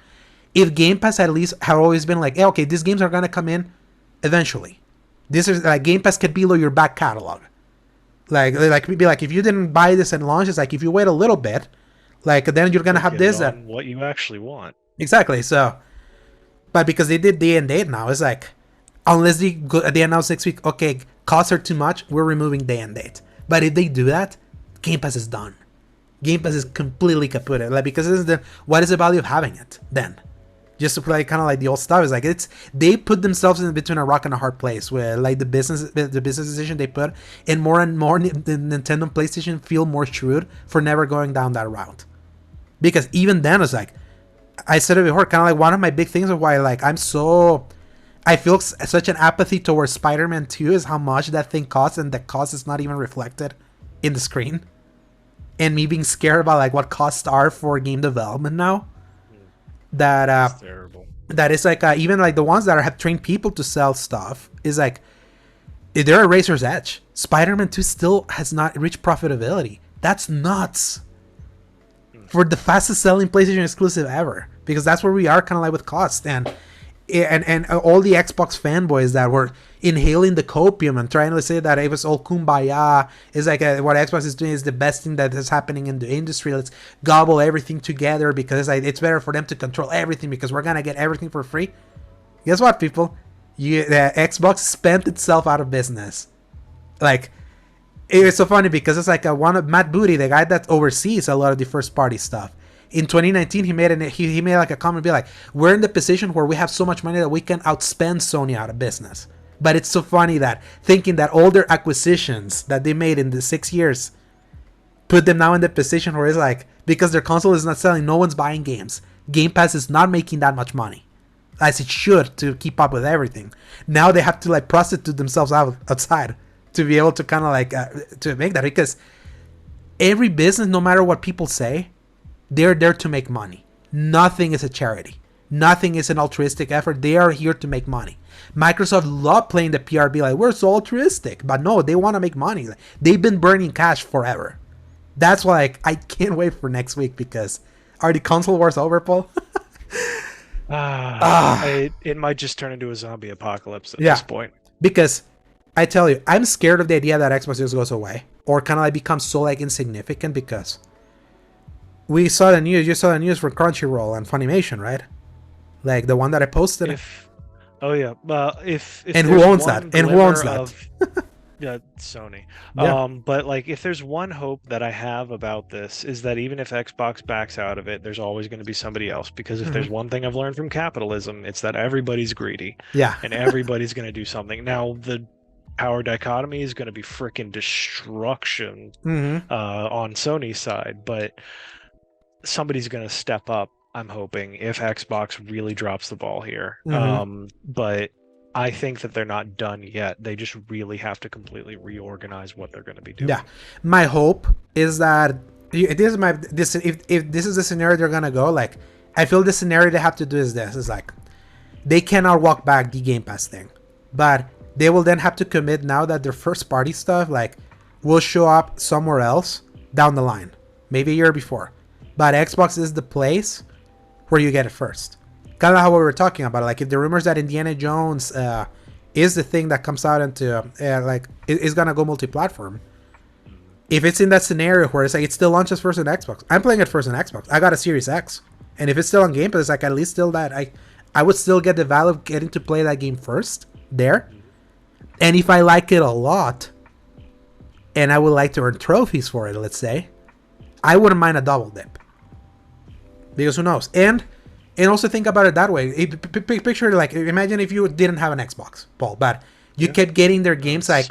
if Game Pass at least have always been like, hey, okay, these games are going to come in eventually. This is like, Game Pass could be your back catalog. Like be like, if you didn't buy this and launch, it's like, if you wait a little bit, like, then you're going to have this. What you actually want. Exactly. So, but because they did day and date now, it's like, unless they announce next week, okay, costs are too much, we're removing day and date. But if they do that, Game Pass is done. Game Pass is completely kaput. Like, because this is what is the value of having it then? Just to play kind of like the old stuff. Is like they put themselves in between a rock and a hard place where like the business decision they put, and more the Nintendo and PlayStation feel more shrewd for never going down that route. Because even then it's like, I said it before, kind of like one of my big things of why like I feel such an apathy towards Spider-Man 2 is how much that thing costs, and the cost is not even reflected in the screen. And me being scared about like what costs are for game development now. That's terrible. That is like even like the ones that have trained people to sell stuff is like they're a razor's edge. Spider-Man 2 still has not reached profitability. That's nuts. For the fastest selling PlayStation exclusive ever, because that's where we are kind of like with cost and all the Xbox fanboys that were inhaling the copium and trying to say that it was all kumbaya. It's like what Xbox is doing is the best thing that is happening in the industry. Let's gobble everything together because it's better for them to control everything because we're gonna get everything for free. Guess what, people? Xbox spent itself out of business. Like, it's so funny because it's like one of Matt Booty, the guy that oversees a lot of the first party stuff. In 2019, he made like a comment, be like, we're in the position where we have so much money that we can outspend Sony out of business. But it's so funny that thinking that all their acquisitions that they made in the 6 years put them now in the position where it's like, because their console is not selling, no one's buying games. Game Pass is not making that much money as it should to keep up with everything. Now they have to like prostitute themselves outside to be able to kind of like to make that, because every business, no matter what people say, they're there to make money. Nothing is a charity. Nothing is an altruistic effort. They are here to make money. Microsoft love playing the PRB like we're so altruistic, but no, they want to make money. They've been burning cash forever. That's why I can't wait for next week, because are the console wars over, Paul? It might just turn into a zombie apocalypse at this point. Because I tell you, I'm scared of the idea that Xbox just goes away or kind of like becomes so like insignificant, because we saw the news. You saw the news for Crunchyroll and Funimation, right? Like the one that I posted. If who owns that? And who owns that? Yeah, Sony. Yeah. But like, if there's one hope that I have about this is that even if Xbox backs out of it, there's always going to be somebody else. Because if there's one thing I've learned from capitalism, it's that everybody's greedy. Yeah. And everybody's going to do something. Now the power dichotomy is going to be freaking destruction on Sony's side, but somebody's going to step up, I'm hoping, if Xbox really drops the ball here. But I think that they're not done yet. They just really have to completely reorganize what they're going to be doing. Yeah. My hope is that if this is the scenario they're going to go, like, I feel the scenario they have to do is this. It's like, they cannot walk back the Game Pass thing. But they will then have to commit now that their first party stuff, like, will show up somewhere else down the line. Maybe a year before. But Xbox is the place where you get it first. Kind of how we were talking about it. Like, if the rumors that Indiana Jones is the thing that comes out into, like, is going to go multi-platform. If it's in that scenario where it's like, it still launches first on Xbox. I'm playing it first on Xbox. I got a Series X. And if it's still on Game Pass, it's like, at least still that. I would still get the value of getting to play that game first there. And if I like it a lot, and I would like to earn trophies for it, let's say, I wouldn't mind a double dip. Because who knows? And also think about it that way. Picture, like, imagine if you didn't have an Xbox, Paul, but you kept getting their games like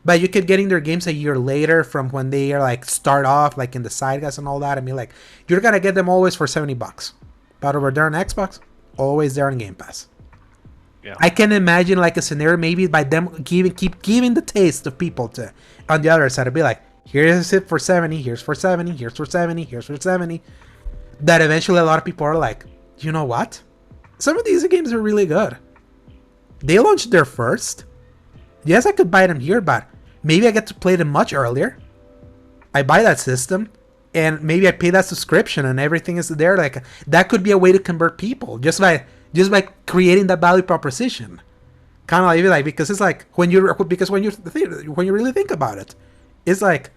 but you kept getting their games a year later from when they are like start off like in the side guys and all that. I mean, like, you're gonna get them always for $70, but over there on Xbox, always there on Game Pass. Yeah. I can imagine like a scenario maybe by them keep giving the taste of people to on the other side to be like, here's it for 70, here's for 70, here's for 70, here's for 70. That eventually a lot of people are like, you know what? Some of these games are really good. They launched there first. Yes, I could buy them here, but maybe I get to play them much earlier. I buy that system, and maybe I pay that subscription, and everything is there. Like, that could be a way to convert people just by creating that value proposition. Kind of like, because it's like when you really think about it, it's like,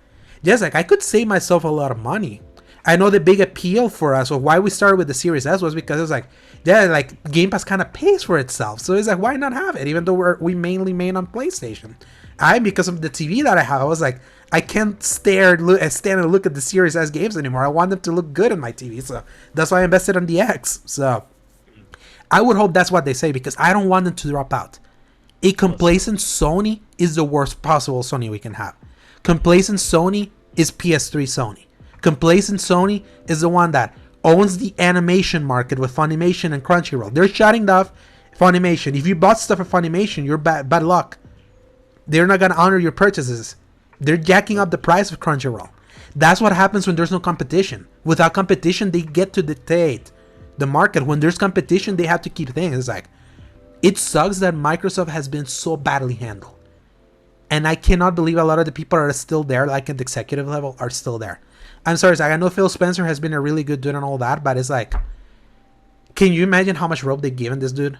yes, like, I could save myself a lot of money. I know the big appeal for us, or why we started with the Series S, was because it was like, yeah, like Game Pass kind of pays for itself. So it's like, why not have it? Even though we mainly main on PlayStation. Because of the TV that I have, I was like, I can't stand and look at the Series S games anymore. I want them to look good on my TV, so that's why I invested on the X. So I would hope that's what they say, because I don't want them to drop out. A complacent Sony is the worst possible Sony we can have. Complacent Sony is PS3 Sony. Complacent Sony is the one that owns the animation market with Funimation and Crunchyroll. They're shutting off Funimation. If you bought stuff at Funimation, you're bad luck. They're not going to honor your purchases. They're jacking up the price of Crunchyroll. That's what happens when there's no competition. Without competition, they get to dictate the market. When there's competition, they have to keep things. It's like, it sucks that Microsoft has been so badly handled. And I cannot believe a lot of the people that are still there, like at the executive level, are still there. I'm sorry, Zach, I know Phil Spencer has been a really good dude and all that, but it's like, can you imagine how much rope they've given this dude?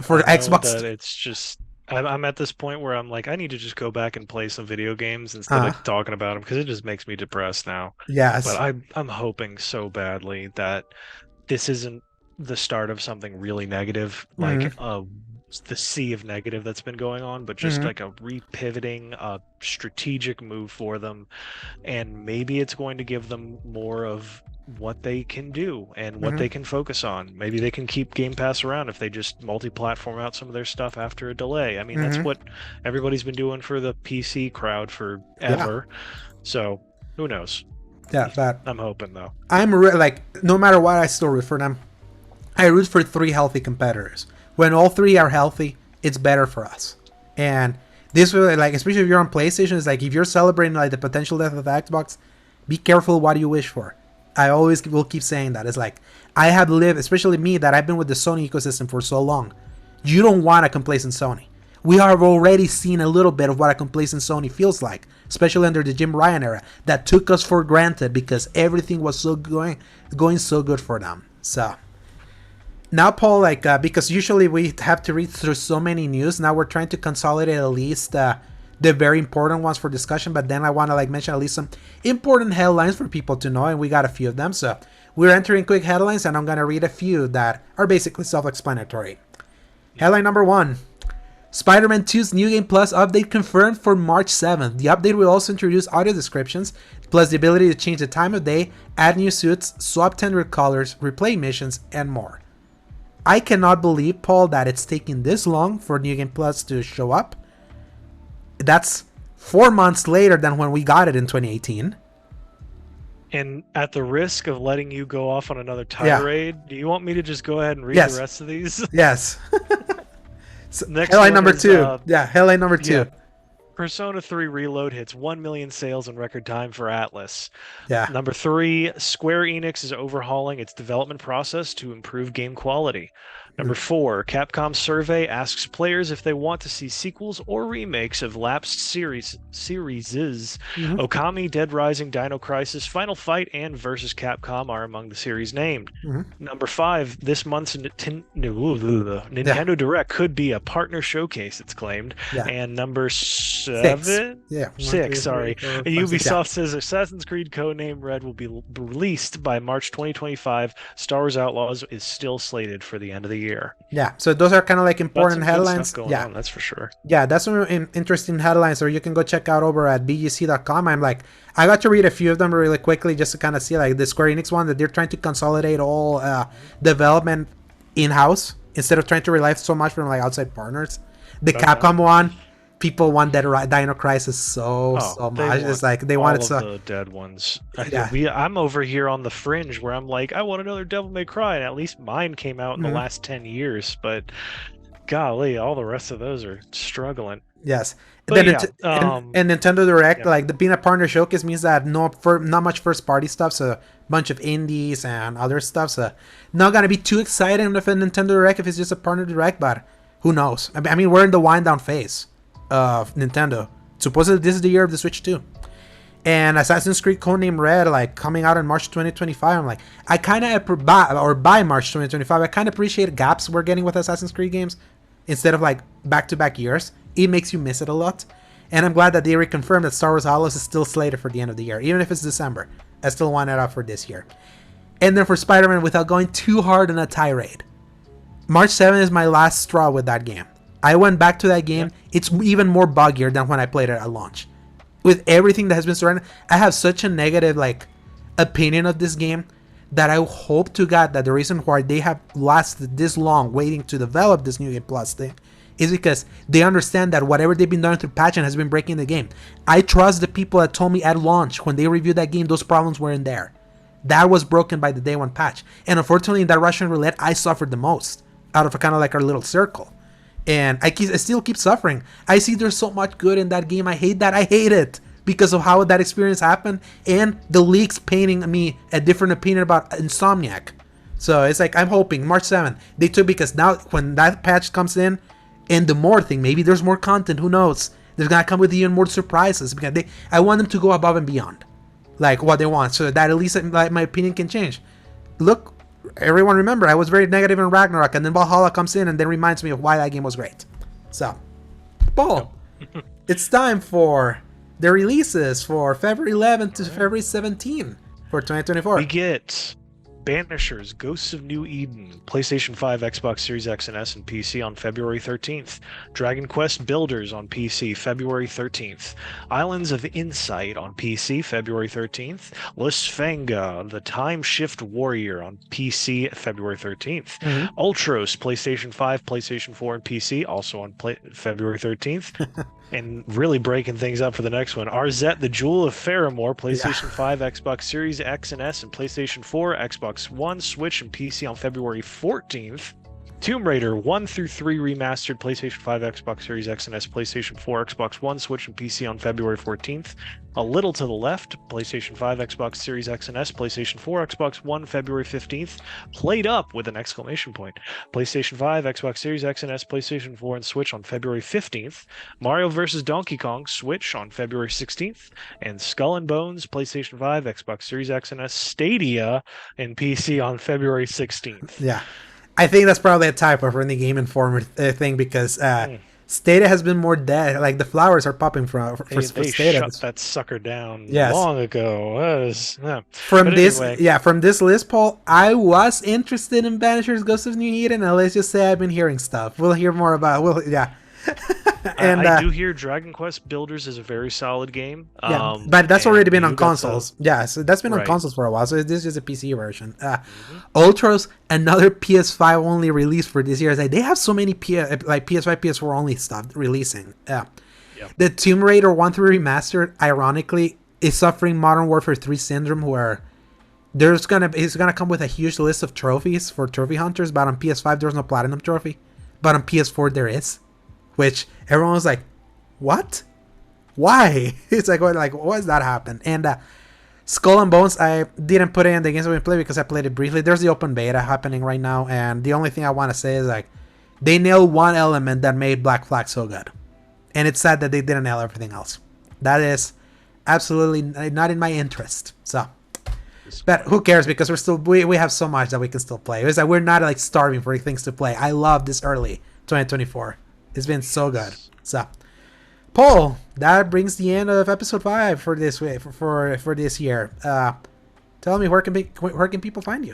For Xbox. It's just, I'm at this point where I'm like, I need to just go back and play some video games instead of talking about them, because it just makes me depressed now. Yes. But I'm hoping so badly that this isn't the start of something really negative, like the sea of negative that's been going on, but just like a repivoting, strategic move for them. And maybe it's going to give them more of what they can do and what they can focus on. Maybe they can keep Game Pass around if they just multi-platform out some of their stuff after a delay. I mean, that's what everybody's been doing for the PC crowd forever. Yeah. So who knows? Yeah, but I'm hoping though. I'm like, no matter what, I still root for them. I root for 3 healthy competitors. When all 3 are healthy, it's better for us. And this will, like, especially if you're on PlayStation, it's like, if you're celebrating like the potential death of the Xbox, be careful what you wish for. I always will keep saying that. It's like, I have lived, especially me, that I've been with the Sony ecosystem for so long. You don't want a complacent Sony. We have already seen a little bit of what a complacent Sony feels like, especially under the Jim Ryan era, that took us for granted because everything was so going so good for them. So now, Paul, like, because usually we have to read through so many news, now we're trying to consolidate at least the very important ones for discussion, but then I want to like mention at least some important headlines for people to know, and we got a few of them. So we're entering quick headlines, and I'm going to read a few that are basically self-explanatory. Headline number 1. Spider-Man 2's New Game Plus update confirmed for March 7th. The update will also introduce audio descriptions, plus the ability to change the time of day, add new suits, swap tender colors, replay missions, and more. I cannot believe, Paul, that it's taking this long for New Game Plus to show up. That's 4 months later than when we got it in 2018. And at the risk of letting you go off on another tirade, do you want me to just go ahead and read the rest of these? Yes. So headline number 2. Headline number 2. Yeah. Persona 3 Reload hits 1 million sales in record time for Atlas. Yeah. Number 3, Square Enix is overhauling its development process to improve game quality. Number 4, Capcom's survey asks players if they want to see sequels or remakes of lapsed series. Okami, Dead Rising, Dino Crisis, Final Fight, and Versus Capcom are among the series named. Number 5, this month's Nintendo Direct could be a partner showcase, it's claimed. And number 7? 6, sorry. Ubisoft says Assassin's Creed codename Red will be released by March 2025. Star Wars Outlaws is still slated for the end of the year. Yeah, so those are kind of like important headlines. Going on, that's for sure. Yeah, that's some interesting headlines, or you can go check out over at bgc.com. I got to read a few of them really quickly just to kind of see like the Square Enix one, that they're trying to consolidate all development in-house instead of trying to rely so much from like outside partners. The Capcom one, people want Dino Crisis so much. It's like they want it so. The dead ones. I'm over here on the fringe where I'm like, I want another Devil May Cry, and at least mine came out in the last 10 years. But golly, all the rest of those are struggling. Yes, and Nintendo Direct, like the being a partner showcase means that not much first party stuff, so a bunch of indies and other stuff. So not gonna be too exciting if a Nintendo Direct if it's just a partner Direct, but who knows? I mean, we're in the wind down phase of Nintendo. Supposedly this is the year of the Switch 2. And Assassin's Creed codename Red, like coming out in March 2025. I'm like, I kind of by March 2025, I kind of appreciate gaps we're getting with Assassin's Creed games instead of like back-to-back years. It makes you miss it a lot. And I'm glad that they reconfirmed that Star Wars Outlaws is still slated for the end of the year, even if it's December. I still want it out for this year. And then for Spider-Man, without going too hard on a tirade, March 7th is my last straw with that game. I went back to that game. Yeah. It's even more buggier than when I played it at launch. With everything that has been surrounded, I have such a negative opinion of this game that I hope to God that the reason why they have lasted this long waiting to develop this New Game Plus thing is because they understand that whatever they've been doing through patching has been breaking the game. I trust the people that told me at launch when they reviewed that game those problems weren't there. That was broken by the day one patch. And unfortunately in that Russian roulette I suffered the most out of a kind of like our little circle. And I still keep suffering. I see there's so much good in that game. I hate that. I hate it because of how that experience happened and the leaks painting me a different opinion about Insomniac. So it's like I'm hoping March 7th they took, because now when that patch comes in and the more thing, maybe there's more content, who knows, they're gonna come with even more surprises, because I want them to go above and beyond like what they want, so that at least like my opinion can change. Look, everyone remember I was very negative in Ragnarok, and then Valhalla comes in and then reminds me of why that game was great. So Paul, it's time for the releases for February 11th to February 17th for 2024. We get Banishers, Ghosts of New Eden, PlayStation 5, Xbox Series X and S, and PC on February 13th. Dragon Quest Builders on PC, February 13th. Islands of Insight on PC, February 13th. Lysfanga, The Time Shift Warrior on PC, February 13th. Ultros, PlayStation 5, PlayStation 4, and PC, also on February 13th. And really breaking things up for the next one. Arzette, The Jewel of Faramore, PlayStation 5, Xbox Series X and S, and PlayStation 4, Xbox One, Switch, and PC on February 14th. Tomb Raider 1 through 3 remastered, PlayStation 5, Xbox Series X and S, PlayStation 4, Xbox One, Switch, and PC on February 14th. A Little to the Left, PlayStation 5, Xbox Series X and S, PlayStation 4, Xbox One, February 15th. Played Up with an exclamation point. PlayStation 5, Xbox Series X and S, PlayStation 4, and Switch on February 15th. Mario vs. Donkey Kong, Switch on February 16th. And Skull and Bones, PlayStation 5, Xbox Series X and S, Stadia, and PC on February 16th. Yeah. I think that's probably a typo for the Game Informer thing, because Stadia has been more dead. Like the flowers are popping for they Stadia. Shut that sucker down long ago. From this list, Paul, I was interested in Banishers, Ghosts of New Eden, and let's just say I've been hearing stuff. We'll hear more about. And I do hear Dragon Quest Builders is a very solid game. But that's already been on consoles. So that's been on consoles for a while. So this is just a PC version. Ultros, another PS5 only release for this year. They have so many PS5, PS4 only stuff releasing. The Tomb Raider 1 through Remastered, ironically, is suffering Modern Warfare 3 syndrome, where it's gonna come with a huge list of trophies for trophy hunters. But on PS5 there's no platinum trophy, but on PS4 there is. Which everyone was like, what? Why? It's like, what does that happen? And Skull and Bones, I didn't put it in the games that we played because I played it briefly. There's the open beta happening right now, and the only thing I want to say is they nailed one element that made Black Flag so good. And it's sad that they didn't nail everything else. That is absolutely not in my interest. So, but who cares, because we have so much that we can still play. It's like we're not starving for things to play. I love this early 2024. It's been so good. So, Paul, that brings the end of episode 5 for this way for this year. Tell me, where can people find you?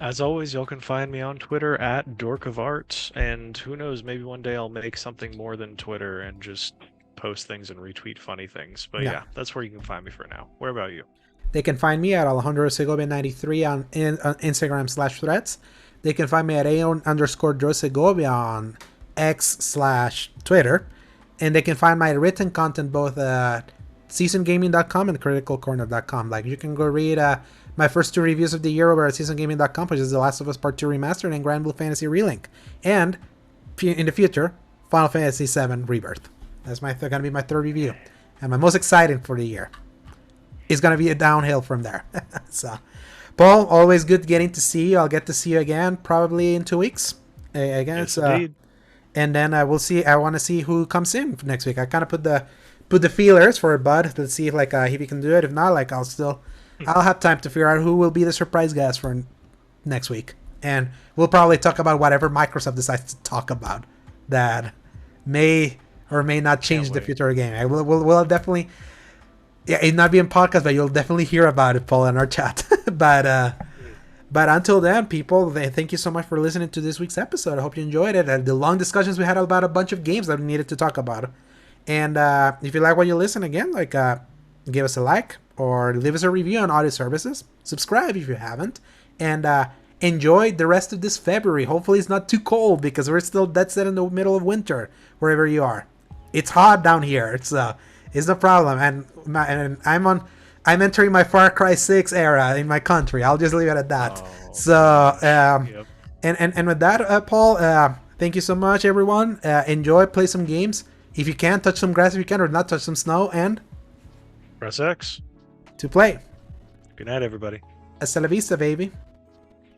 As always, y'all can find me on Twitter at Dork of Art, and who knows, maybe one day I'll make something more than Twitter and just post things and retweet funny things. But yeah, that's where you can find me for now. Where about you? They can find me at Alejandro Segovia 93 on Instagram/threads. They can find me at _Drosegovia on X/Twitter, and they can find my written content both at seasongaming.com and criticalcorner.com. You can go read my first 2 reviews of the year over at seasongaming.com, which is The Last of Us Part 2 Remastered and Granblue Fantasy Relink, and in the future Final Fantasy VII Rebirth. That's gonna be my 3rd review, and my most exciting for the year. It's gonna be a downhill from there. So, Paul, always good getting to see you. I'll get to see you again probably in 2 weeks again. Yes, indeed. And then we'll see. I want to see who comes in next week. I kind of put the feelers for it, bud. Let's see if if he can do it. If not, I'll have time to figure out who will be the surprise guest for next week. And we'll probably talk about whatever Microsoft decides to talk about that may or may not change the future of gaming. We'll definitely Yeah, it not being podcast, but you'll definitely hear about it, Paul, in our chat. But until then, people, thank you so much for listening to this week's episode. I hope you enjoyed it. And the long discussions we had about a bunch of games that we needed to talk about. And if you like what you listen, again, like give us a like or leave us a review on audio services. Subscribe if you haven't. And enjoy the rest of this February. Hopefully it's not too cold because we're still dead set in the middle of winter, wherever you are. It's hot down here. It's no problem. And I'm entering my Far Cry 6 era in my country. I'll just leave it at that. Oh, So, yep. and with that, Paul, thank you so much, everyone. Enjoy, play some games. If you can, touch some grass if you can, or not touch some snow, and Press X. to play. Good night, everybody. Hasta la vista, baby.